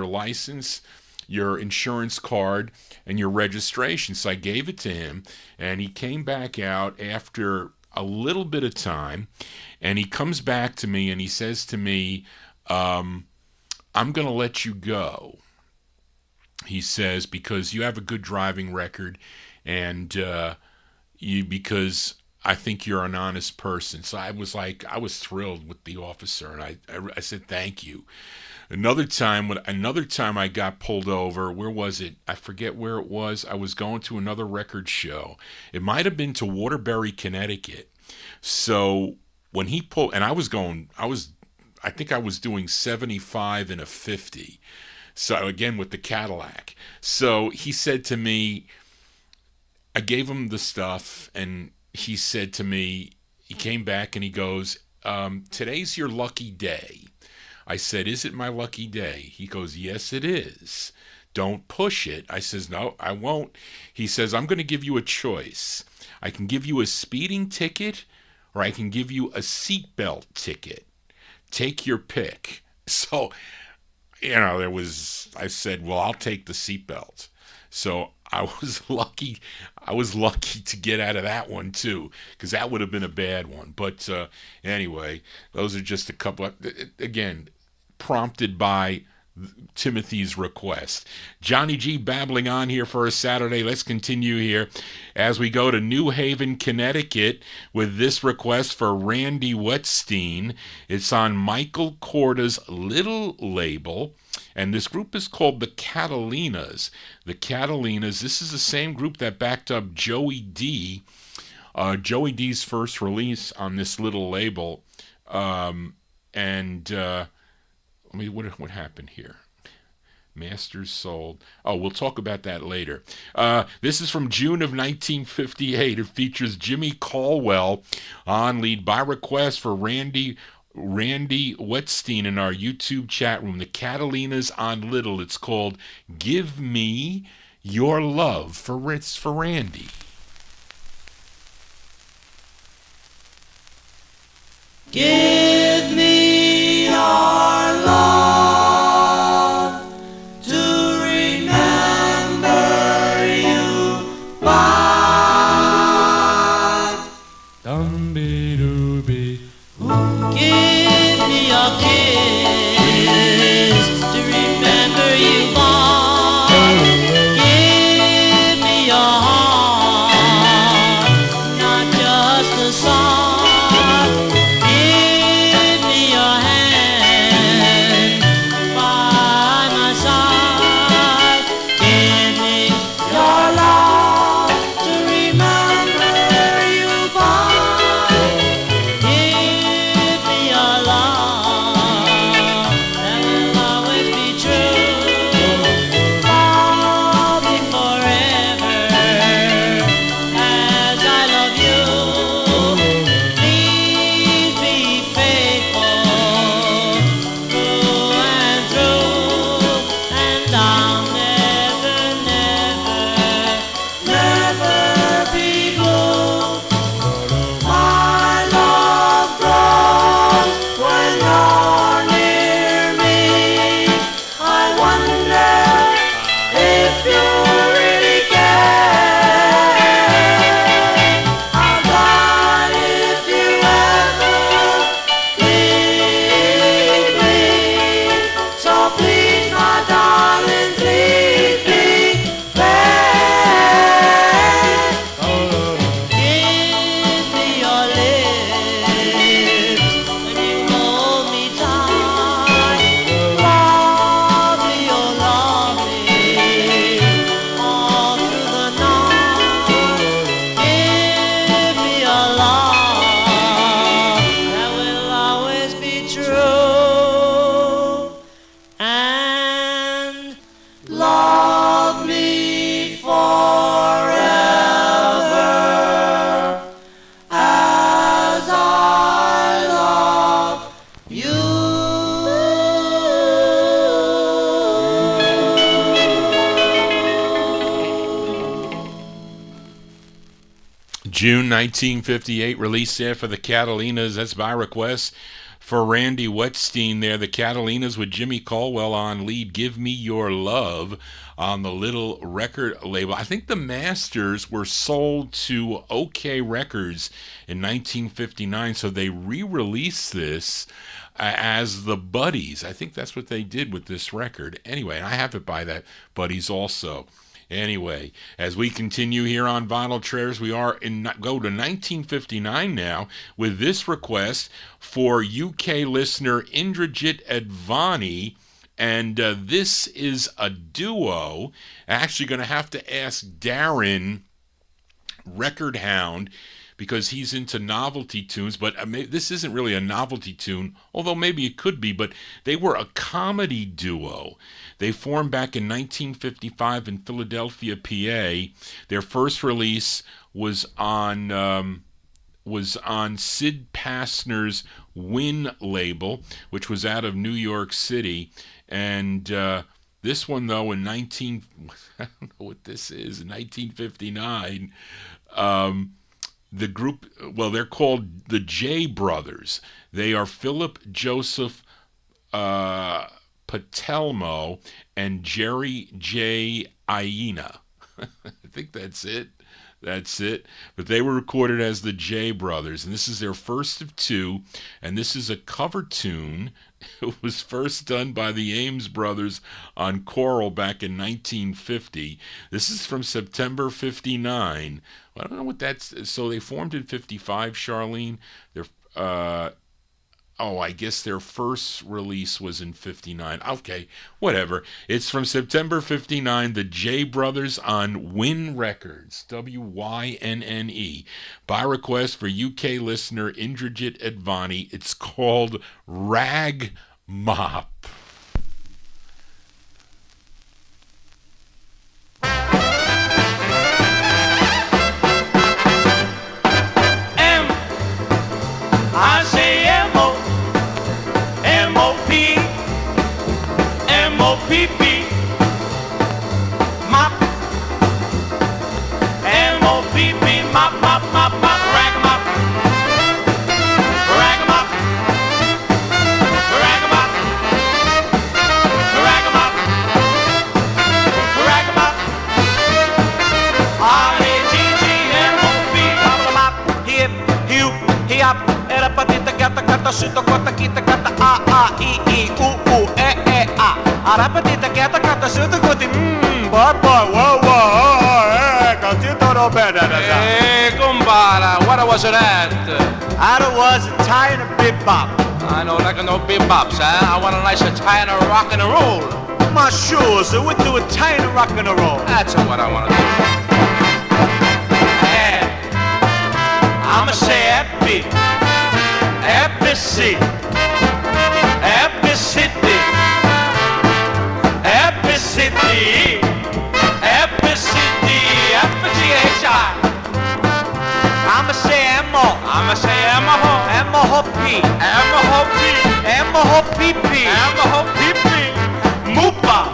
license, your insurance card, and your registration? So I gave it to him, and he came back out after a little bit of time, and he comes back to me and he says to me, I'm going to let you go. He says, because you have a good driving record, and because I think you're an honest person. So I was thrilled with the officer, and I said thank you. Another time I got pulled over. Where was it? I forget where it was. I was going to another record show. It might have been to Waterbury, Connecticut. So when he pulled, and I think I was doing 75 and a 50. So again with the Cadillac. So he said to me, I gave him the stuff, and he said to me, he came back and he goes, today's your lucky day. I said, is it my lucky day? He goes, yes, it is. Don't push it. I says, no, I won't. He says, I'm going to give you a choice. I can give you a speeding ticket, or I can give you a seatbelt ticket. Take your pick. So, I said, well, I'll take the seatbelt. So I was lucky to get out of that one too, because that would have been a bad one. But anyway, those are just a couple, again, prompted by Timothy's request. Johnny G babbling on here for a Saturday. Let's continue here as we go to New Haven, Connecticut with this request for Randy Wetstein. It's on Michael Corda's little label, and this group is called the Catalinas. The Catalinas, this is the same group that backed up Joey D. Joey D's first release on this little label. What happened here? Masters sold. Oh, we'll talk about that later. This is from June of 1958. It features Jimmy Caldwell on lead by request for Randy Wetstein in our YouTube chat room. The Catalinas on Little. It's called Give Me Your Love for Randy. Give me your love to remember you by. Dum-be-doo-be. Give me your kiss to remember you by. Give me your heart, not just a song. Give June 1958, release there for the Catalinas. That's by request for Randy Wetstein there. The Catalinas with Jimmy Caldwell on lead. Give Me Your Love on the Little record label. I think the masters were sold to OK Records in 1959, so they re-released this as the Buddies. I think that's what they did with this record. Anyway, I have it by that Buddies also. Anyway, as we continue here on Vinyl Treasures, we go to 1959 now with this request for UK listener Indrajit Advani, and this is a duo. Actually going to have to ask Darren Record Hound, because he's into novelty tunes, but this isn't really a novelty tune, although maybe it could be, but they were a comedy duo. They formed back in 1955 in Philadelphia, PA. Their first release was on Sid Passner's Win label, which was out of New York City, and this one, though, in I don't know what this is, in 1959, the group, well, they're called the J Brothers. They are Philip Joseph Patelmo and Jerry J. Iena. I think that's it. That's it. But they were recorded as the J Brothers, and this is their first of two, and this is a cover tune. It was first done by the Ames Brothers on Coral back in 1950. This is from September 59. I don't know what that's... So they formed in 55, Charlene. I guess their first release was in 59. Okay, whatever. It's from September 59, the J Brothers on Wynn Records, Wynne, by request for UK listener Indrajit Advani. It's called Rag Mop. M-O-P-P, mop, M-O-P-P, mop, mop, mop, mop, rag-a-mop, rag-a-mop, rag-a-mop, rag-a-mop, rag-a-mop, R-A-G-G-M-O-P, mop, hip, hip, hip, era-patita, gata, suta, kota, kita, kata, A-I-E-I-U-U-E-E-A. Arapatita, quieta, canta, suta, koti, boy, whoa, hey, cantito no better. Hey, kumbara, what was that? That was Italian bebop. I know, like no bebops, huh? I want a nice Italian rock and roll. My shoes, we do Italian rock and roll. That's what I want to do. Hey, I'ma say happy, happy city, happy city. Happy City, Happy City, Happy G-H-I. I'ma say M-O, I'ma say M-O-Ho, M-O-Ho-P, M-O-Ho-P, M-O-Ho-P-P, M-O-Ho-P-P, Moopa,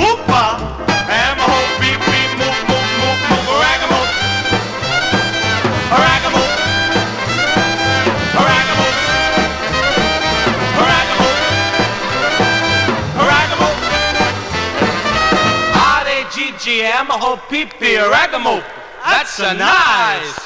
Moopa, M-O-Ho-P-P, Moop, Moop, Moop, Moop, Ragamoop, Ragamoop, Ragamoop, Ragamoop, Ragamoop. G-G-M-O-P-P, ragamuffin. That's a nice.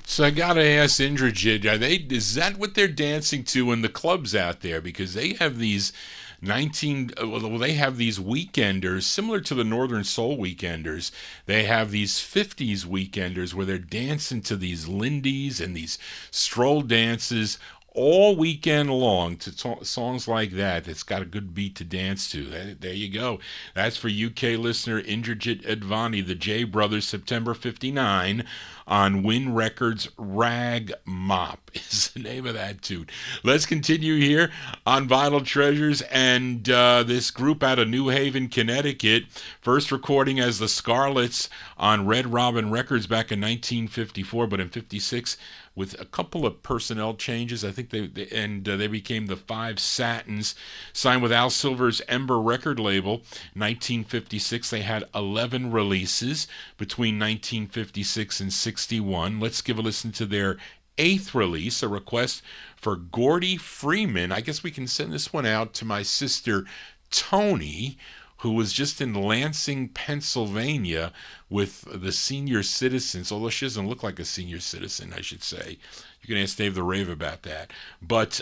So I gotta ask Indrajit, is that what they're dancing to in the clubs out there? Because they have these they have these weekenders similar to the Northern Soul weekenders. They have these 50s weekenders where they're dancing to these lindies and these stroll dances all weekend long to songs like that. It's got a good beat to dance to. There you go. That's for UK listener Indrajit Advani, the J Brothers, September 59 on Wynn Records. Rag Mop is the name of that tune. Let's continue here on Vinyl Treasures, and this group out of New Haven, Connecticut, first recording as the Scarlets on Red Robin Records back in 1954, but in 56 with a couple of personnel changes. I think they became the Five Satins, signed with Al Silver's Ember record label. 1956, they had 11 releases between 1956 and 61. Let's give a listen to their 8th release, a request for Gordy Freeman. I guess we can send this one out to my sister Tony, who was just in Lansing, Pennsylvania with the senior citizens, although she doesn't look like a senior citizen, I should say. You can ask Dave the Rave about that. But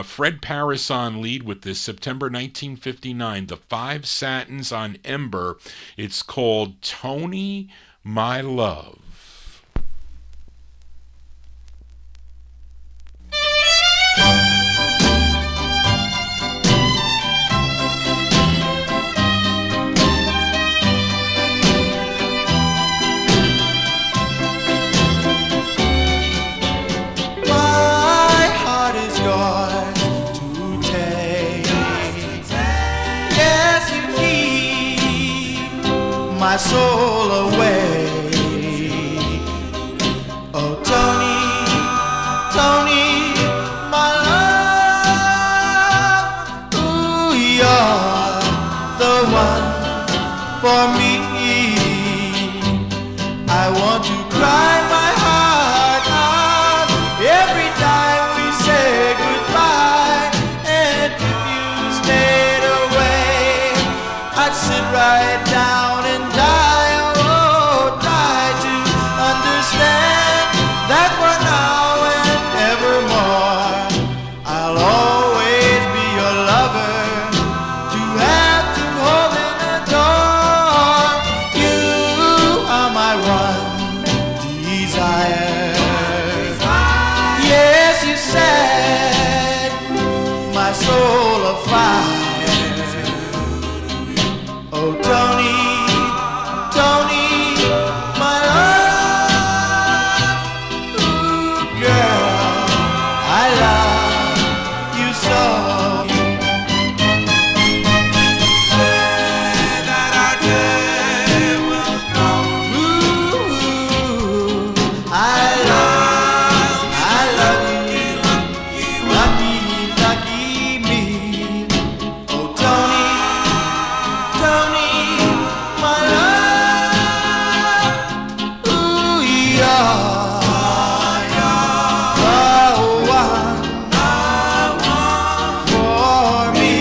Fred Paris on lead with this, September 1959, the Five Satins on Ember. It's called Tony, My Love. My soul away. Oh, Tony, Tony, my love. Ooh, you're the one for me. I want to cry my heart out every time we say goodbye. And if you stayed away, I'd sit right down and die, oh, die to understand that for now and evermore I'll always be your lover, to have to hold and adore. You are my one desire. Yes, you set my soul afire. Oh, Tony, Tony, my love. Ooh, girl, I love you so. Say that our day will come. Ooh, I love you, lucky, lucky me. Oh, Tony, Tony, my love. Ooh, you're the one for me.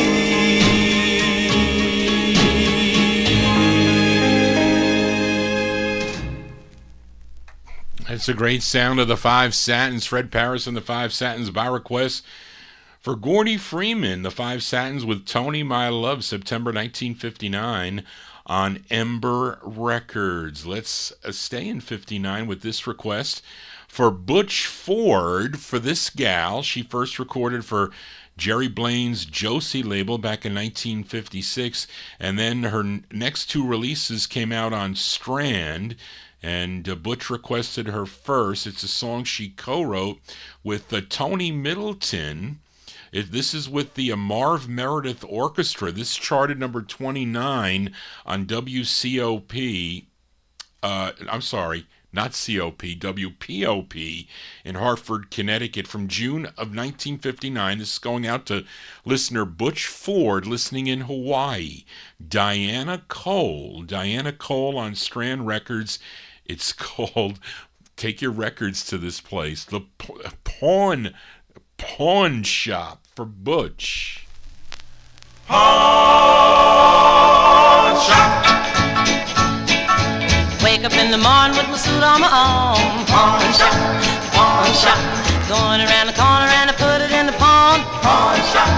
That's a great sound of the Five Satins. Fred Paris and the Five Satins by request for Gordy Freeman, the Five Satins with Tony, My Love, September 1959 on Ember Records. Let's stay in 59 with this request for Butch Ford. For this gal, she first recorded for Jerry Blaine's Josie label back in 1956, and then her next two releases came out on Strand, and Butch requested her first. It's a song she co-wrote with Tony Middleton. This is with the Marv Meredith Orchestra. This charted number 29 on WCOP. I'm sorry, not COP, WPOP in Hartford, Connecticut from June of 1959. This is going out to listener Butch Ford, listening in Hawaii. Diana Cole on Strand Records. It's called, take your records to this place, the Pawn Shop for Butch. Pawn Shop. Wake up in the morning with my suit on my own. Pawn shop, pawn shop. Going around the corner and I put it in the pawn. Pawn shop,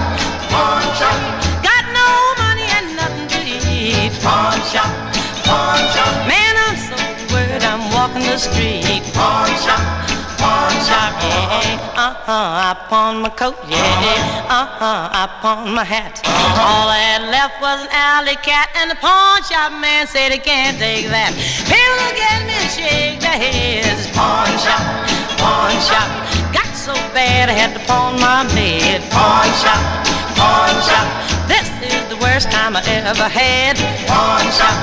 pawn shop. Got no money and nothing to eat. Pawn shop, pawn shop. Man, I'm so worried I'm walking the street. Pawn shop, pawn shop. Yeah, I pawned my coat, yeah, I pawned my hat. All I had left was an alley cat, and the pawn shop man said he can't take that. People look at me and shake their heads. Pawn shop, pawn shop. Got so bad I had to pawn my bed. Pawn shop, pawn shop. This is the worst time I ever had. Pawn shop,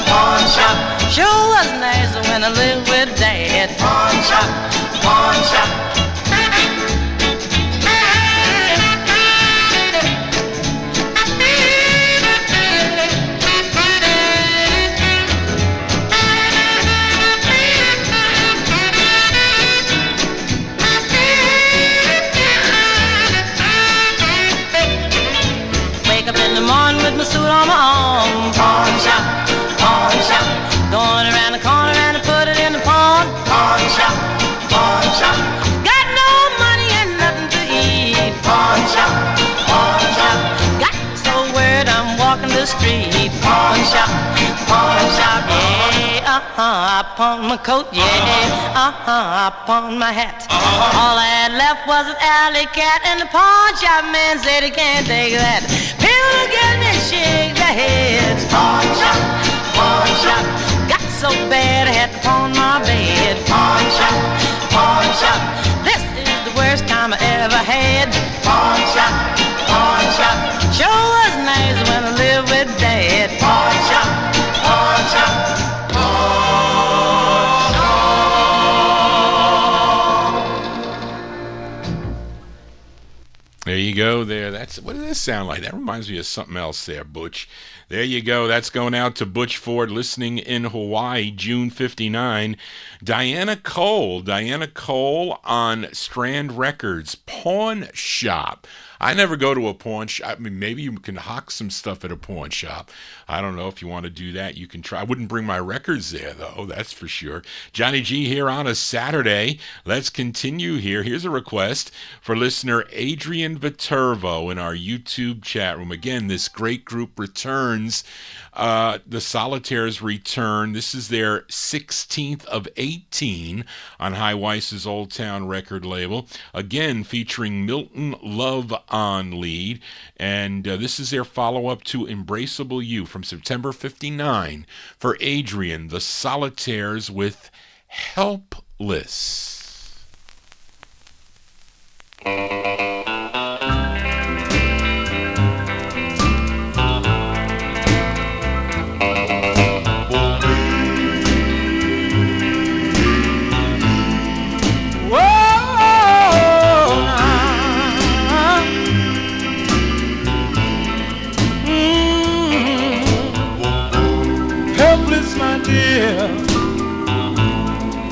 pawn shop. Sure was nice when I lived with Dad. Pawn shop, pawn shop. Wake up in the morning with my suit on my arm. Pawn shop, pawn shop. Going around the corner and I put it in the pawn. Pawn shop, pawn shop. Got no money and nothing to eat. Pawn shop, pawn shop. Got so worried I'm walking the street. Pawn shop, pawn shop. Yeah, I pawned my coat. Yeah, I pawned my hat. All I had left was an alley cat, and the pawn shop man said he can't take that. People look at me and shake their heads. Pawn shop, pawn shop. Got so bad I had to pawn my bed. Pawn shop, pawn shop. This is the worst time I ever had. Pawn shop, pawn shop. Sure was nice when I lived with Dad. Pawn shop, pawn shop. There you go there. That's what does this sound like? That reminds me of something else there, Butch. There you go. That's going out to Butch Ford listening in Hawaii, June 59. Diana Cole on Strand Records, Pawn Shop. I never go to a pawn shop. I mean, maybe you can hawk some stuff at a pawn shop. I don't know if you want to do that. You can try. I wouldn't bring my records there, though. That's for sure. Johnny G here on a Saturday. Let's continue here. Here's a request for listener Adrian Viterbo in our YouTube chat room. Again, this great group returns. The Solitaires return. This is their 16th of 18 on High Weiss's Old Town record label. Again, featuring Milton Love on lead. And this is their follow-up to Embraceable You from September 59 for Adrian, the Solitaires with Helpless.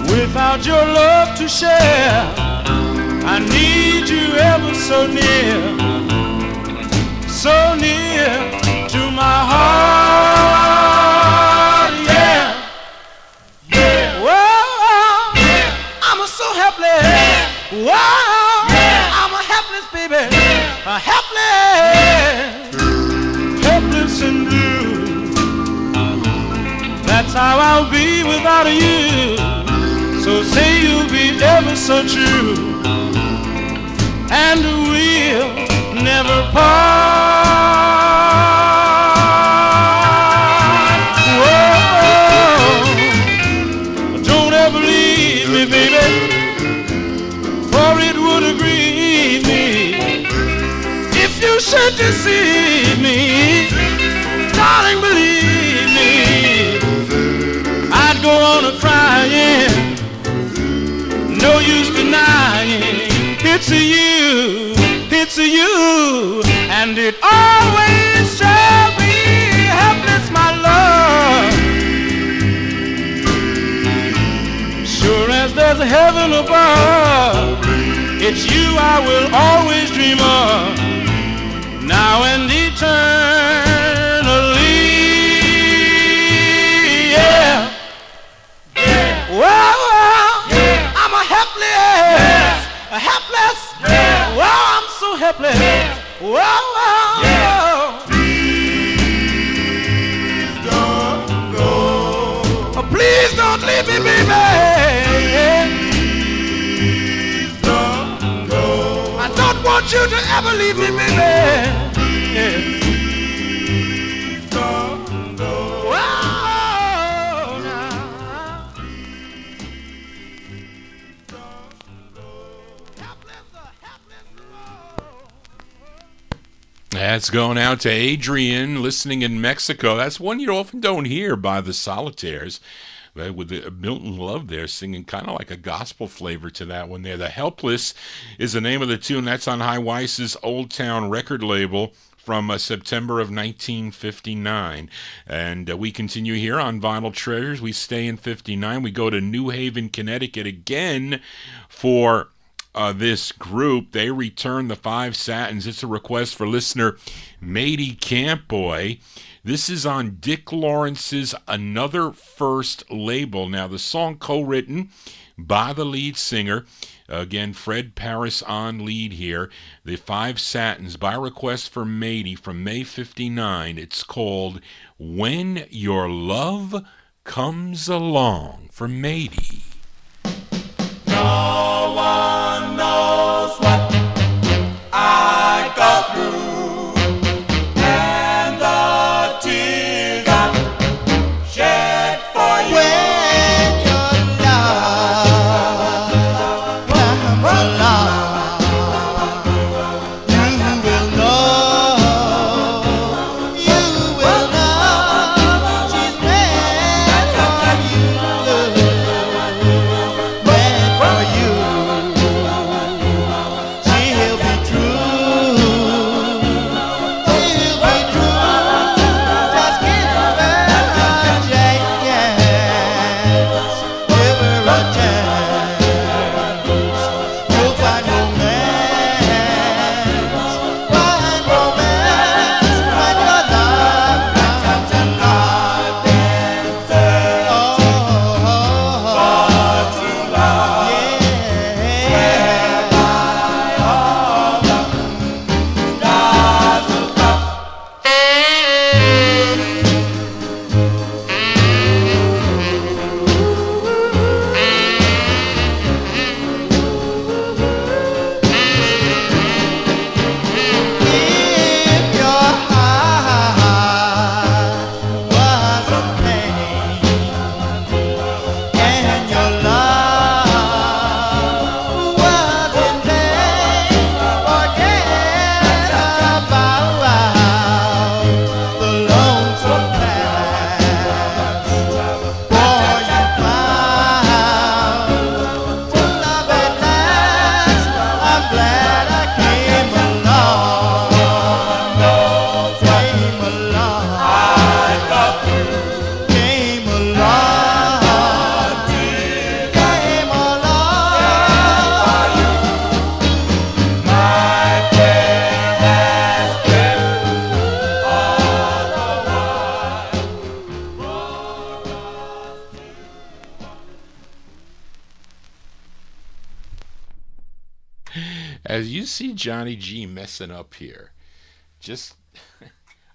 Without your love to share, I need you ever so near to my heart, yeah. Whoa, I'm so helpless. Whoa, I'm a helpless baby, a helpless and blue. That's how I'll be without you. So say you'll be ever so true, and we'll never part. Whoa, don't ever leave me, baby, for it would grieve me if you should deceive me. Darling, believe me, I'd go on a crying. No use denying, it's a you, and it always shall be helpless, my love. Sure as there's a heaven above, it's you I will always dream of, now and eternally, yeah. Whoa. Helpless, whoa, I'm so helpless, whoa, please don't go, please don't leave me, baby, please don't go, I don't want you to ever leave me, baby, please don't go, That's going out to Adrian listening in Mexico. That's one you often don't hear by the Solitaires. with Milton Love there singing kind of like a gospel flavor to that one there. The Helpless is the name of the tune. That's on High Weiss's Old Town record label from September of 1959. And we continue here on Vinyl Treasures. We stay in 59. We go to New Haven, Connecticut again for this group. They return the Five Satins. It's a request for listener Matey Campboy. This is on Dick Lawrence's Another First label. Now, the song co-written by the lead singer. Again, Fred Paris on lead here. The Five Satins, by request for Matey from May 59. It's called When Your Love Comes Along for Matey. No one knows what I go through, and the tears I shed for you. When your love comes along, you will know she's meant for you, meant for you. She'll be true, she'll be true. Just give her a chance, give her a chance. You'll find romance when your love comes along. If your heart was a pain and your love was in vain, forget about the lonesome past, for you found love at last. I'm glad I came along, came along, came along, came along. My care has been As you see Johnny G messing up here, just,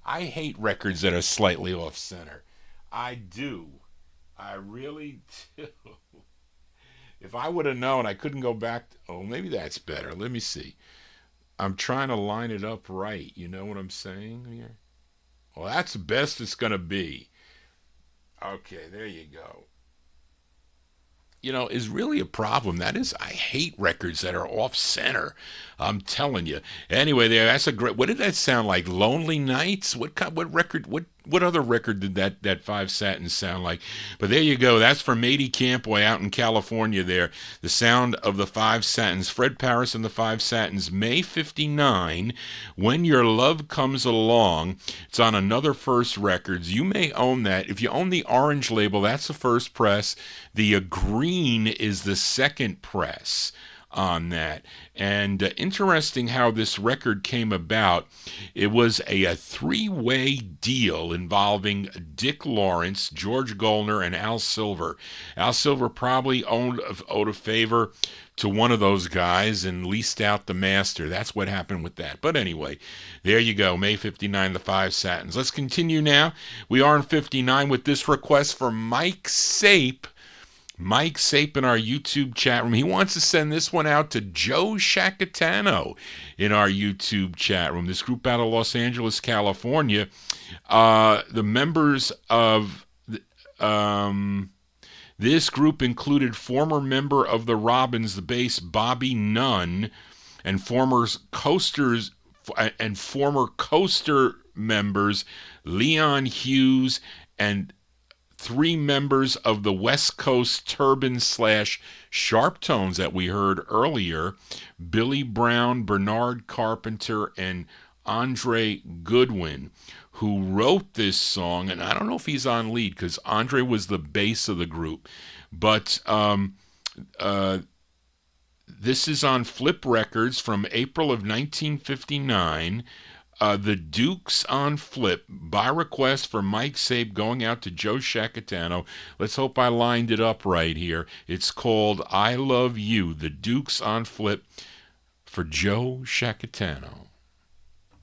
I hate records that are slightly off center. I do. I really do. If I would have known, I couldn't go back. Oh, maybe that's better. Let me see. I'm trying to line it up right. You know what I'm saying here? Well, that's the best it's going to be. Okay, there you go. You know, is really a problem. That is, I hate records that are off center. I'm telling you. Anyway, there. That's a great. What did that sound like? Lonely Nights. What record? What other record did that Five Satins sound like? But there you go. That's for Matey Campboy out in California. There, the sound of the Five Satins. Fred Paris and the Five Satins. May 59. When Your Love Comes Along. It's on Another First Records. You may own that. If you own the orange label, that's the first press. The green is the second press on that. And interesting how this record came about. It was a three-way deal involving Dick Lawrence, George Goldner, and Al Silver. Al Silver probably owed a favor to one of those guys and leased out the master. That's what happened with that. But anyway, there you go. May 59, the Five Satins. Let's continue now. We are in 59 with this request for Mike Sape. Mike Sape in our YouTube chat room. He wants to send this one out to Joe Shacatano in our YouTube chat room. This group out of Los Angeles, California. The members of this group included former member of the Robins, the bass Bobby Nunn, and former coaster members Leon Hughes and three members of the West Coast Turban / Sharp Tones that we heard earlier, Billy Brown, Bernard Carpenter, and Andre Goodwin, who wrote this song. And I don't know if he's on lead because Andre was the bass of the group. But this is on Flip Records from April of 1959. The Dukes on Flip, by request for Mike Sape, going out to Joe Shacatano. Let's hope I lined it up right here. It's called I Love You, The Dukes on Flip, for Joe Shacatano.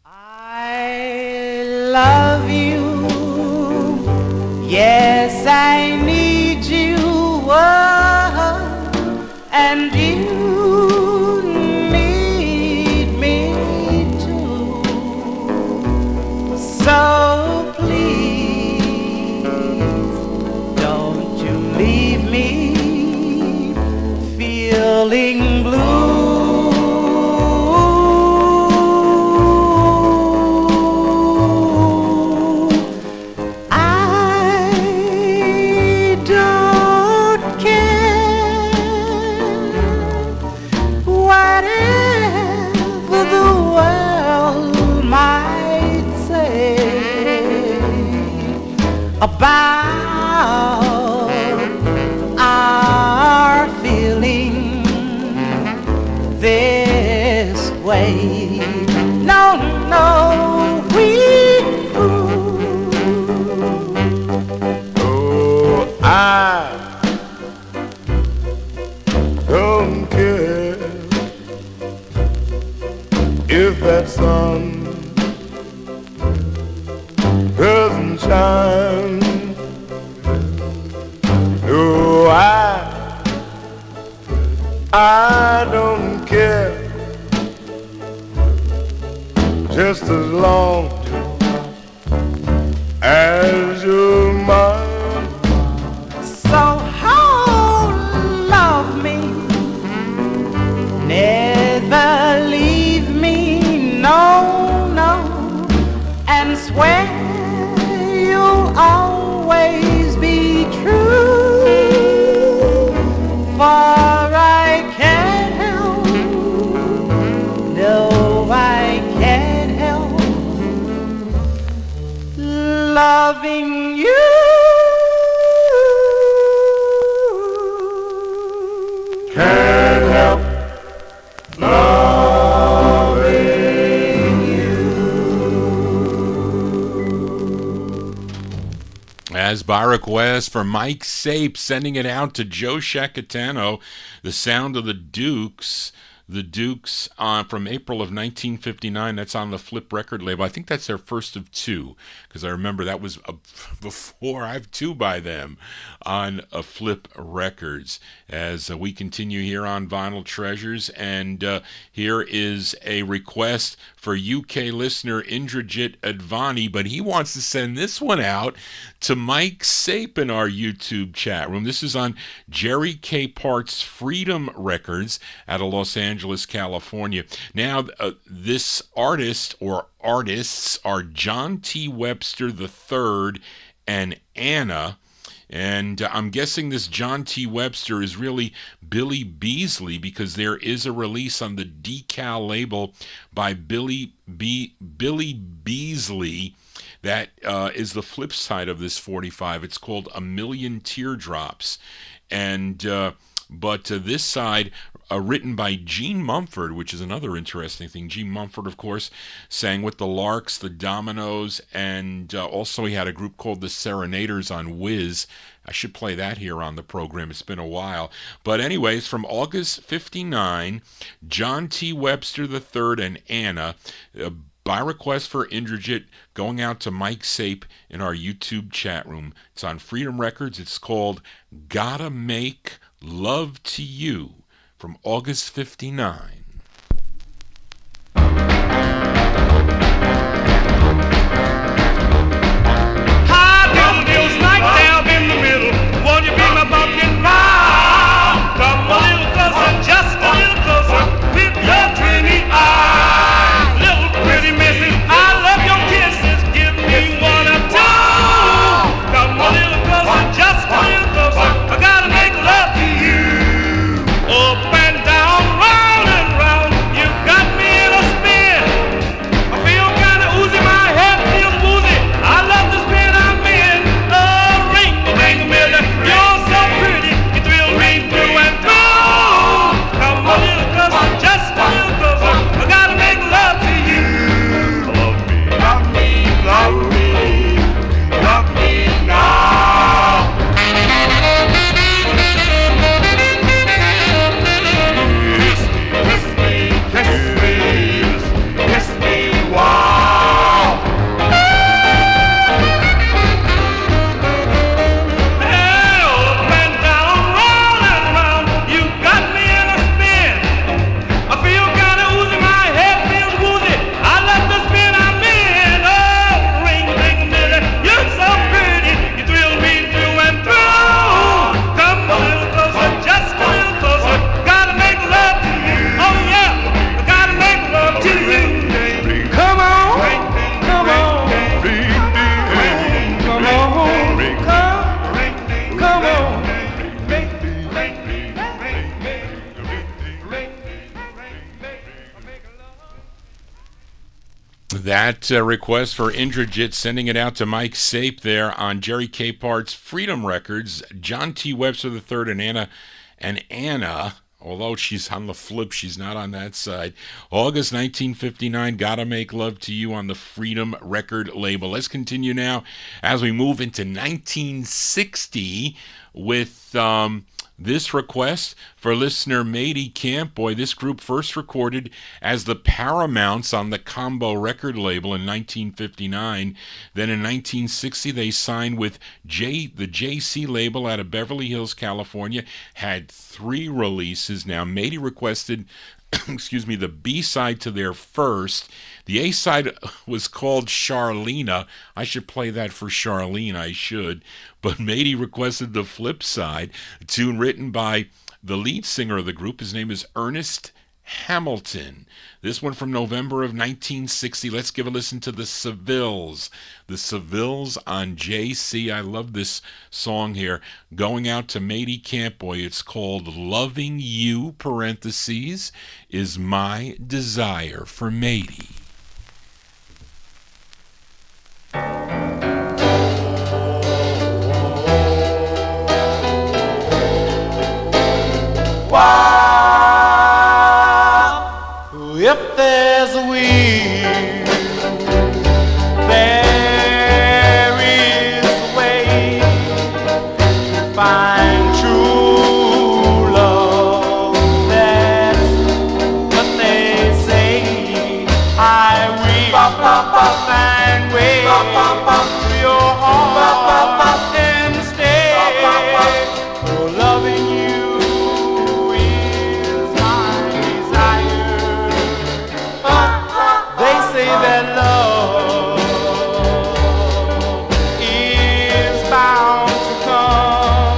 I love you, yes I need you, oh, and you need me too, so please don't you leave me feeling blue. About our feeling this way. No, we. Oh, I don't care if that sun doesn't shine. No, I don't care, just as long as you're mine. So love me, never leave me, no, and swear you'll always be true, for I can't help, no I can't help loving you. Can't help loving you. As by request for Mike Sape, sending it out to Joe Shacatano, the sound of the Dukes. The Dukes from April of 1959. That's on the Flip record label. I think that's their first of two, because I remember that was before. I have two by them on Flip Records. As we continue here on Vinyl Treasures, and here is a request for UK listener Indrajit Advani, but he wants to send this one out to Mike Sape in our YouTube chat room. This is on Jerry K. Part's Freedom Records out of Los Angeles, California. Now, this artist or artists are John T. Webster III and Anna. And I'm guessing this John T. Webster is really Billy Beasley, because there is a release on the Decal label by Billy Beasley that is the flip side of this 45. It's called A Million Teardrops. And but this side, written by Gene Mumford, which is another interesting thing. Gene Mumford, of course, sang with the Larks, the Dominoes, and also he had a group called the Serenaders on Whiz. I should play that here on the program. It's been a while. But anyways, from August 59, John T. Webster III and Anna, by request for Indrajit, going out to Mike Sape in our YouTube chat room. It's on Freedom Records. It's called Gotta Make Love to You, from August 59. High buildings right down in the middle. Won't you be my bumpkin round? Come a little closer, just a little closer, with your dreamy eyes. Little pretty missus, I love your kisses. Give me one or two. Come a little closer. That request for Indrajit, sending it out to Mike Sape there on Jerry Capart's Freedom Records. John T Webster III and Anna, although she's on the flip, she's not on that side. August 1959, Gotta Make Love to You on the Freedom record label. Let's continue now as we move into 1960 with this request for listener Matey Camp. Boy, this group first recorded as the Paramounts on the Combo record label in 1959. Then in 1960, they signed with the JC label out of Beverly Hills, California. Had 3 releases. Now, Matey requested the B-side to their first. The A-side was called Charlena. I should play that for Charlene, I should. But Matey requested the flip side, a tune written by the lead singer of the group. His name is Ernest Hamilton. This one from November of 1960. Let's give a listen to the Sevilles. The Sevilles on JC. I love this song here. Going out to Matey Camp. Boy, it's called Loving You, parentheses, is My Desire, for Matey. If there's a will, there is a way to find true love. That's what they say. I will find way to your heart and stay. For loving you is my desire. They say that love is bound to come.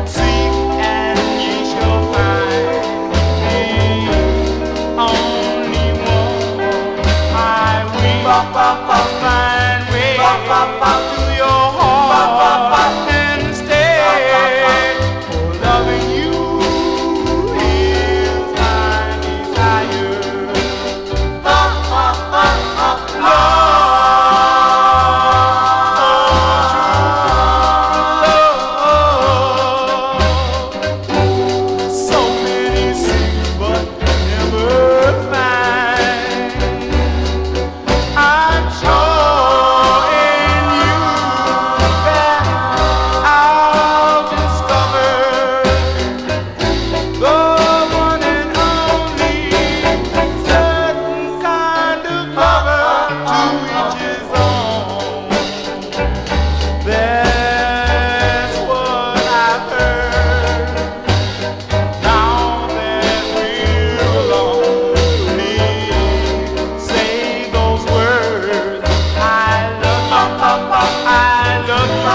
Seek and ye shall find the only one. I will find way to your heart and stay. For loving you is my desire. So many seek but never find. I'm sure in you that I'll discover the one and only certain kind of lover. To each his own. That's what I've heard. Now that we're alone, say those words. I love you. I love you. I love you.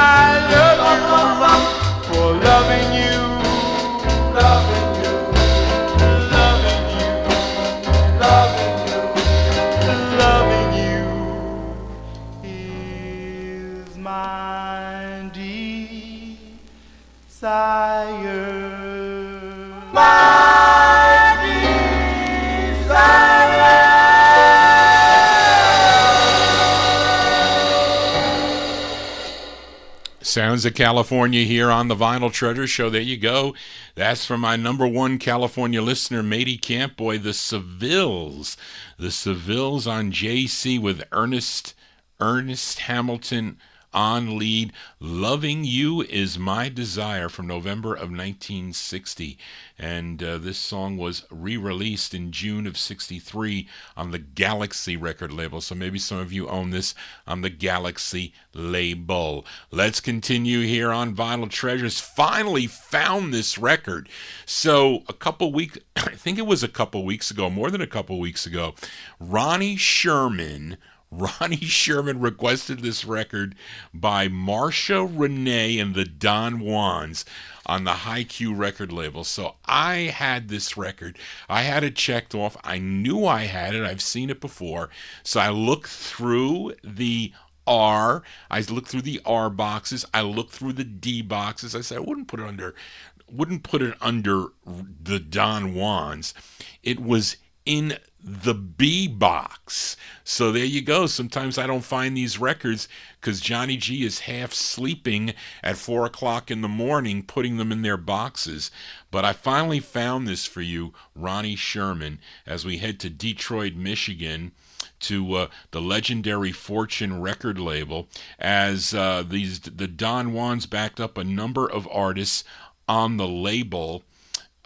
I love you. For loving you, loving you, loving you, loving you, loving you is my desire. My desire. Sounds of California here on the Vinyl Treasure Show. There you go. That's from my number one California listener, Matey Camp. Boy, the Sevilles. The Sevilles on JC with Ernest Hamilton on lead. Loving You is My Desire from November of 1960. And this song was re-released in June of 63 on the Galaxy record label. So maybe some of you own this on the Galaxy label. Let's continue here on Vinyl Treasures. Finally found this record. So a couple weeks, I think it was a couple weeks ago, more than a couple weeks ago, Ronnie Sherman requested this record by Marcia, Renee, and the Don Juans on the High Q record label. So I had this record. I had it checked off. I knew I had it. I've seen it before. So I looked through the R boxes. I looked through the D boxes. I said I wouldn't put it under wouldn't put it under the Don Juans. It was in the B box. So there you go. Sometimes I don't find these records because Johnny G is half sleeping at 4 o'clock in the morning putting them in their boxes. But I finally found this for you, Ronnie Sherman, as we head to Detroit, Michigan, to the legendary Fortune record label, as the Don Juans backed up a number of artists on the label.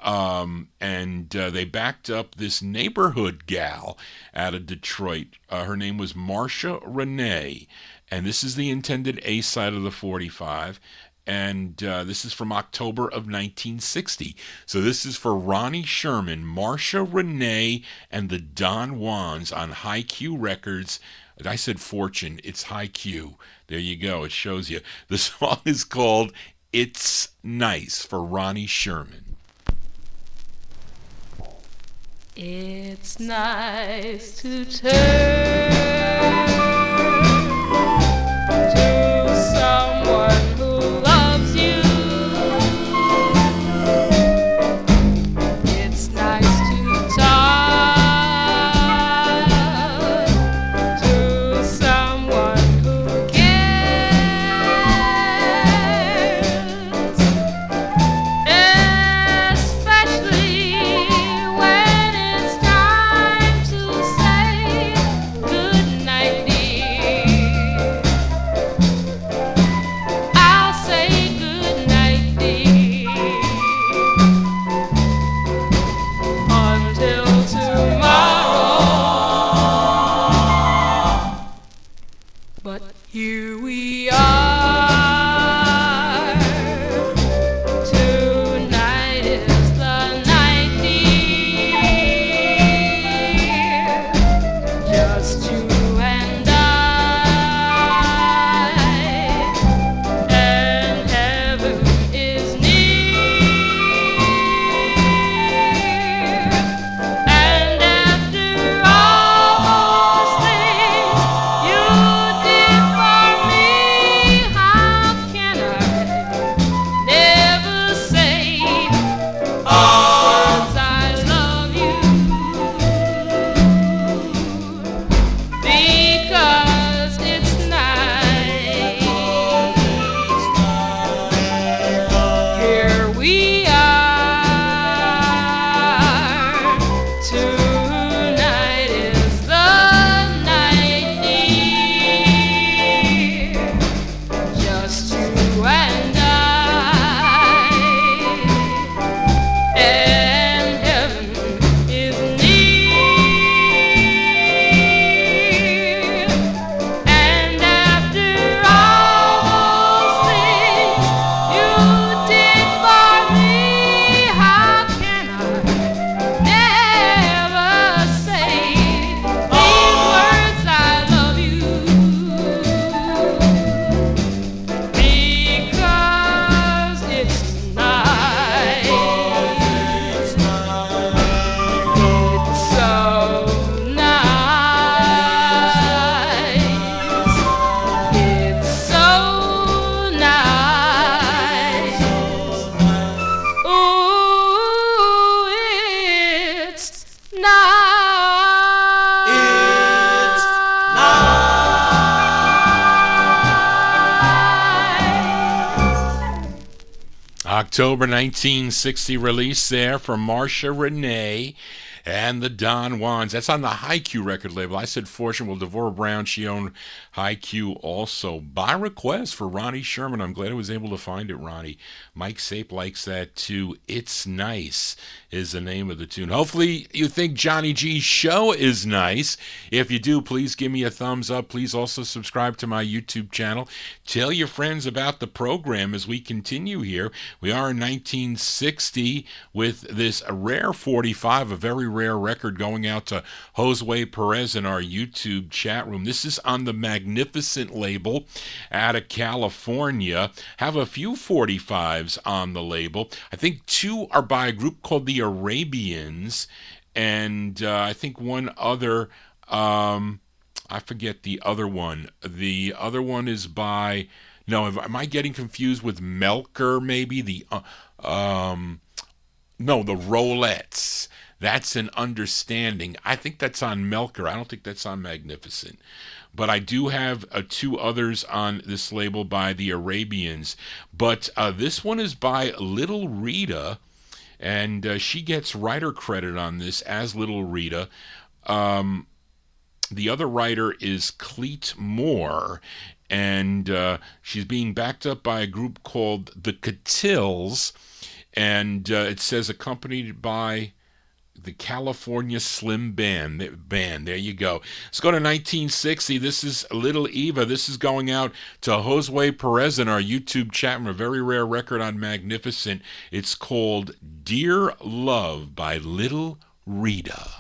And they backed up this neighborhood gal out of Detroit. Her name was Marcia Renee, and this is the intended A side of the 45. And this is from October of 1960. So this is for Ronnie Sherman, Marcia Renee, and the Don Juans on High Q Records. I said Fortune, it's High Q. There you go, it shows you. The song is called It's Nice for Ronnie Sherman. It's nice to turn to someone who loves you. It's nice to talk to someone who cares, especially when it's time to say goodnight, dear. I'll say goodnight, dear, until tomorrow. But here we are. Tonight is the night, dear. Just you and I, and heaven is near. And after all those things you did for me, how can I never say these words, I love you? Because it's nice. Here we are. Tonight is the night, dear. Just you and I, and heaven is near. And after all those things you did for me, how can I never say these words, I love you? Because it's nice. It's so nice. It's so nice. Ooh, it's October 1960 release there from Marcia Renee and the Don Juans. That's on the High Q record label. I said Fortune. Well, Devorah Brown, she owned High Q also. By request for Ronnie Sherman. I'm glad I was able to find it, Ronnie. Mike Sape likes that too. It's Nice is the name of the tune. Hopefully you think Johnny G's show is nice. If you do, please give me a thumbs up. Please also subscribe to my YouTube channel. Tell your friends about the program as we continue here. We are in 1960 with this rare 45, a very rare record, going out to Josue Perez in our YouTube chat room. This is on the Magnificent label out of California. Have a few 45s on the label. I think 2 are by a group called the Arabians, and I think one other, I forget the other one. The other one is by No, am I getting confused with Melker? Maybe no, the Rolettes. That's an Understanding. I think that's on Melker. I don't think that's on Magnificent. But I do have two others on this label by the Arabians. But this one is by Little Rita, and she gets writer credit on this as Little Rita. The other writer is Clete Moore, and she's being backed up by a group called the Catalinas, and it says accompanied by the California Slim Band. There you go. Let's go to 1960. This is Little Eva. This is going out to Josue Perez in our YouTube chat. A very rare record on Magnificent. It's called Dear Love by Little Rita.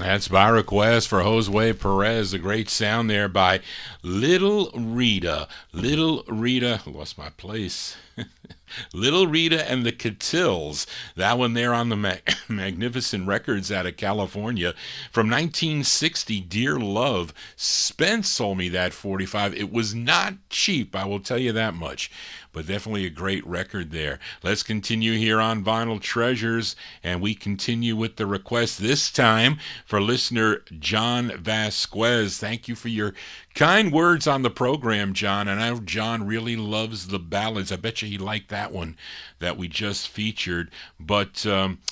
That's by request for Josue Perez. A great sound there by Little Rita. Little Rita, lost my place. Little Rita and the Catalinas. That one there on the Magnificent Records out of California. From 1960, Dear Love. Spence sold me that 45. It was not cheap, I will tell you that much. But definitely a great record there. Let's continue here on Vinyl Treasures, and we continue with the request this time for listener John Vasquez. Thank you for your kind words on the program, John. And I know John really loves the ballads. I bet you he liked that one that we just featured. But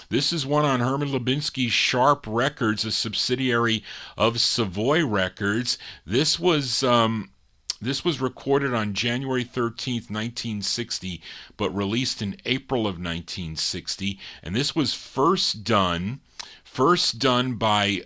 this is one on Herman Lubinsky's Sharp Records, a subsidiary of Savoy Records. This was recorded on January 13th, 1960, but released in April of 1960. And this was first done by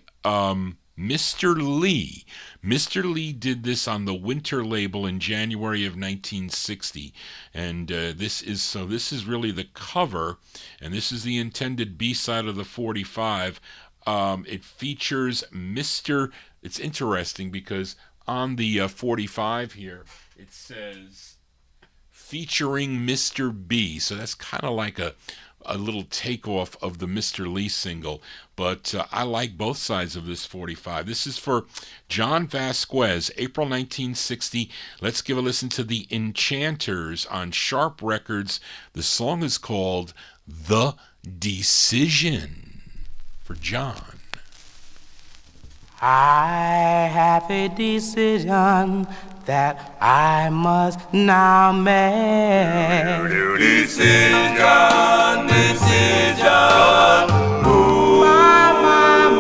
Mr. Lee. Mr. Lee did this on the Winter label in January of 1960. And this is really the cover, and this is the intended B-side of the 45. It features it's interesting because on the 45 here, it says featuring Mr. B. So that's kind of like a a little takeoff of the Mr. Lee single, but I like both sides of this 45. This is for John Vasquez, April 1960. Let's give a listen to the Enchanters on Sharp Records. The song is called The Decision for John. I have a decision that I must now make. Decision, decision.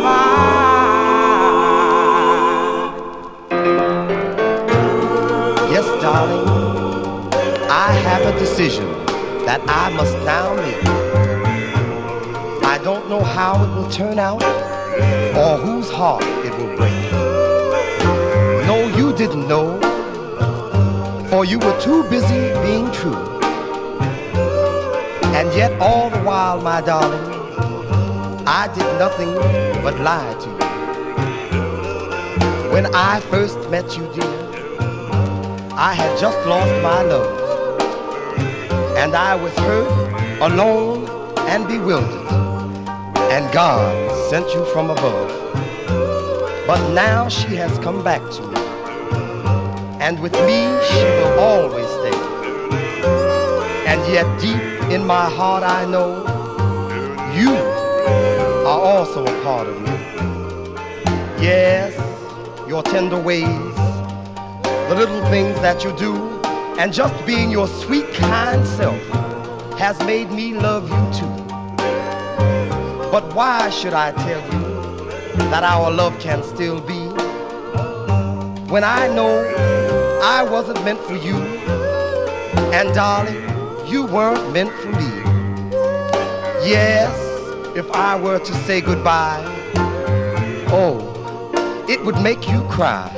My. Yes, darling, I have a decision that I must now make. I don't know how it will turn out or whose heart it will break. No, you didn't know, for you were too busy being true. And yet all the while, my darling, I did nothing but lie to you. When I first met you, dear, I had just lost my love, and I was hurt, alone, and bewildered, and God sent you from above. But now she has come back to me, and with me she will always stay. And yet deep in my heart I know you are also a part of me. Yes, your tender ways, the little things that you do, and just being your sweet, kind self has made me love you too. But why should I tell you that our love can still be when I know I wasn't meant for you, and darling, you weren't meant for me? Yes, if I were to say goodbye, oh, it would make you cry.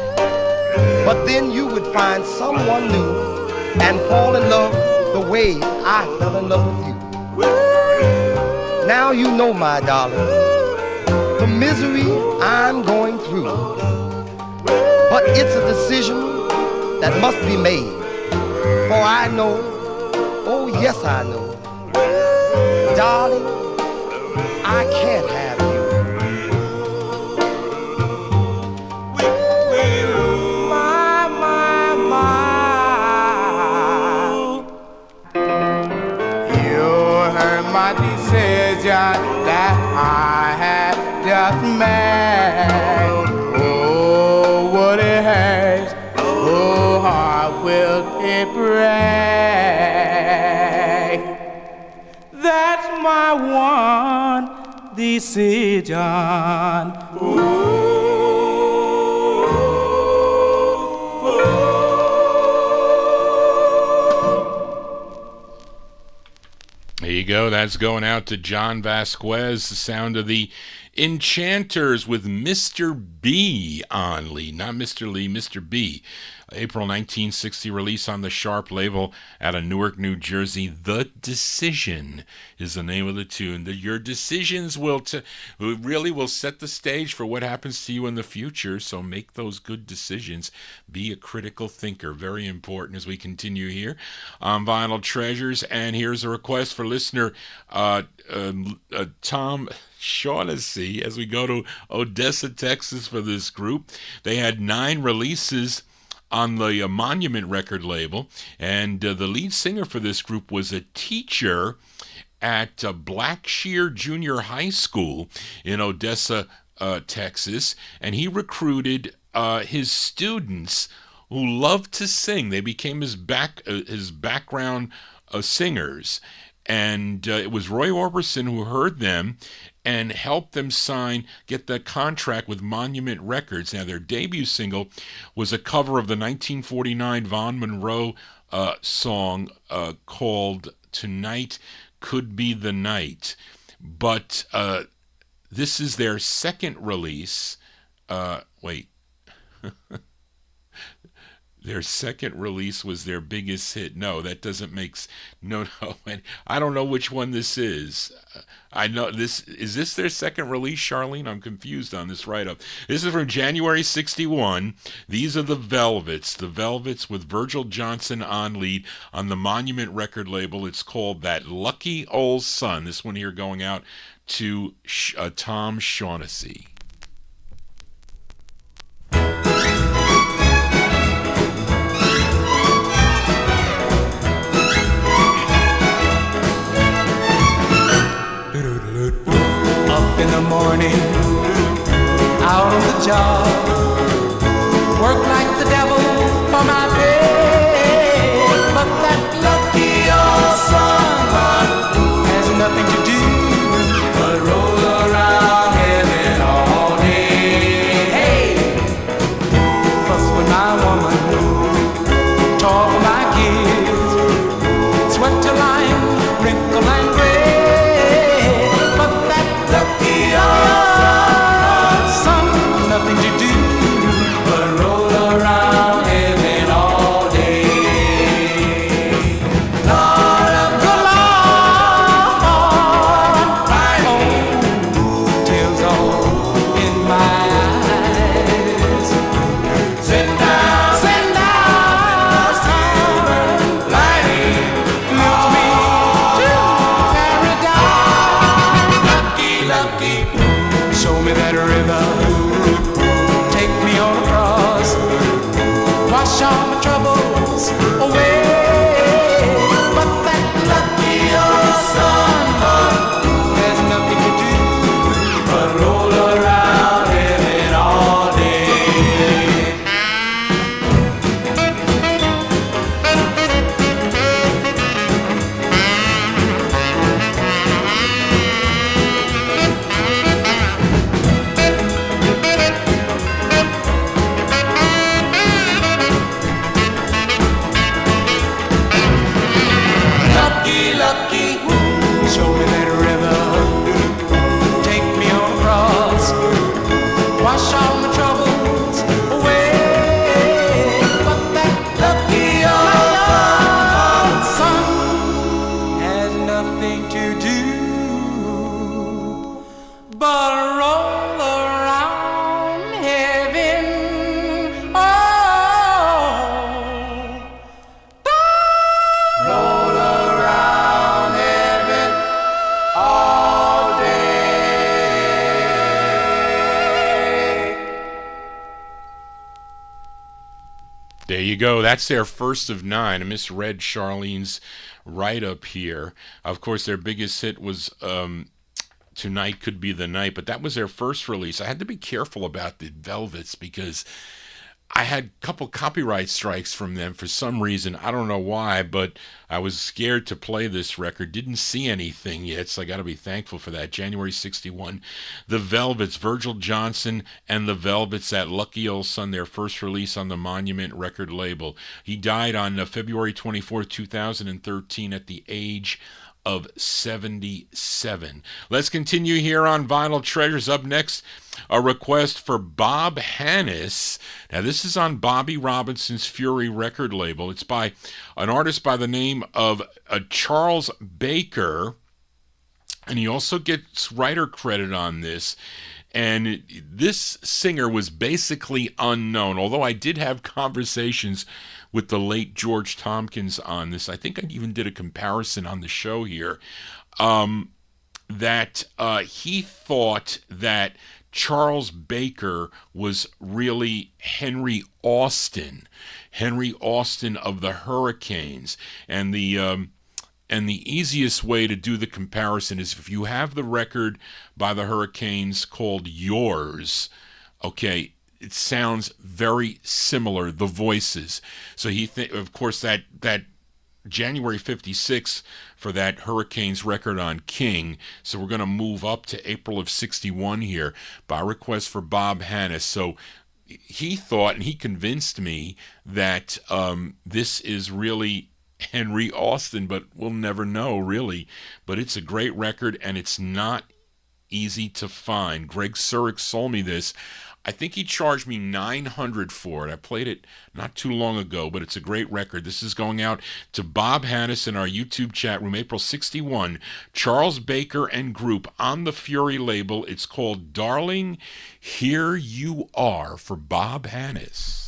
But then you would find someone new and fall in love the way I fell in love with you. Now you know, my darling, the misery I'm going through. But it's a decision that must be made. For I know, oh yes I know, darling, I can't have you. My decision that I had just made. Oh, what it hurts, oh, heart will it break. That's my one decision. There you go. That's going out to John Vasquez, the sound of the Enchanters with Mr. B on lead. Not Mr. Lee, Mr. B. April 1960 release on the Sharp label out of Newark, New Jersey. The Decision is the name of the tune. Your decisions will really will set the stage for what happens to you in the future, so make those good decisions. Be a critical thinker. Very important as we continue here on Vinyl Treasures. And here's a request for listener Tom Shaughnessy as we go to Odessa, Texas for this group. They had 9 releases on the Monument record label, and the lead singer for this group was a teacher at Blackshear Junior High School in Odessa, Texas, and he recruited his students who loved to sing. They became his background singers, and it was Roy Orbison who heard them and helped them get the contract with Monument Records. Now, their debut single was a cover of the 1949 Von Monroe song called Tonight Could Be the Night. But this is their second release. Their second release was their biggest hit. No, that doesn't make no. And I don't know which one this is. I know this is this their second release, Charlene? I'm confused on this write-up. This is from January '61. These are the Velvets. The Velvets with Virgil Johnson on lead on the Monument record label. It's called That Lucky Old Son. This one here going out to Tom Shaughnessy. Up in the morning, out on the job, work like the devil for my pay. But that lucky old son has nothing to do but roll around heaven all day. Hey, fuss with my woman, toil for my kids, sweat till I'm wrinkle and gray. Nothing to do but roll around heaven all day. Lord of the Lord, my own tears all in my eyes. Send down, silver lining, lift me to paradise. Lucky, lucky, show me that river. Wash all my troubles away. But that lucky old son has nothing to do but roll around heaven all day. Show me that river, take me on across, wash all my troubles away. But that lucky old son has nothing to do but roll around heaven. Oh, roll around heaven all day. There you go. That's their first of 9. I misread Charlene's write-up here. Of course, their biggest hit was Tonight Could Be the Night, but that was their first release. I had to be careful about the Velvets because I had a couple copyright strikes from them for some reason. I don't know why, but I was scared to play this record. Didn't see anything yet, so I got to be thankful for that. January 61, the Velvets, Virgil Johnson and the Velvets, That Lucky Old Son, their first release on the Monument record label. He died on February 24, 2013 at the age of 77. Let's continue here on Vinyl Treasures. Up next, a request for Bob Hannis. Now, this is on Bobby Robinson's Fury record label. It's by an artist by the name of Charles Baker, and he also gets writer credit on this. And this singer was basically unknown, although I did have conversations with the late George Tompkins on this. I think I even did a comparison on the show here, that he thought that Charles Baker was really Henry Austin of the Hurricanes. And the easiest way to do the comparison is if you have the record by the Hurricanes called Yours, okay, it sounds very similar, the voices. So of course, that January 56 for that Hurricanes record on King. So we're going to move up to April of 61 here by request for Bob Hannis. So he thought, and he convinced me, that this is really Henry Austin, but we'll never know, really. But it's a great record, and it's not easy to find. Greg Surik sold me this I think he charged me $900 for it. I played it not too long ago, but it's a great record. This is going out to Bob Hannes in our YouTube chat room, April 61. Charles Baker and Group on the Fury label. It's called Darling, Here You Are for Bob Hannes.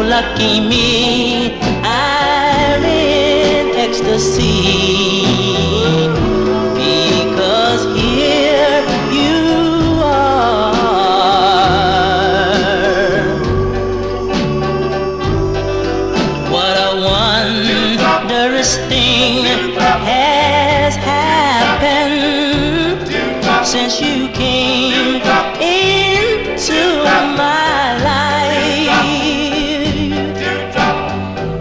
Lucky me, I'm in ecstasy, because here you are. What a wondrous thing has happened since you came into my life.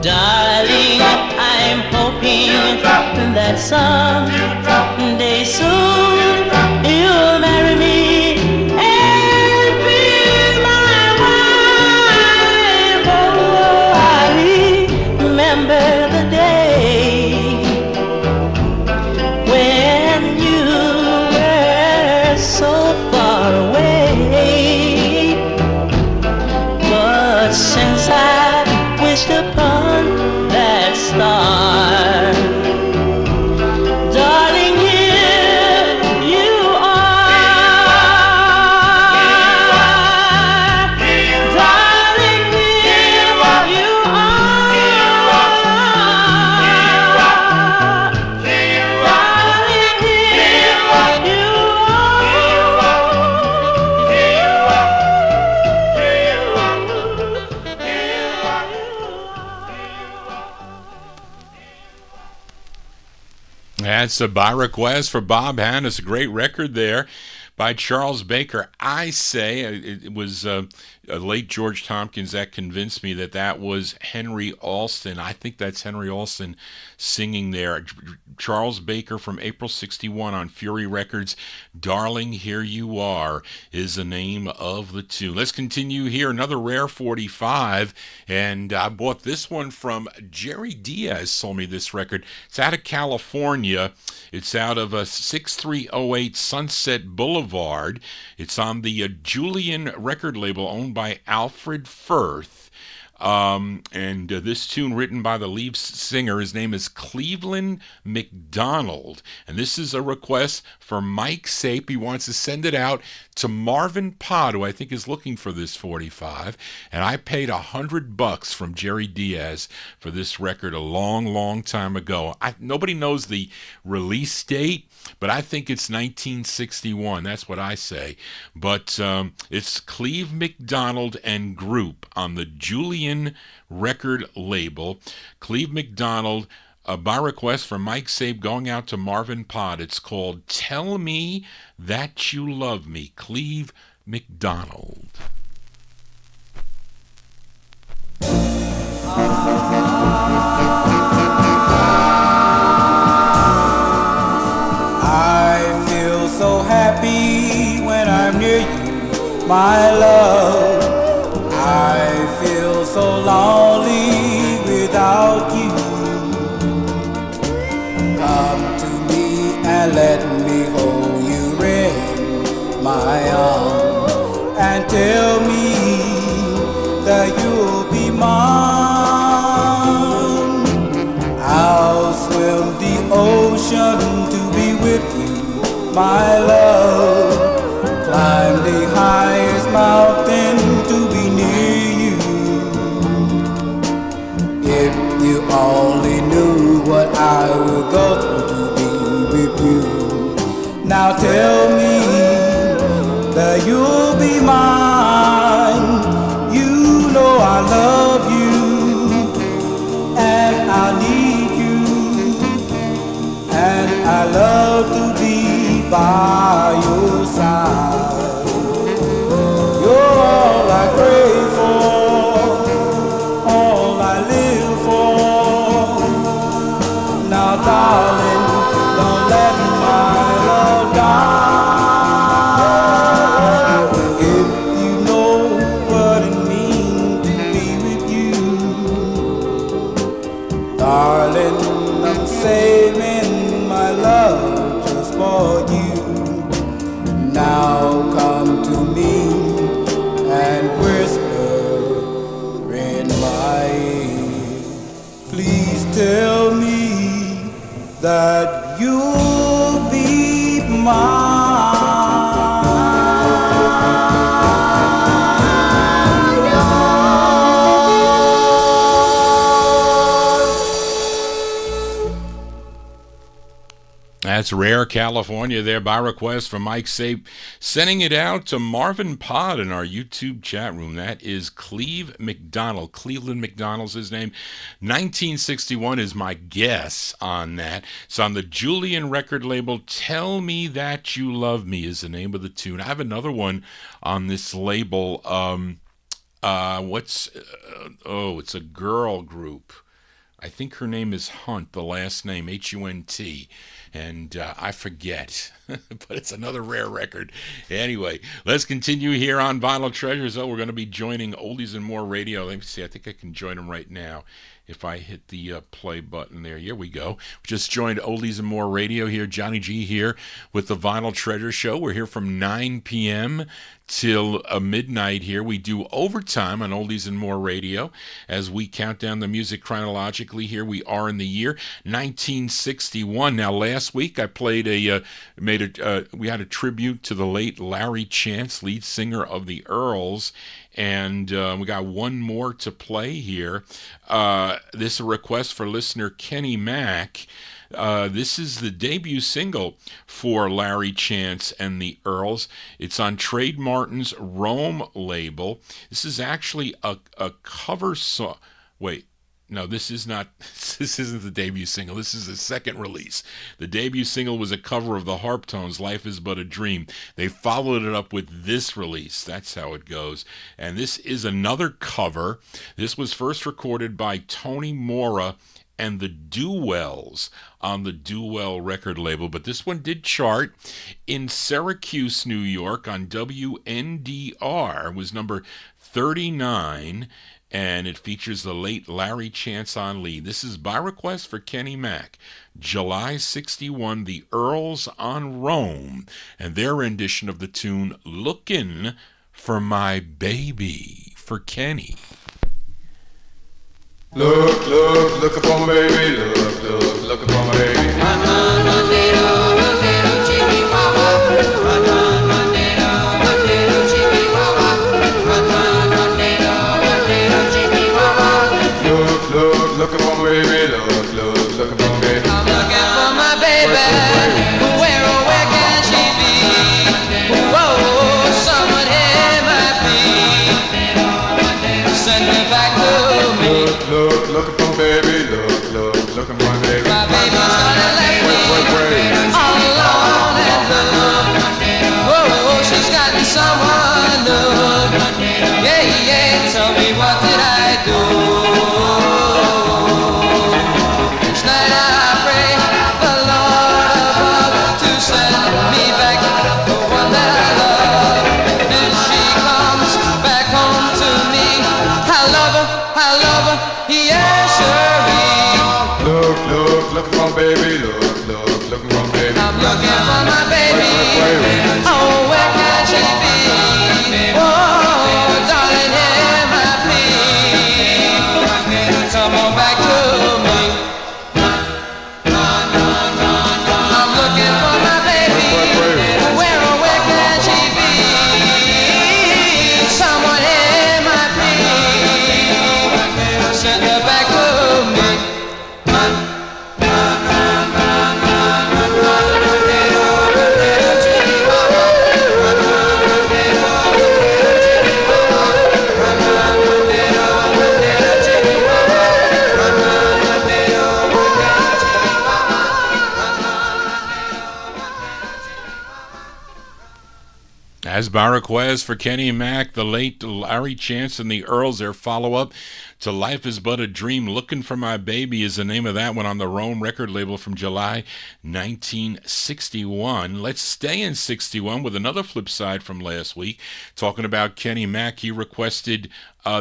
Darling, I'm hoping that someday soon you'll marry me and be my wife. Oh, I remember the day when you were so far away, but since I wished upon that star, darling, here you are. Darling, here you That's a by request for Bob Hannes, a great record there by Charles Baker. I say it was late George Tompkins that convinced me that was Henry Alston. I think that's Henry Alston singing there. Charles Baker from April 61 on Fury Records. Darling, Here You Are is the name of the tune. Let's continue here. Another rare 45, and I bought this one from Jerry Diaz. Sold me this record. It's out of California. It's out of 6308 Sunset Boulevard. It's on the Julian record label owned by Alfred Firth. And this tune written by the lead singer, his name is Cleve McDonald, and this is a request for Mike Sape. He wants to send it out to Marvin Pott, who I think is looking for this 45, and I paid $100 from Jerry Diaz for this record a long time ago. Nobody knows the release date, but I think it's 1961. That's what I say. But it's Cleve McDonald and Group on the Julian record label. Cleve McDonald, by request from Mike Sabe, going out to Marvin Pott. It's called Tell Me That You Love Me. Cleve McDonald. I feel so happy when I'm near you, my love. I feel so lonely without you. Come to me and let me hold you in my arms and tell me that you'll be mine. I'll swim the ocean to be with you, my love. Climb the highest mountain to be near you. go through to be with you. Now tell me that you'll be mine. You know I love you and I need you, and I love to be by your side. You're all I crave for, all I live for. Now darling, don't let my love die. If you know what it means to be with you, darling, I'm saving my love just for you. Now come to me and whisper in my ear. Please tell me that you'll be mine. That's Rare California there by request from Mike Sape. Sending it out to Marvin Pod in our YouTube chat room. That is Cleve McDonald. Cleveland McDonald's his name. 1961 is my guess on that. It's on the Julian record label. Tell Me That You Love Me is the name of the tune. I have another one on this label. It's a girl group. I think her name is Hunt, the last name, Hunt. And I forget, but it's another rare record. Anyway, let's continue here on Vinyl Treasures. We're going to be joining Oldies and More Radio. Let me see, I think I can join them right now if I hit the play button there. Here we go. We just joined Oldies and More Radio here. Johnny G here with the Vinyl Treasure Show. We're here from 9 p.m. till midnight here. We do overtime on Oldies and More Radio as we count down the music chronologically. Here we are in the year 1961. Now, last week I played we had a tribute to the late Larry Chance, lead singer of the Earls, and we got one more to play here. This is a request for listener Kenny Mack. This is the debut single for Larry Chance and the Earls. It's on Trade Martin's Rome label. This is actually a cover song. Wait, no, this isn't the debut single. This is the second release. The debut single was a cover of the Harptones' Life Is But a Dream. They followed it up with this release. That's how it goes. And this is another cover. This was first recorded by Tony Mora and the Duels on the Duel record label, but this one did chart in Syracuse, New York on WNDR. It was number 39, and it features the late Larry Chance on lead. This is by request for Kenny Mack. July 61, the Earls on Rome, and their rendition of the tune Lookin' for My Baby for Kenny. Look upon my baby, look upon my baby. Look upon my baby, look upon my baby. I'm looking for my baby. Where, oh, where can she be? Whoa, someone here might be. Send me back to me. Look upon my baby, look upon my baby. My baby's gonna let me all alone and look. Whoa, she's got someone new. Yeah, tell me what did I do? Each night I pray the Lord above to send me back the one that I love. If she comes back home to me, I love her, yes, sirree. Look upon my baby, look upon my baby. I'm looking for my baby. Oh, where can she be? Oh, darling, hear my plea. Come on back to me. I'm looking for my baby. Where, oh, where can she be? Someone hear my plea. Send her back to me. As by request for Kenny Mack, the late Larry Chance and the Earls, their follow-up to Life is But a Dream. Looking for My Baby is the name of that one on the Rome record label from July 1961. Let's stay in 61 with another flip side from last week. Talking about Kenny Mack, he requested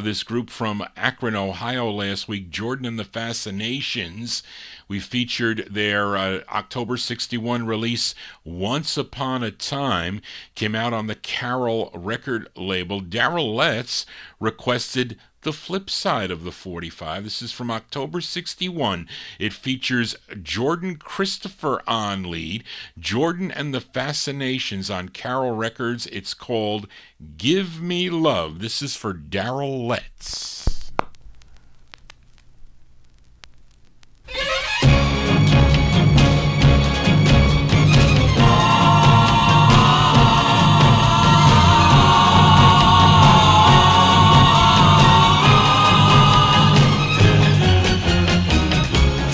this group from Akron, Ohio last week, Jordan and the Fascinations. We featured their October 61 release, Once Upon a Time, came out on the Carol record label. Daryl Letts requested the flip side of the 45. This is from October 61. It features Jordan Christopher on lead, Jordan and the Fascinations on Carol Records. It's called Give Me Love. This is for Daryl Letts.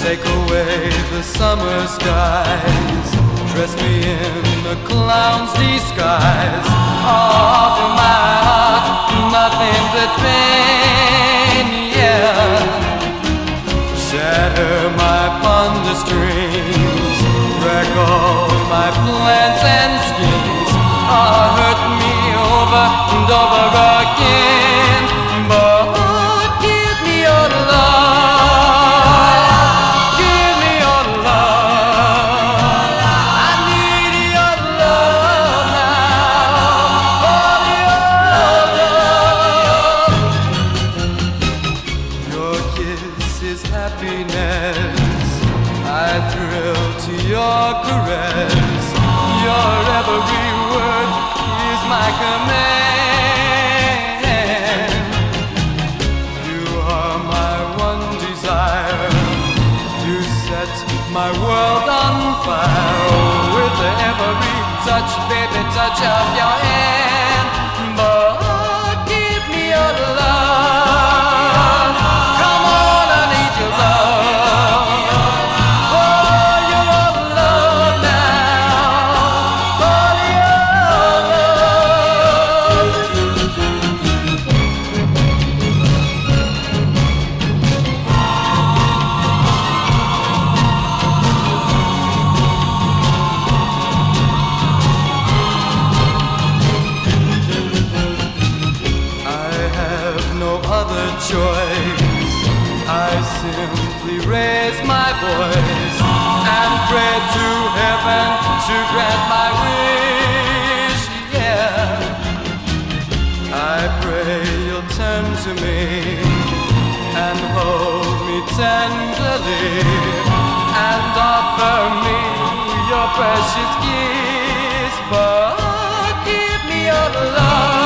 Take away the summer skies, dress me in a clown's disguise. Offer my heart nothing but pain, yeah. Shatter my fondest dreams, wreck all my plans and schemes, hurt me over and over again. But give me your love. My world on fire with every touch, baby, touch of your hand. But give me your love. Come on, I need your love. Oh, your love now. Oh, choice. I simply raise my voice and pray to heaven to grant my wish, yeah. I pray you'll turn to me and hold me tenderly and offer me your precious kiss. But give me your love.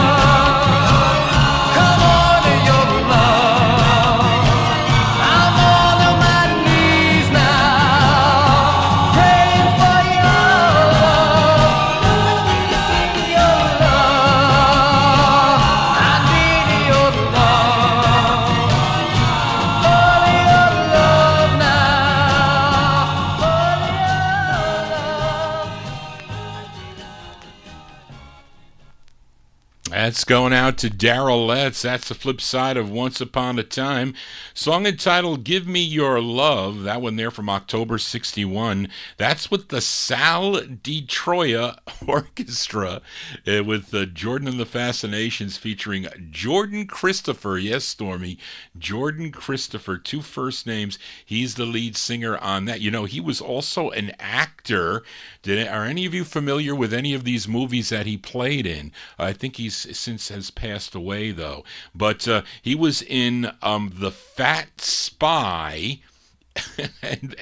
That's going out to Daryl Letts. That's the flip side of Once Upon a Time. Song entitled Give Me Your Love. That one there from October 61. That's with the Sal Di Troia Orchestra with Jordan and the Fascinations featuring Jordan Christopher. Yes, Stormy. Jordan Christopher. Two first names. He's the lead singer on that. You know, he was also an actor. Are any of you familiar with any of these movies that he played in? I think he's since has passed away, though. But he was in The Fat Spy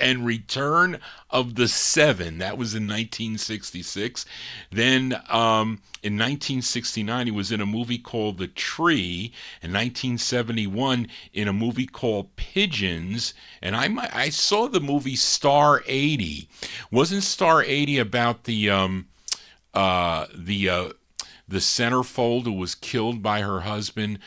and Return of the Seven. That was in 1966. Then in 1969, he was in a movie called The Tree. In 1971, in a movie called Pigeons. And I saw the movie Star 80. Wasn't Star 80 about the centerfold who was killed by her husband,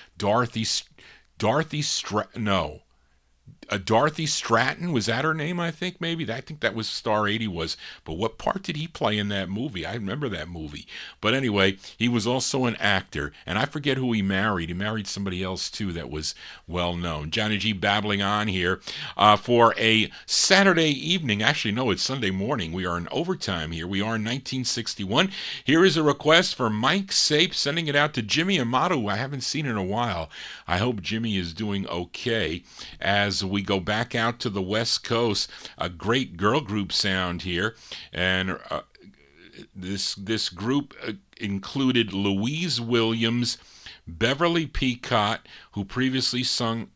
Dorothy Stratton, was that her name? I think maybe. I think that was Star 80 was. But what part did he play in that movie? I remember that movie. But anyway, he was also an actor, and I forget who he married. He married somebody else too that was well known. Johnny G babbling on here for a Saturday evening. Actually, no, it's Sunday morning. We are in overtime here. We are in 1961. Here is a request for Mike Sape, sending it out to Jimmy Amato, who I haven't seen in a while. I hope Jimmy is doing okay as we go back out to the West Coast. A great girl group sound here, and this group included Louise Williams, Beverly Peacock, who previously sang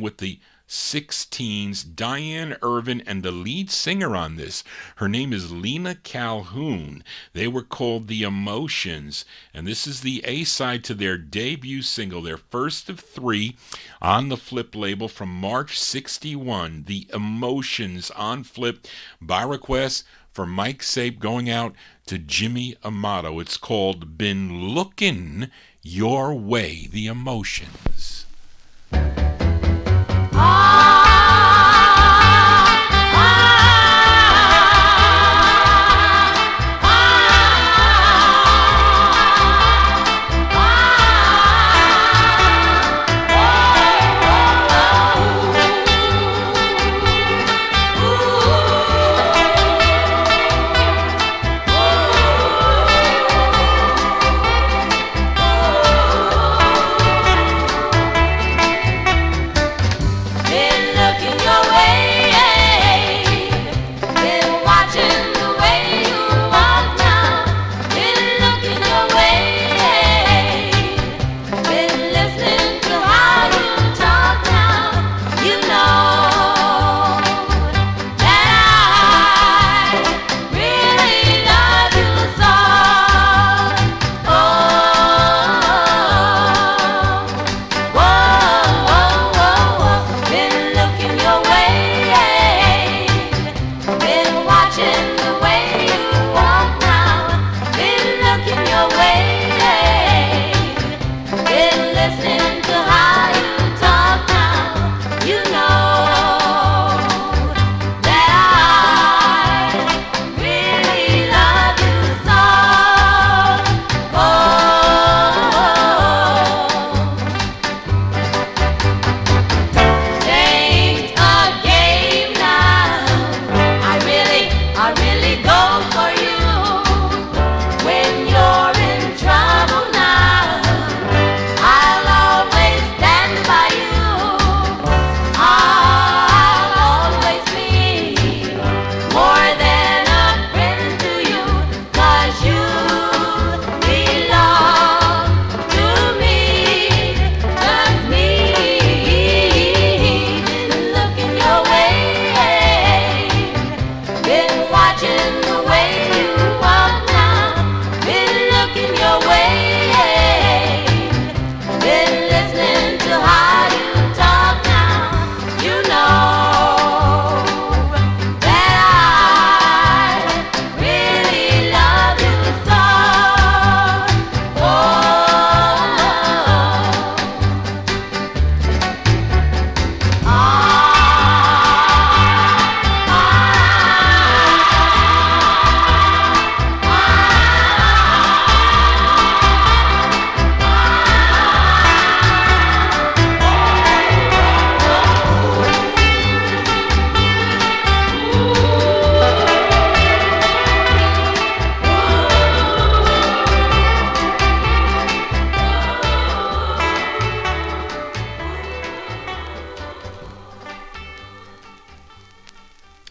with the 60's, Diane Irvin, and the lead singer on this, her name is Lena Calhoun. They were called The Emotions, and this is the A-side to their debut single, their first of 3 on the Flip label from March 61. The Emotions on Flip by request for Mike Sape, going out to Jimmy Amato. It's called Been Lookin' Your Way, The Emotions.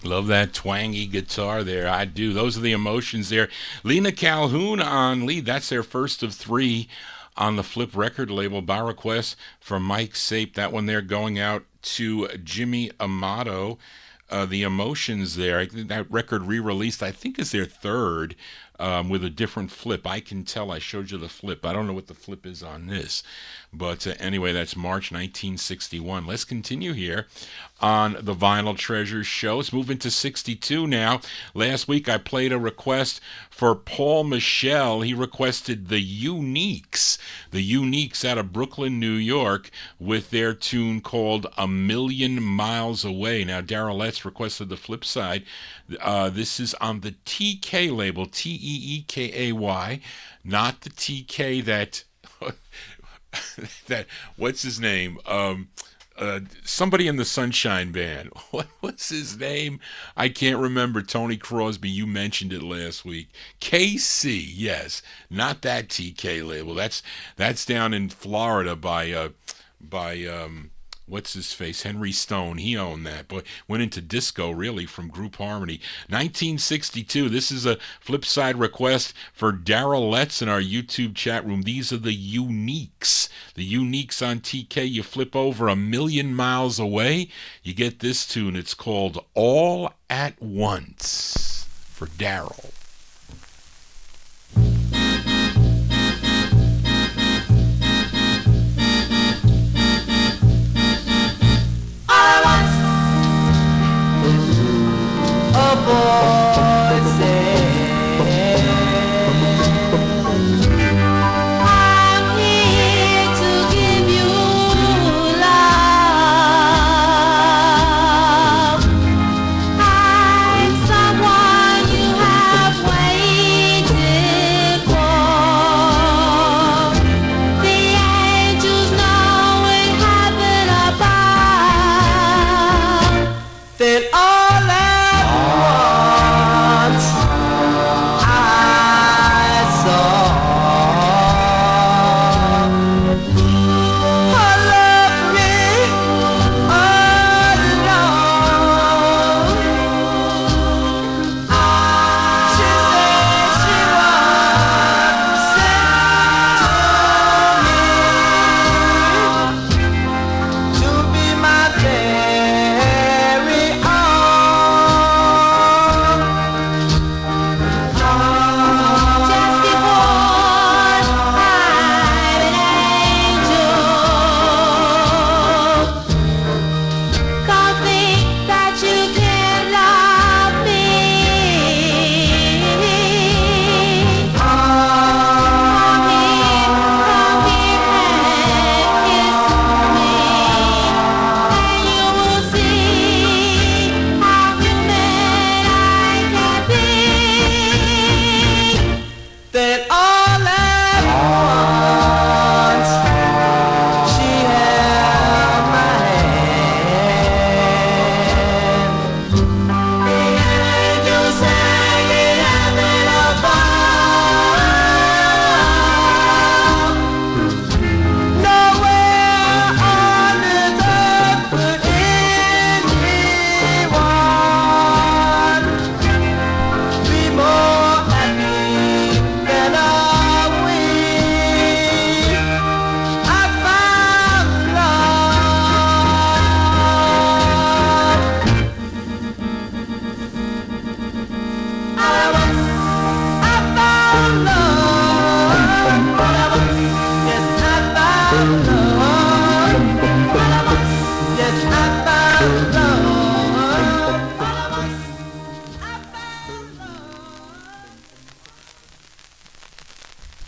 Love that twangy guitar there. I do. Those are the Emotions there. Lena Calhoun on lead. That's their first of 3 on the Flip record label by request from Mike Sape. That one there going out to Jimmy Amato. The Emotions there. I think that record re-released, I think, is their third. with a different flip. I can tell. I showed you the flip. I don't know what the flip is on this. But anyway, that's March 1961. Let's continue here on the Vinyl Treasures show. Let's move into 62 now. Last week I played a request for Paul Michel. He requested the Uniques. The Uniques out of Brooklyn, New York, with their tune called A Million Miles Away. Now, Daryl Letts requested the flip side. This is on the TK label, Teekay, not the TK that... that what's his name? Somebody in the Sunshine Band. What's his name? I can't remember. Tony Crosby, you mentioned it last week. KC, yes, not that TK label. That's down in Florida by what's his face? Henry Stone. He owned that, but went into disco really from Group Harmony. 1962. This is a flip side request for Daryl Letts in our YouTube chat room. These are the Uniques. The Uniques on TK. You flip over A Million Miles Away, you get this tune. It's called All at Once for Daryl.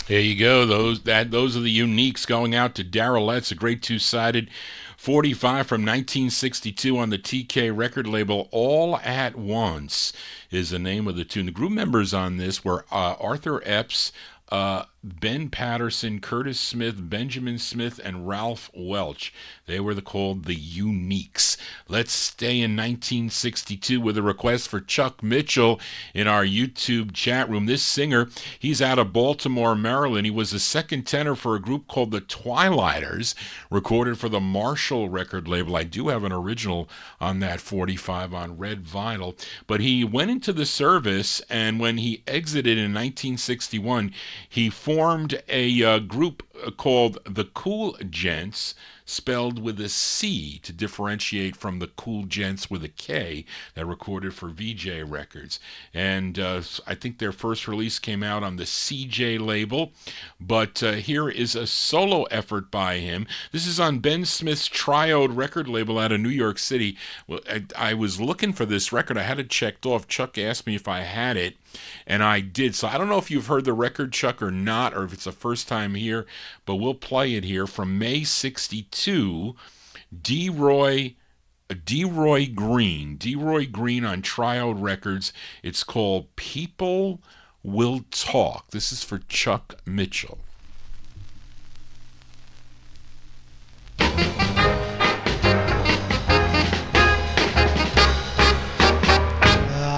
There you go. Those are the Uniques going out to Daryl Letts, a great two-sided 45 from 1962 on the TK record label. All at Once is the name of the tune. The group members on this were Arthur Epps, Ben Patterson, Curtis Smith, Benjamin Smith, and Ralph Welch. They were called the Uniques. Let's stay in 1962 with a request for Chuck Mitchell in our YouTube chat room. This singer, he's out of Baltimore, Maryland. He was a second tenor for a group called the Twilighters, recorded for the Marshall record label. I do have an original on that 45 on red vinyl. But he went into the service, and when he exited in 1961, he formed a group called The Cool Gents, spelled with a C to differentiate from the Cool Gents with a K that recorded for VJ Records. And I think their first release came out on the CJ label, but here is a solo effort by him. This is on Ben Smith's Triode record label out of New York City. Well, I was looking for this record. I had it checked off. Chuck asked me if I had it, and I did. So I don't know if you've heard the record, Chuck, or not, or if it's the first time here, but we'll play it here from May 62. Deroy Green on Triode Records. It's called People Will Talk. This is for Chuck Mitchell.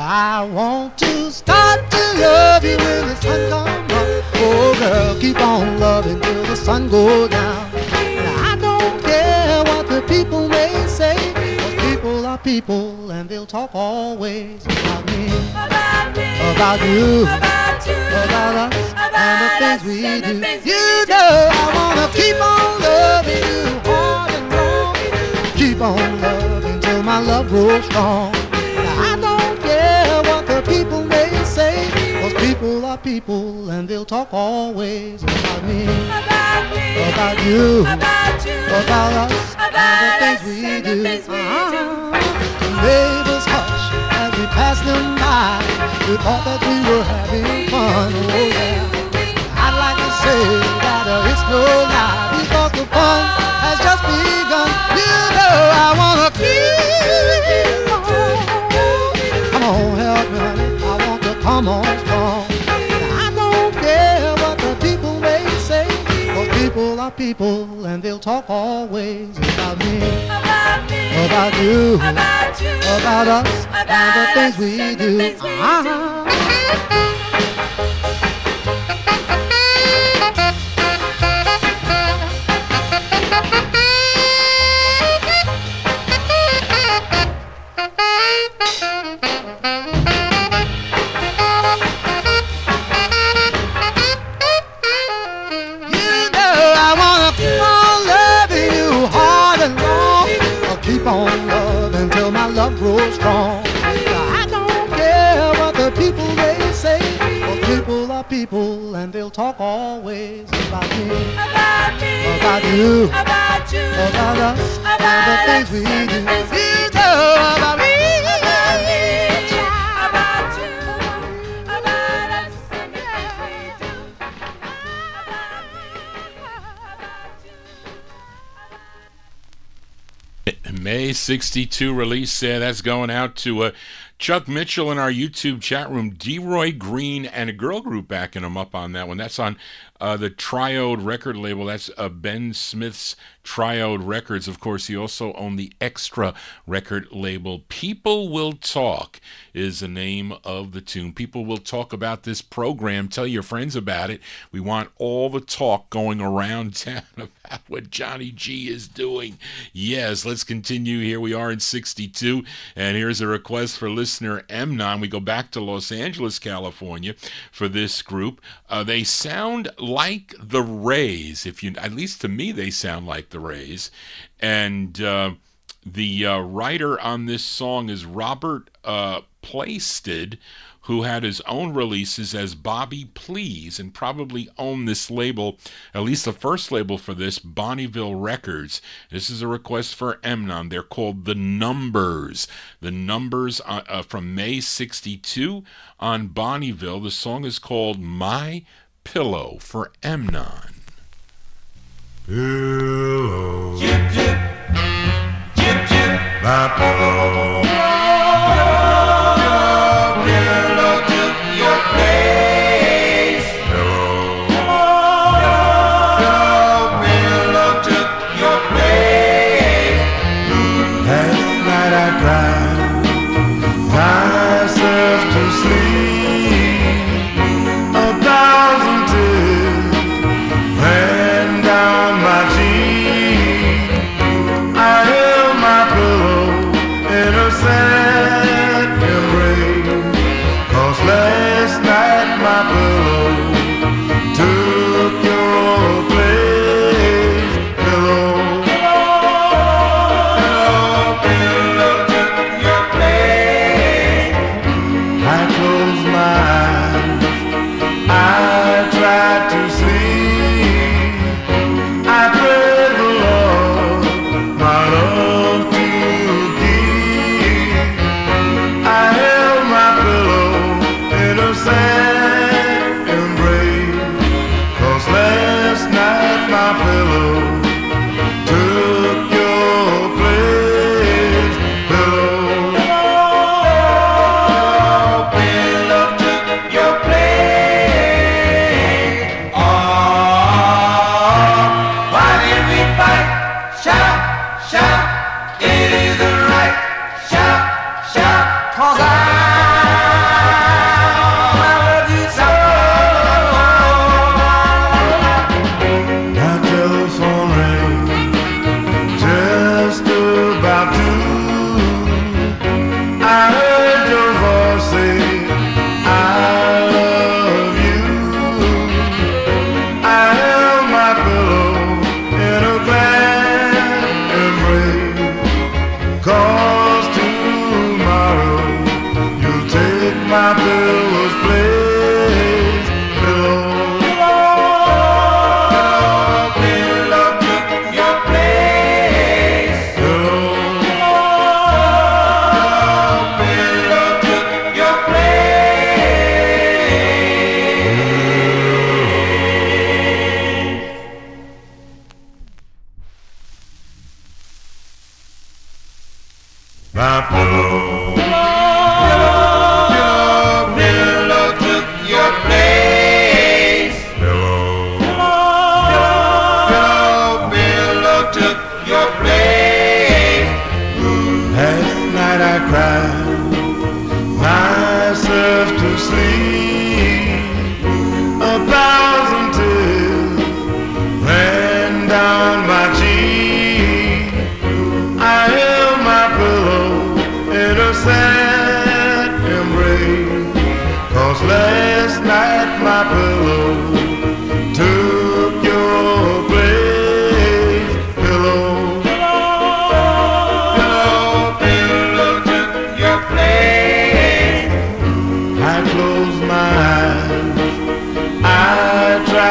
I want to start to love you when the sun comes up. Oh girl, keep on loving till the sun goes down. And I don't care what the people may say, 'cause people are people and they'll talk always about me, about you, about us, and the things we do. You know I wanna keep on loving you hard and long. Keep on loving till my love grows strong. I don't care what the people may say, 'cause people are people and they'll talk always about me, about you, about us, and the things we do. Neighbors hush as we pass them by. We thought that we were having fun, oh yeah. I'd like to say that it's no lie, because the fun has just begun. You know I wanna keep on. Come on, help me, honey, I want to come on strong. I don't care what the people may say, 'cause people are people and they'll talk always about me, about you, about us, and the things we do. Keep on loving until my love grows strong. I don't care what the people may say, 'cause people are people and they'll talk always about me, about you, about us, and the things we do. You know about me, about you, about us, and the things we do. May 62 release there. That's going out to Chuck Mitchell in our YouTube chat room. Deroy Green and a girl group backing him up on that one. That's on the Triode record label. That's Ben Smith's Triode Records. Of course, he also owned the Extra record label. People Will Talk is the name of the tune. People will talk about this program. Tell your friends about it. We want all the talk going around town about what Johnny G is doing. Yes, let's continue. Here we are in 62, and here's a request for listener Mnon. We go back to Los Angeles, California for this group. They sound like the Rays. At least to me, they sound like the Rays. And the writer on this song is Robert Plaisted, who had his own releases as Bobby Please and probably owned this label, at least the first label for this, Bonneville Records. This is a request for Mnon. They're called The Numbers. The Numbers from May 62 on Bonneville. The song is called My Pillow for Mnon. Pillow, jip, jip, jip, jip, my pillow. In a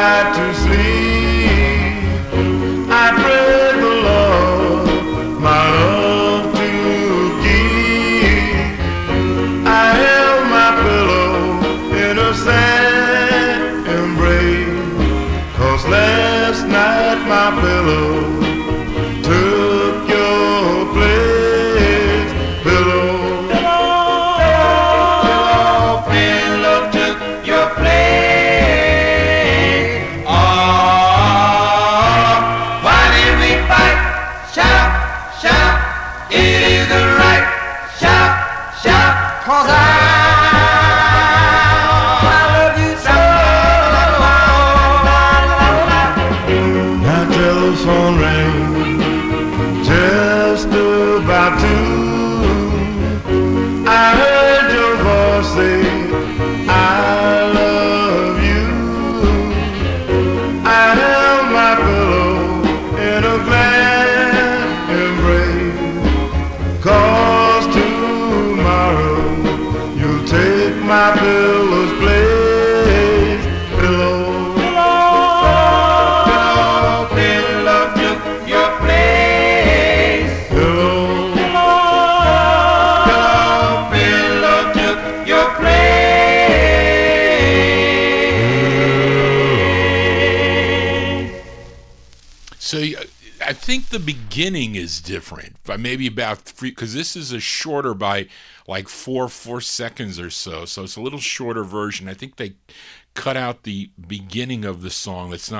try to sleep. I pray the Lord my love to keep. I held my pillow in a sad embrace, 'cause last night my pillow took your place. Pillow, pillow took your place. Oh, why did we fight? Shout, shout, it isn't right. Shout, shout, 'cause I love you so. My telephone rang just about 2. I heard your voice say, I love you. I held my pillow in a glad embrace, 'cause tomorrow you'll take my pillow's place. Pillow, pillow, pillow took your place. Pillow, pillow took your place. So I think the beginning is different, but maybe about 3, because this is a shorter by like 4 seconds or so. So it's a little shorter version. I think they cut out the beginning of the song. That's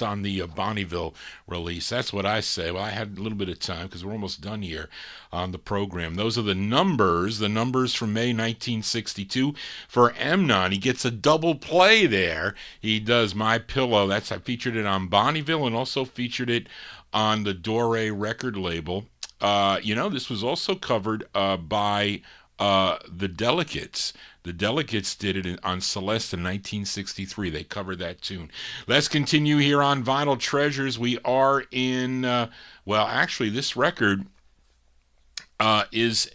on the Bonneville release. That's what I say. Well, I had a little bit of time because we're almost done here on the program. Those are the numbers from May 1962 for Emnon. He gets a double play there. He does My Pillow. I featured it on Bonneville and also featured it on the Dore record label. This was also covered by the Delegates. The Delegates did it on Celeste in 1963. They covered that tune. Let's continue here on Vinyl Treasures. We are in, actually, this record is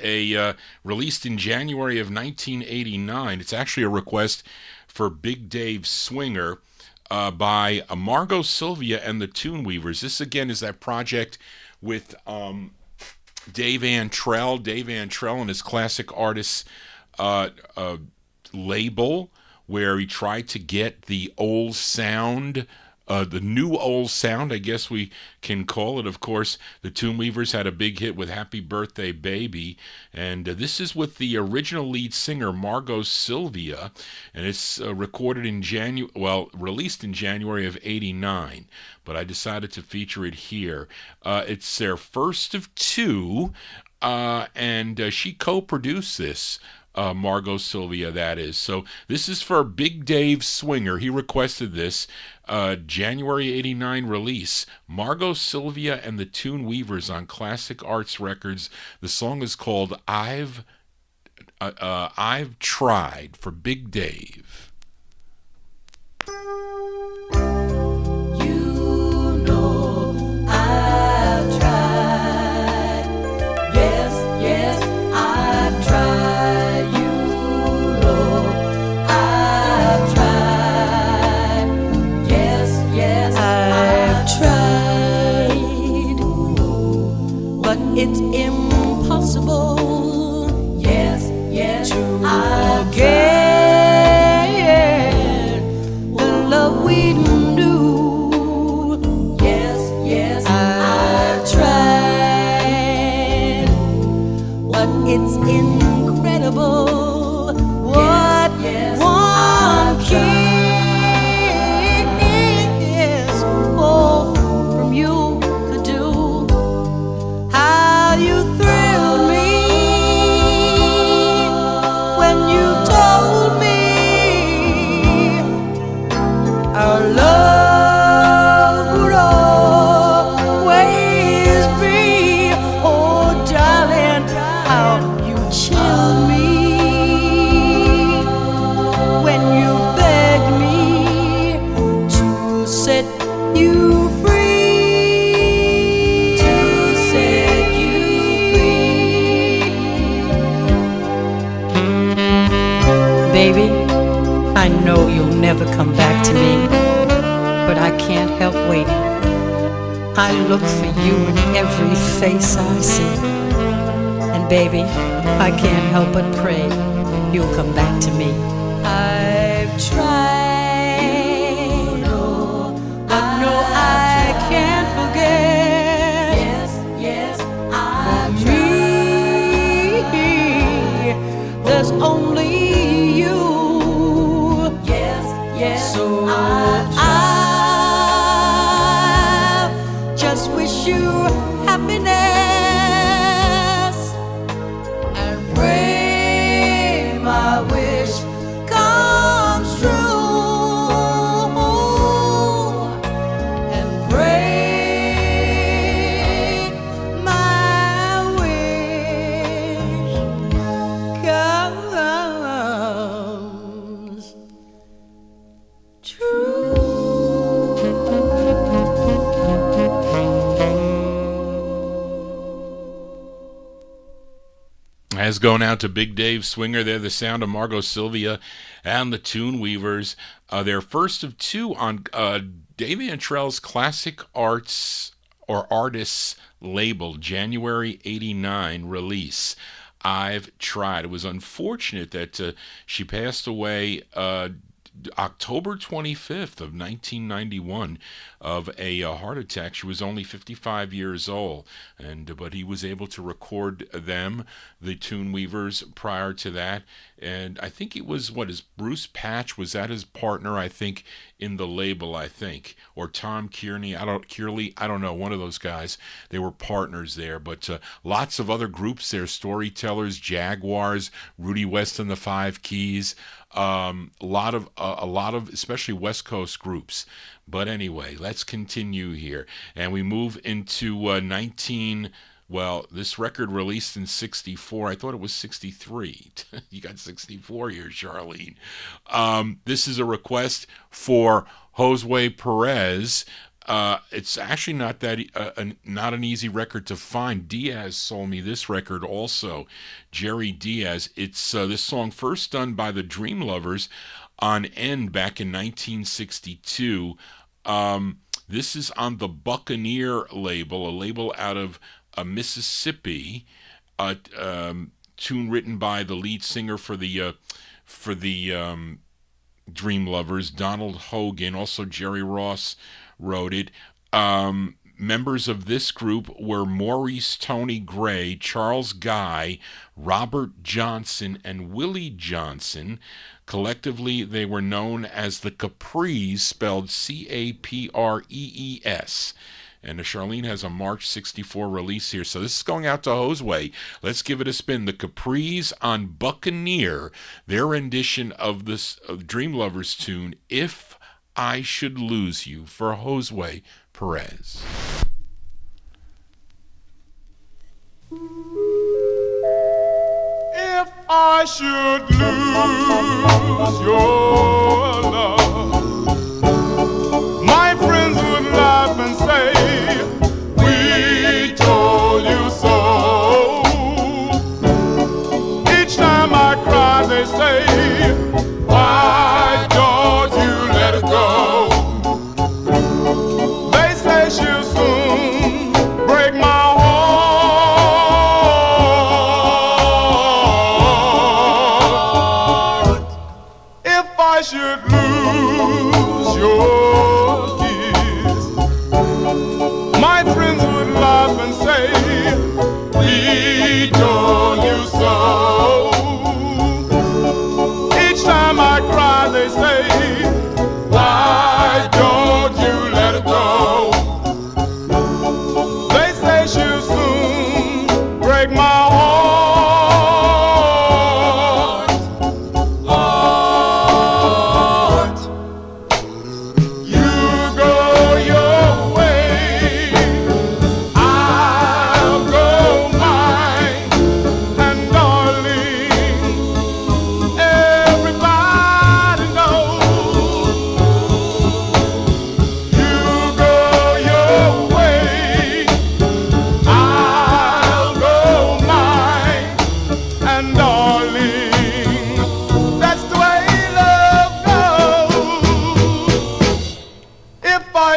released in January of 1989. It's actually a request for Big Dave Swinger by Margo Sylvia and the Tune Weavers. This, again, is that project with Dave Antrell. Dave Antrell and his Classic Artists label, where he tried to get the old sound, the new old sound, I guess we can call it. Of course, the Tune Weavers had a big hit with Happy Birthday Baby, and this is with the original lead singer Margo Sylvia, and it's recorded in released in January of '89, but I decided to feature it here. It's their first of 2, and she co-produced this. Margo Sylvia, that is. So this is for Big Dave Swinger. He requested this January '89 release. Margo Sylvia and the Tune Weavers on Classic Arts Records. The song is called I've Tried, for Big Dave. You know I've tried. Yes, yes, I've tried. It's impossible, yes, yes, to get the love we knew. Yes, yes, I've tried, but it's incredible what one kiss from you could do. You thrilled me when you told me our love would always be. Oh, darling, how you chilled me when you begged me to set you free. Baby, I know you'll never come back to me. I can't help waiting. I look for you in every face I see. And baby, I can't help but pray you'll come back to me. I've tried, but no, I can't forget. Yes, for me, there's only you. Yes, so I just wish you happiness and pray my wish comes true, and pray my wish comes true. As going out to Big Dave Swinger, they're the sound of Margo Sylvia and the Tune Weavers. Their first of two on Dave Antrell's Classic Arts or Artists label, January '89 release. I've Tried. It was unfortunate that she passed away October 25th of 1991 of a heart attack. She was only 55 years old, but he was able to record them, the Tune Weavers, prior to that. And I think it was, is Bruce Patch, was that his partner, I think, in the label, I think, or Tom Kearney, I don't know, one of those guys. They were partners there, but lots of other groups there, Storytellers, Jaguars, Rudy West and the Five Keys, a lot of especially West Coast groups. But anyway, let's continue here, and we move into this record released in 64. I thought it was 63. You got 64 here, Charlene. This is a request for Josue Perez. It's actually not not an easy record to find. Diaz sold me this record also, Jerry Diaz. It's this song first done by the Dream Lovers on End back in 1962. This is on the Buccaneer label, a label out of Mississippi. Tune written by the lead singer for the Dream Lovers, Donald Hogan. Also Jerry Ross wrote it. Members of this group were Maurice Tony Gray, Charles Guy, Robert Johnson, and Willie Johnson. Collectively, they were known as the Capris, spelled Caprees. And Charlene has a March 64 release here. So this is going out to Josue. Let's give it a spin. The Capris on Buccaneer, their rendition of this Dream Lovers tune, If I Should Lose You, for Josue Perez. If I should lose your love, my friends would laugh and say, we told you so. Each time I cry, they say, why don't you let her go? They say she'll soon break my heart. If I should lose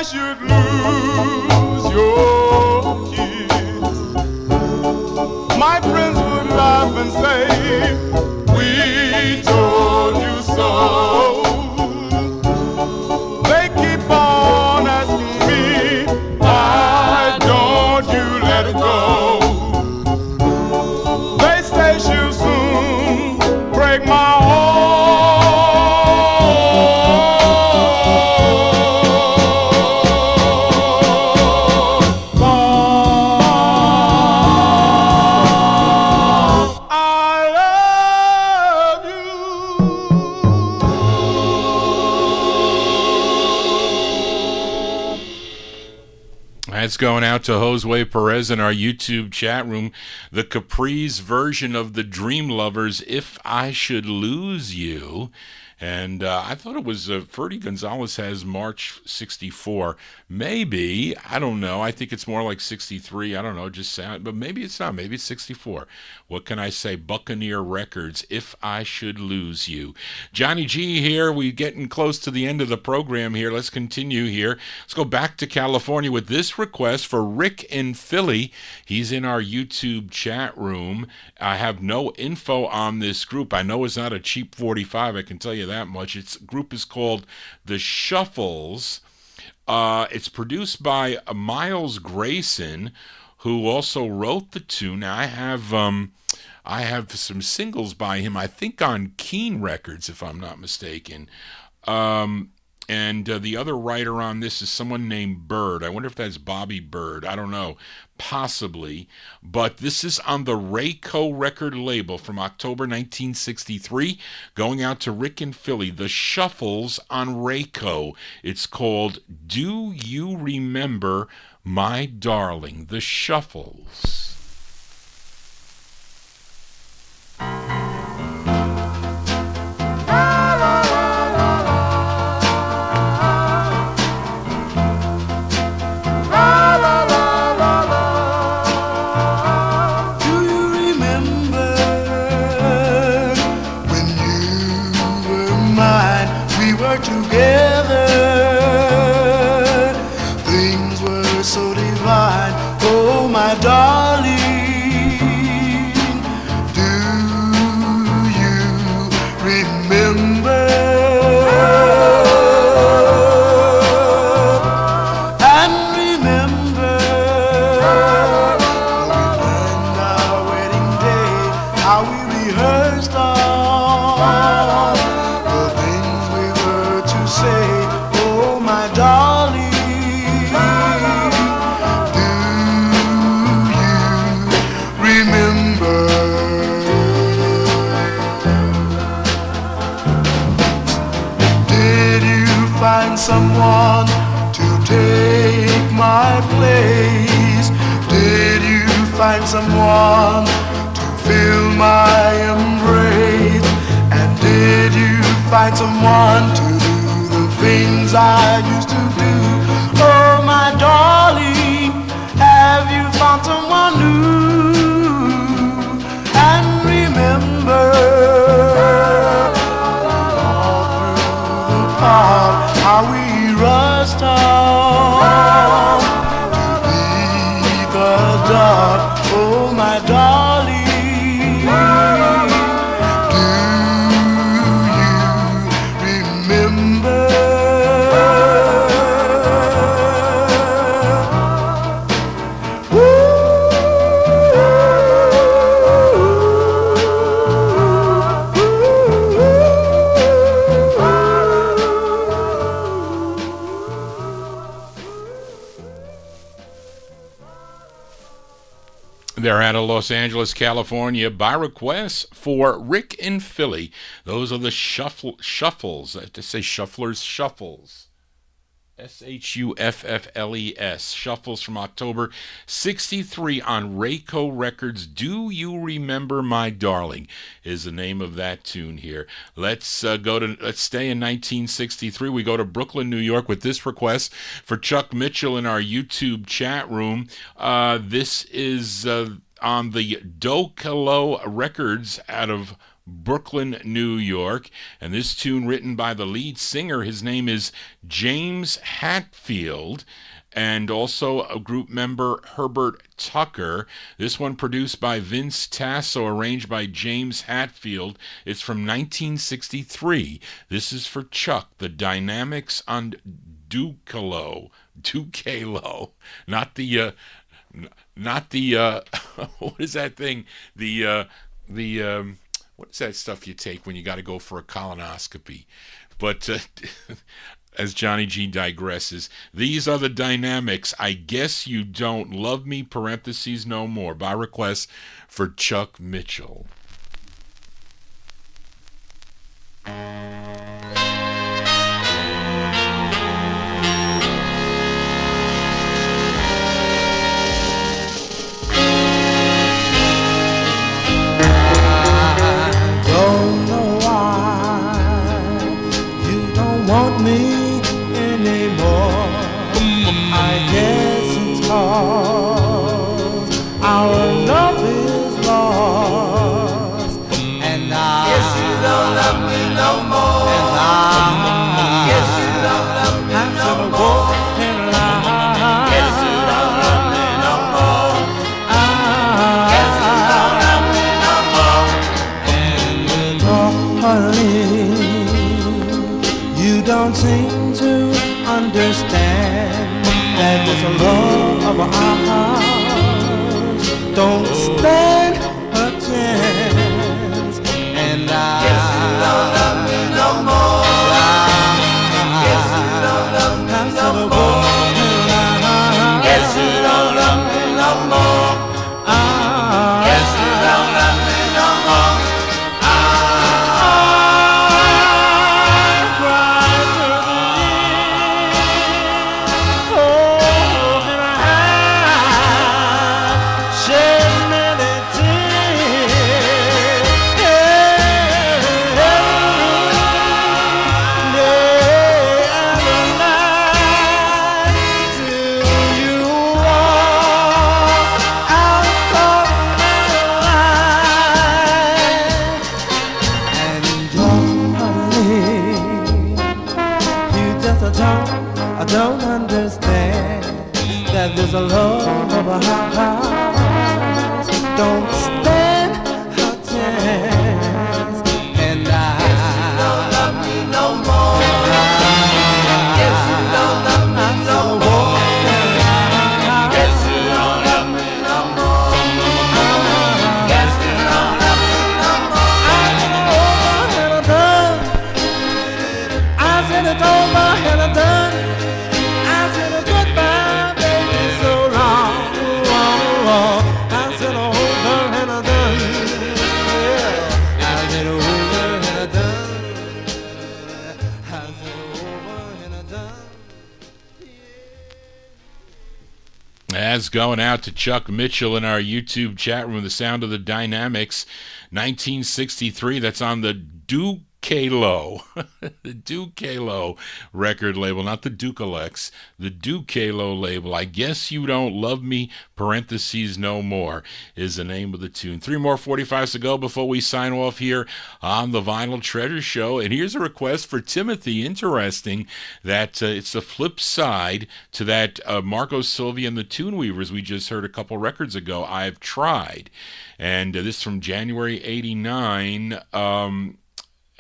I should lose your kiss, my friends would laugh and say, we told you so. They keep on asking me, why don't you let it go? They say she'll soon break my heart. That's going out to Josue Perez in our YouTube chat room. The Capri's version of the Dream Lovers, If I Should Lose You. And I thought it was Ferdy Gonzalez has March 64. Maybe, I don't know. I think it's more like 63. I don't know, just sound, but maybe it's not. Maybe it's 64. What can I say? Buccaneer Records, If I Should Lose You. Johnny G here. We're getting close to the end of the program here. Let's continue here. Let's go back to California with this request for Rick in Philly. He's in our YouTube chat room. I have no info on this group. I know it's not a cheap 45. I can tell you that much. Its group is called The Shuffles. It's produced by Miles Grayson, who also wrote the tune. Now, I have some singles by him, I think on Keen Records, if I'm not mistaken. And the other writer on this is someone named Bird. I wonder if that's Bobby Bird. I don't know. Possibly. But this is on the Rayco record label from October 1963. Going out to Rick in Philly. The Shuffles on Rayco. It's called Do You Remember My Darling? The Shuffles. Together, things were so divine. Oh, my darling, do you remember? And remember when we planned our wedding day, how we rehearsed all the things we were to say. Oh, my darling, do you remember? Did you find someone to take my place? Did you find someone to fill my embrace? And did you find someone to do the things I used to do? Oh, my darling, have you found someone new? And remember, all through the park, how we rushed on to leave the dark. Oh, my darling, They're out of Los Angeles, California, by request for Rick in Philly. Those are the Shuffles. I have to say Shufflers, Shuffles. Shuffles. Shuffles from October 63 on Rayco Records. Do You Remember My Darling is the name of that tune here. Let's stay in 1963. We go to Brooklyn, New York with this request for Chuck Mitchell in our YouTube chat room. This is on the Dokelo Records out of Brooklyn, New York. And this tune written by the lead singer, his name is James Hatfield, and also a group member, Herbert Tucker. This one produced by Vince Tasso, arranged by James Hatfield. It's from 1963. This is for Chuck, the Dynamics on Ducalo. Not the what is that thing? What is that stuff you take when you got to go for a colonoscopy? But as Johnny G digresses, these are the Dynamics. I Guess You Don't Love Me, parentheses, no more, by request for Chuck Mitchell. Don't know why you don't want me anymore. I guess it's 'cause our love is lost, and I guess you don't love me no more. And I guess you don't love me no more. And I guess you don't love me no more. I guess you don't love me no more. You don't seem to understand that there's a love of ours don't stand a chance. And I guess you don't love me no more. Guess you don't love me no more. Guess you don't love me no more. Guess you don't love me no more. I don't understand that there's a love of a house don't stand a chance. And I guess you don't love me no more. Guess you don't love me no more. Guess you don't love me no more. Guess you don't love me no more. I said it's over and I'm done. I said a goodbye, baby, so long. I said over and I'm done. Yeah. I said over and I'm done. I said over and I'm done. As going out to Chuck Mitchell in our YouTube chat room, the sound of the Dynamics, 1963. That's on the Ducalo, the Ducalo record label, not the Dukalex, the Ducalo label. I Guess You Don't Love Me, parentheses, no more, is the name of the tune. 3 more 45s to go before we sign off here on the Vinyl Treasure Show. And here's a request for Timothy. Interesting that it's the flip side to that Margo Sylvia and the Tune Weavers we just heard a couple records ago, I've Tried. And this from January 89.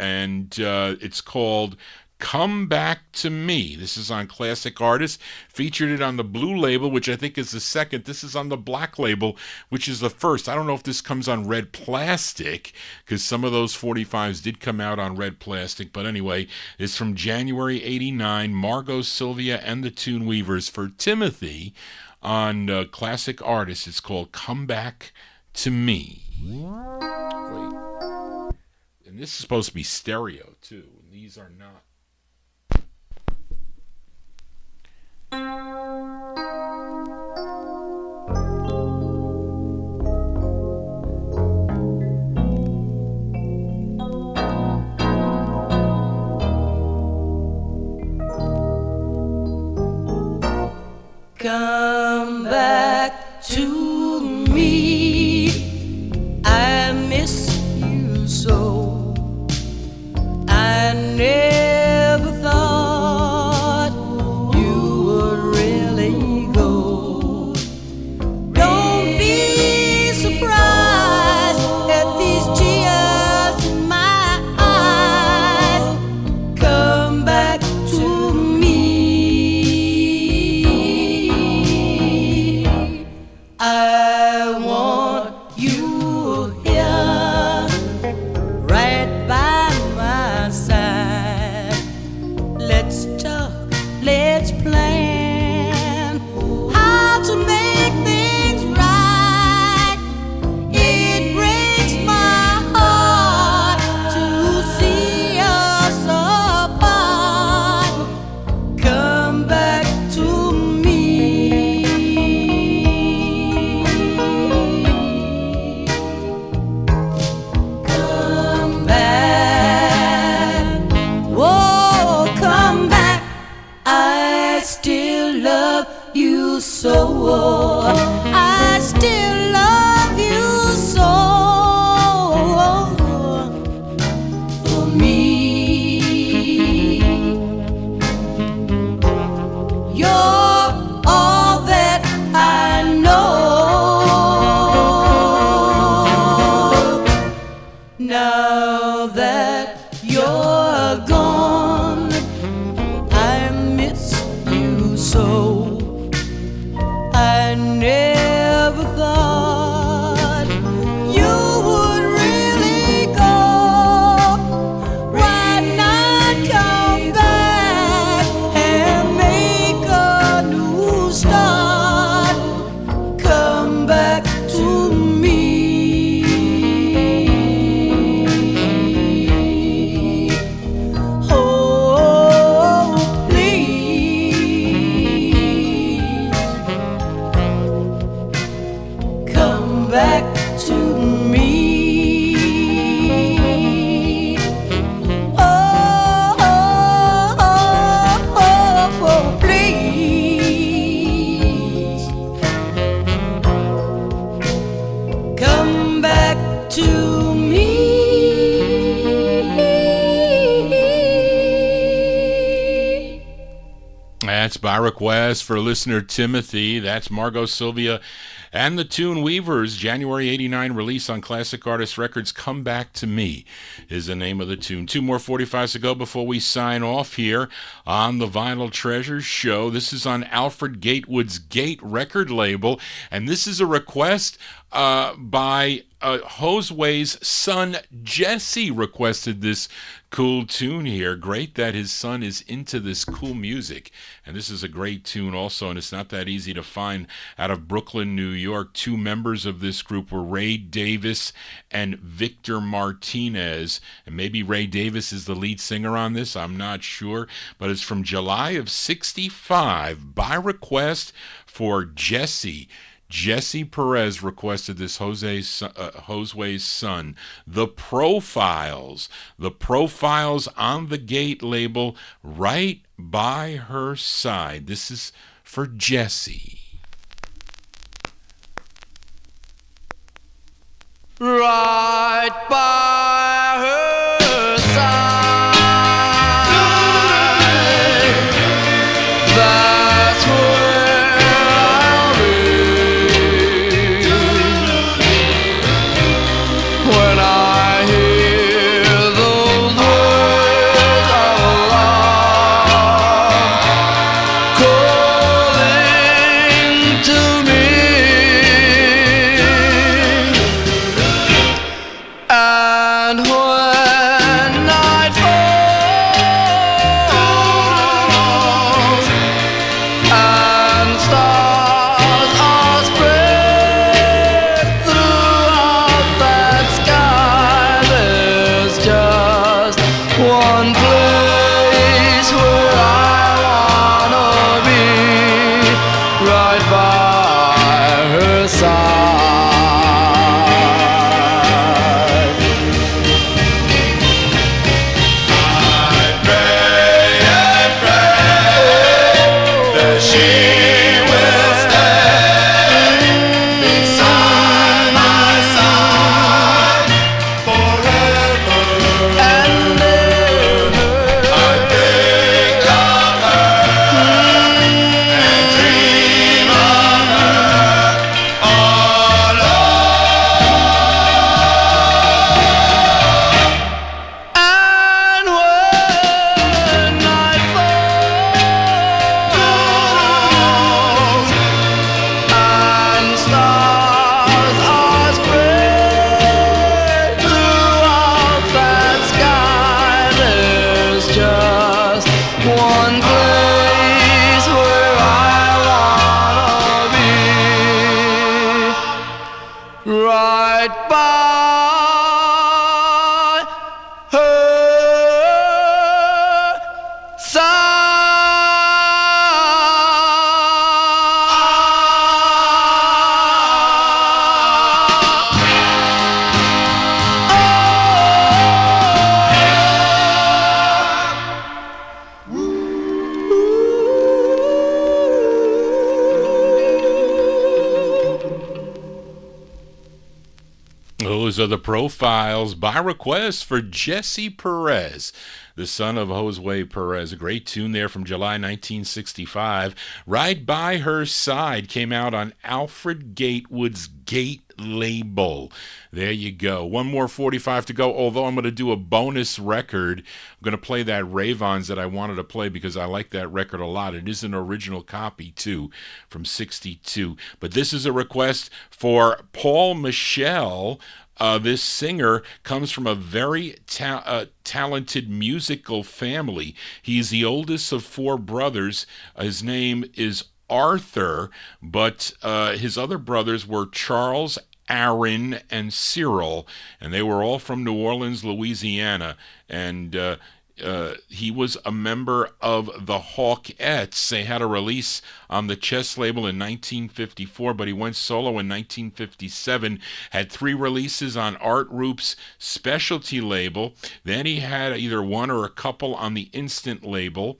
And it's called Come Back to Me. This is on Classic Artists. Featured it on the blue label, which I think is the second. This is on the black label, which is the first. I don't know if this comes on red plastic, because some of those 45s did come out on red plastic. But anyway, it's from January 89, Margo Sylvia and the Tune Weavers for Timothy on Classic Artists. It's called Come Back to Me. Wait. And this is supposed to be stereo, too. These are not. Come back to me. I miss you so. let's plan how to make things right. It breaks my heart to see us apart. Come back to me. Come back. Whoa, come back. I still love you so. I still love you so. For me, you're all that I know. Now that you're gone, I miss you so. I never thought you would really go. Why not come back and make a new start? Come back to me. Oh, please come back to me. Oh, please come back to me. That's by request for listener Timothy. That's Margo Sylvia and the Tune Weavers. January 89 release on Classic Artist Records. Come Back to Me is the name of the tune. Two more 45s to go before we sign off here on the Vinyltreasure show. This is on Alfred Gatewood's Gate record label, and this is a request by Joseway's son Jesse requested this cool tune here. Great that his son is into this cool music, and this is a great tune also, and it's not that easy to find. Out of Brooklyn, New York, two members of this group were Ray Davis and Victor Martinez, and maybe Ray Davis is the lead singer on this, I'm not sure, but it's from July of '65 by request for Jesse. Jesse Perez requested this Joseway's son, The Profiles. The Profiles on the Gate label, Right by Her Side. This is for Jesse. Right by her side, that's where I'll be when I hear those words of love calling to me. And when night falls and stars are spread throughout that sky, there's just one place where I wanna be, right by her side. She will stay beside my side forever and ever. I think of her and dream of her all and when night falls right by her side. Those are the profiles by request for Jesse Perez, the son of Josue Perez. A great tune there from July 1965. Right By Her Side came out on Alfred Gatewood's Gate label. There you go. One more 45 to go, although I'm going to do a bonus record. I'm going to play that Ravons that I wanted to play because I like that record a lot. It is an original copy, too, from 62. But this is a request for Paul Michel. This singer comes from a very talented musical family. He's the oldest of four brothers. His name is Arthur, but his other brothers were Charles, Aaron, and Cyril, and they were all from New Orleans, Louisiana, and he was a member of the Hawkettes. They had a release on the Chess label in 1954, but he went solo in 1957, had 3 releases on Art Roop's specialty label. Then he had either one or a couple on the Instant label,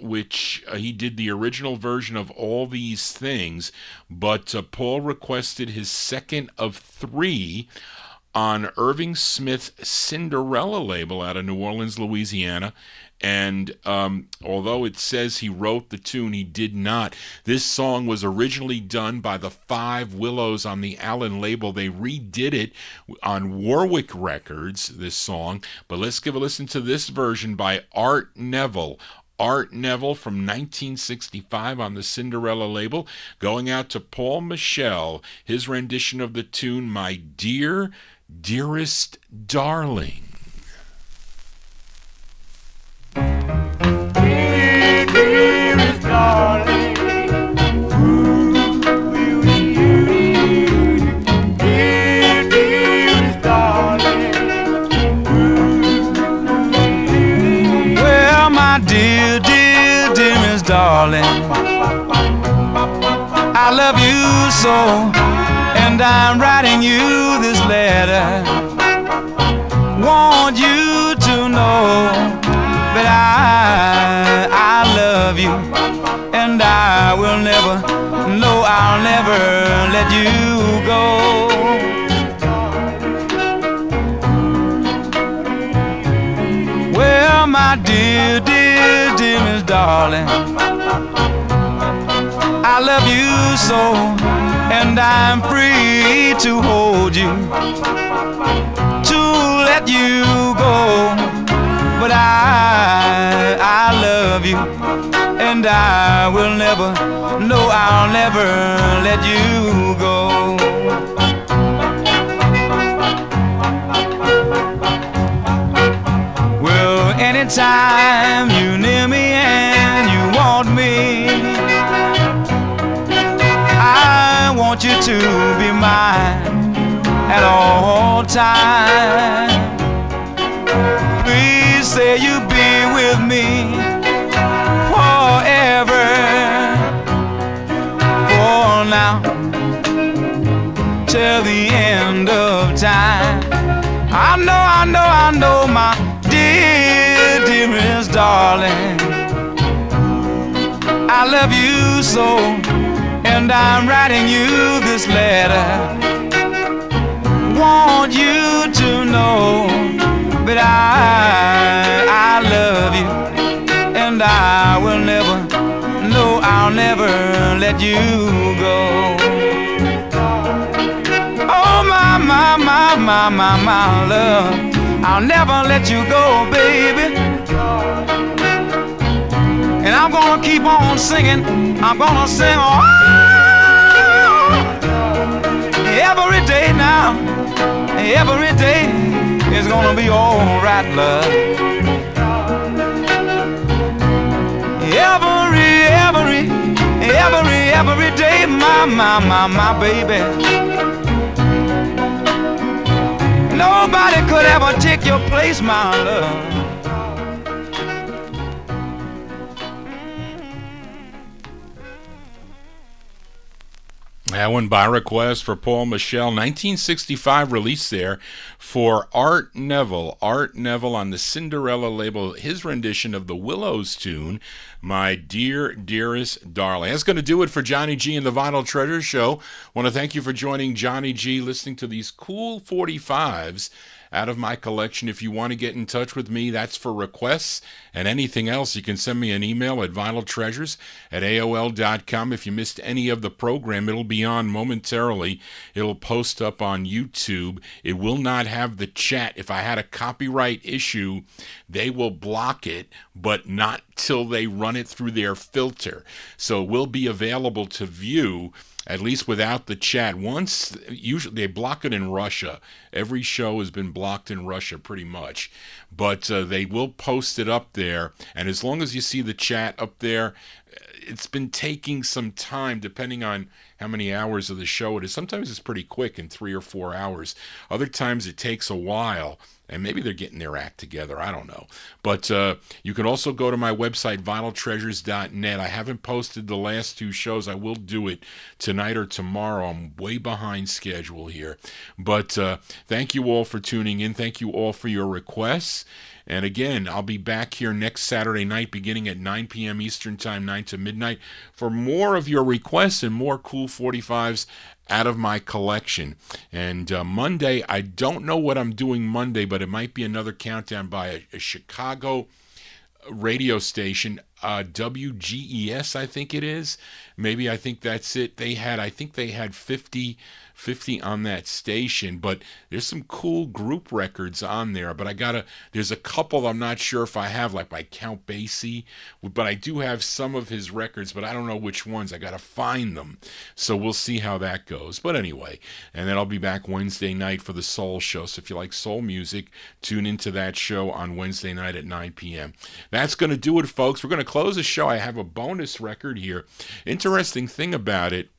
which he did the original version of All These Things, but Paul requested his second of 3 on Irving Smith's Cinderella label out of New Orleans, Louisiana. And although it says he wrote the tune, he did not. This song was originally done by the Five Willows on the Allen label. They redid it on Warwick Records, this song. But let's give a listen to this version by Art Neville. Art Neville from 1965 on the Cinderella label, going out to Paul Michel, his rendition of the tune, My Dear, Dearest Darling. Dear, dearest darling, dear, dearest darling. Well, my dear, dear, dearest darling, I love you so, and I'm writing you this letter. Want you to know that I love you, and I will never, no, I'll never let you go. Well, my dear, dear, dearest darling, I love you so, and I'm free to hold you, to let you go. But I love you, and I will never, no, I'll never let you go. Well, anytime you near me and you want me, I want you to be mine at all times. Please say you'll be with me forever. For now, till the end of time. I know, my dear, dearest darling, I love you so, and I'm writing you this letter. Want you to know that I love you, and I will never, no, I'll never let you go. Oh, my love, I'll never let you go, baby. And I'm gonna keep on singing, I'm gonna sing every day now, every day is gonna be alright, love. Every day, my baby. Nobody could ever take your place, my love. That one by request for Paul Michel, 1965 release there for Art Neville. Art Neville on the Cinderella label, his rendition of the Willows tune, My Dear, Dearest Darling. That's going to do it for Johnny G and the Vinyl Treasure Show. Want to thank you for joining Johnny G, listening to these cool 45s out of my collection. If you want to get in touch with me, that's for requests and anything else. You can send me an email at vinyltreasures@aol.com. If you missed any of the program, it'll be on momentarily. It'll post up on YouTube. It will not have the chat. If I had a copyright issue, they will block it, but not till they run it through their filter. So it will be available to view, at least without the chat. Once, usually they block it in Russia. Every show has been blocked in Russia pretty much. But they will post it up there. And as long as you see the chat up there, it's been taking some time depending on how many hours of the show it is. Sometimes it's pretty quick in 3 or 4 hours. Other times it takes a while. And maybe they're getting their act together. I don't know. But you can also go to my website, vinyltreasures.net. I haven't posted the last 2 shows. I will do it tonight or tomorrow. I'm way behind schedule here. But thank you all for tuning in. Thank you all for your requests. And again, I'll be back here next Saturday night beginning at 9 p.m. Eastern Time, 9 to midnight, for more of your requests and more cool 45s out of my collection. And Monday, I don't know what I'm doing Monday, but it might be another countdown by a Chicago radio station, WGES, I think it is. Maybe I think that's it. I think they had 50 on that station, but there's some cool group records on there. But there's a couple I'm not sure if I have, like by Count Basie, but I do have some of his records, but I don't know which ones. I got to find them. So we'll see how that goes. But anyway, and then I'll be back Wednesday night for the Soul Show. So if you like soul music, tune into that show on Wednesday night at 9 p.m. That's going to do it, folks. We're going to close the show. I have a bonus record here. Interesting thing about it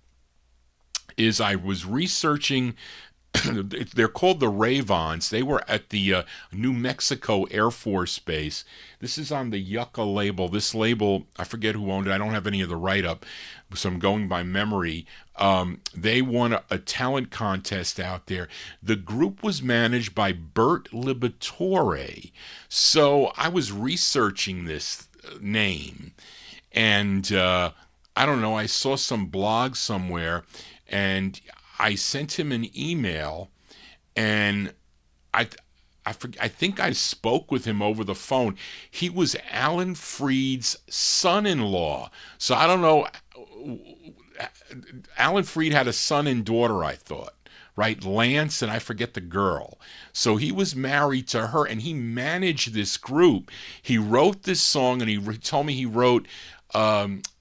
is I was researching, they're called the Ravens. They were at the New Mexico Air Force Base. This is on the Yucca label. This label, I forget who owned it. I don't have any of the write-up, so I'm going by memory. They won a talent contest out there. The group was managed by Bert Liberatore. So I was researching this name, and I don't know, I saw some blog somewhere, and I sent him an email, and I think I spoke with him over the phone. He was Alan Freed's son-in-law. So I don't know. Alan Freed had a son and daughter, I thought, right? Lance, and I forget the girl. So he was married to her, and he managed this group. He wrote this song, and he told me he wrote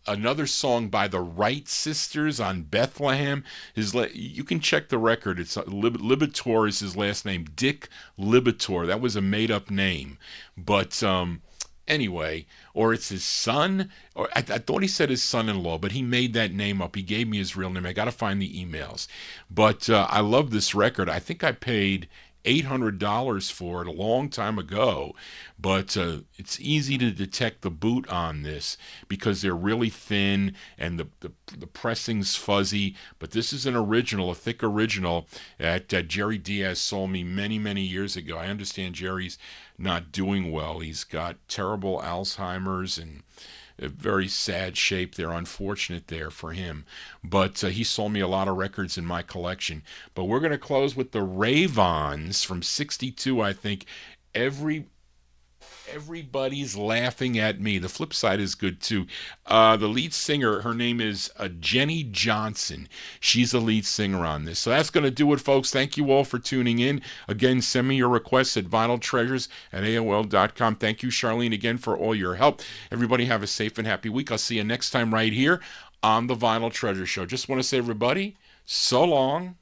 another song by the Wright sisters on Bethlehem. You can check the record. It's Liberatore is his last name. Dick Liberatore. That was a made-up name. But anyway, or it's his son, or I thought he said his son-in-law, but he made that name up. He gave me his real name. I got to find the emails. But I love this record. I think I paid $800 for it a long time ago, but it's easy to detect the boot on this because they're really thin and the pressing's fuzzy. But this is an original, a thick original that Jerry Diaz sold me many, many years ago. I understand Jerry's not doing well. He's got terrible Alzheimer's and a very sad shape there, unfortunate there for him. But he sold me a lot of records in my collection. But we're going to close with the Ravens from 62, I think. Everybody's laughing at me. The flip side is good too. The lead singer, her name is Jenny Johnson. She's the lead singer on this. So that's going to do it, folks. Thank you all for tuning in. Again, send me your requests at vinyltreasures@aol.com. Thank you, Charlene, again for all your help. Everybody have a safe and happy week. I'll see you next time right here on the Vinyl Treasure Show. Just want to say, everybody, so long.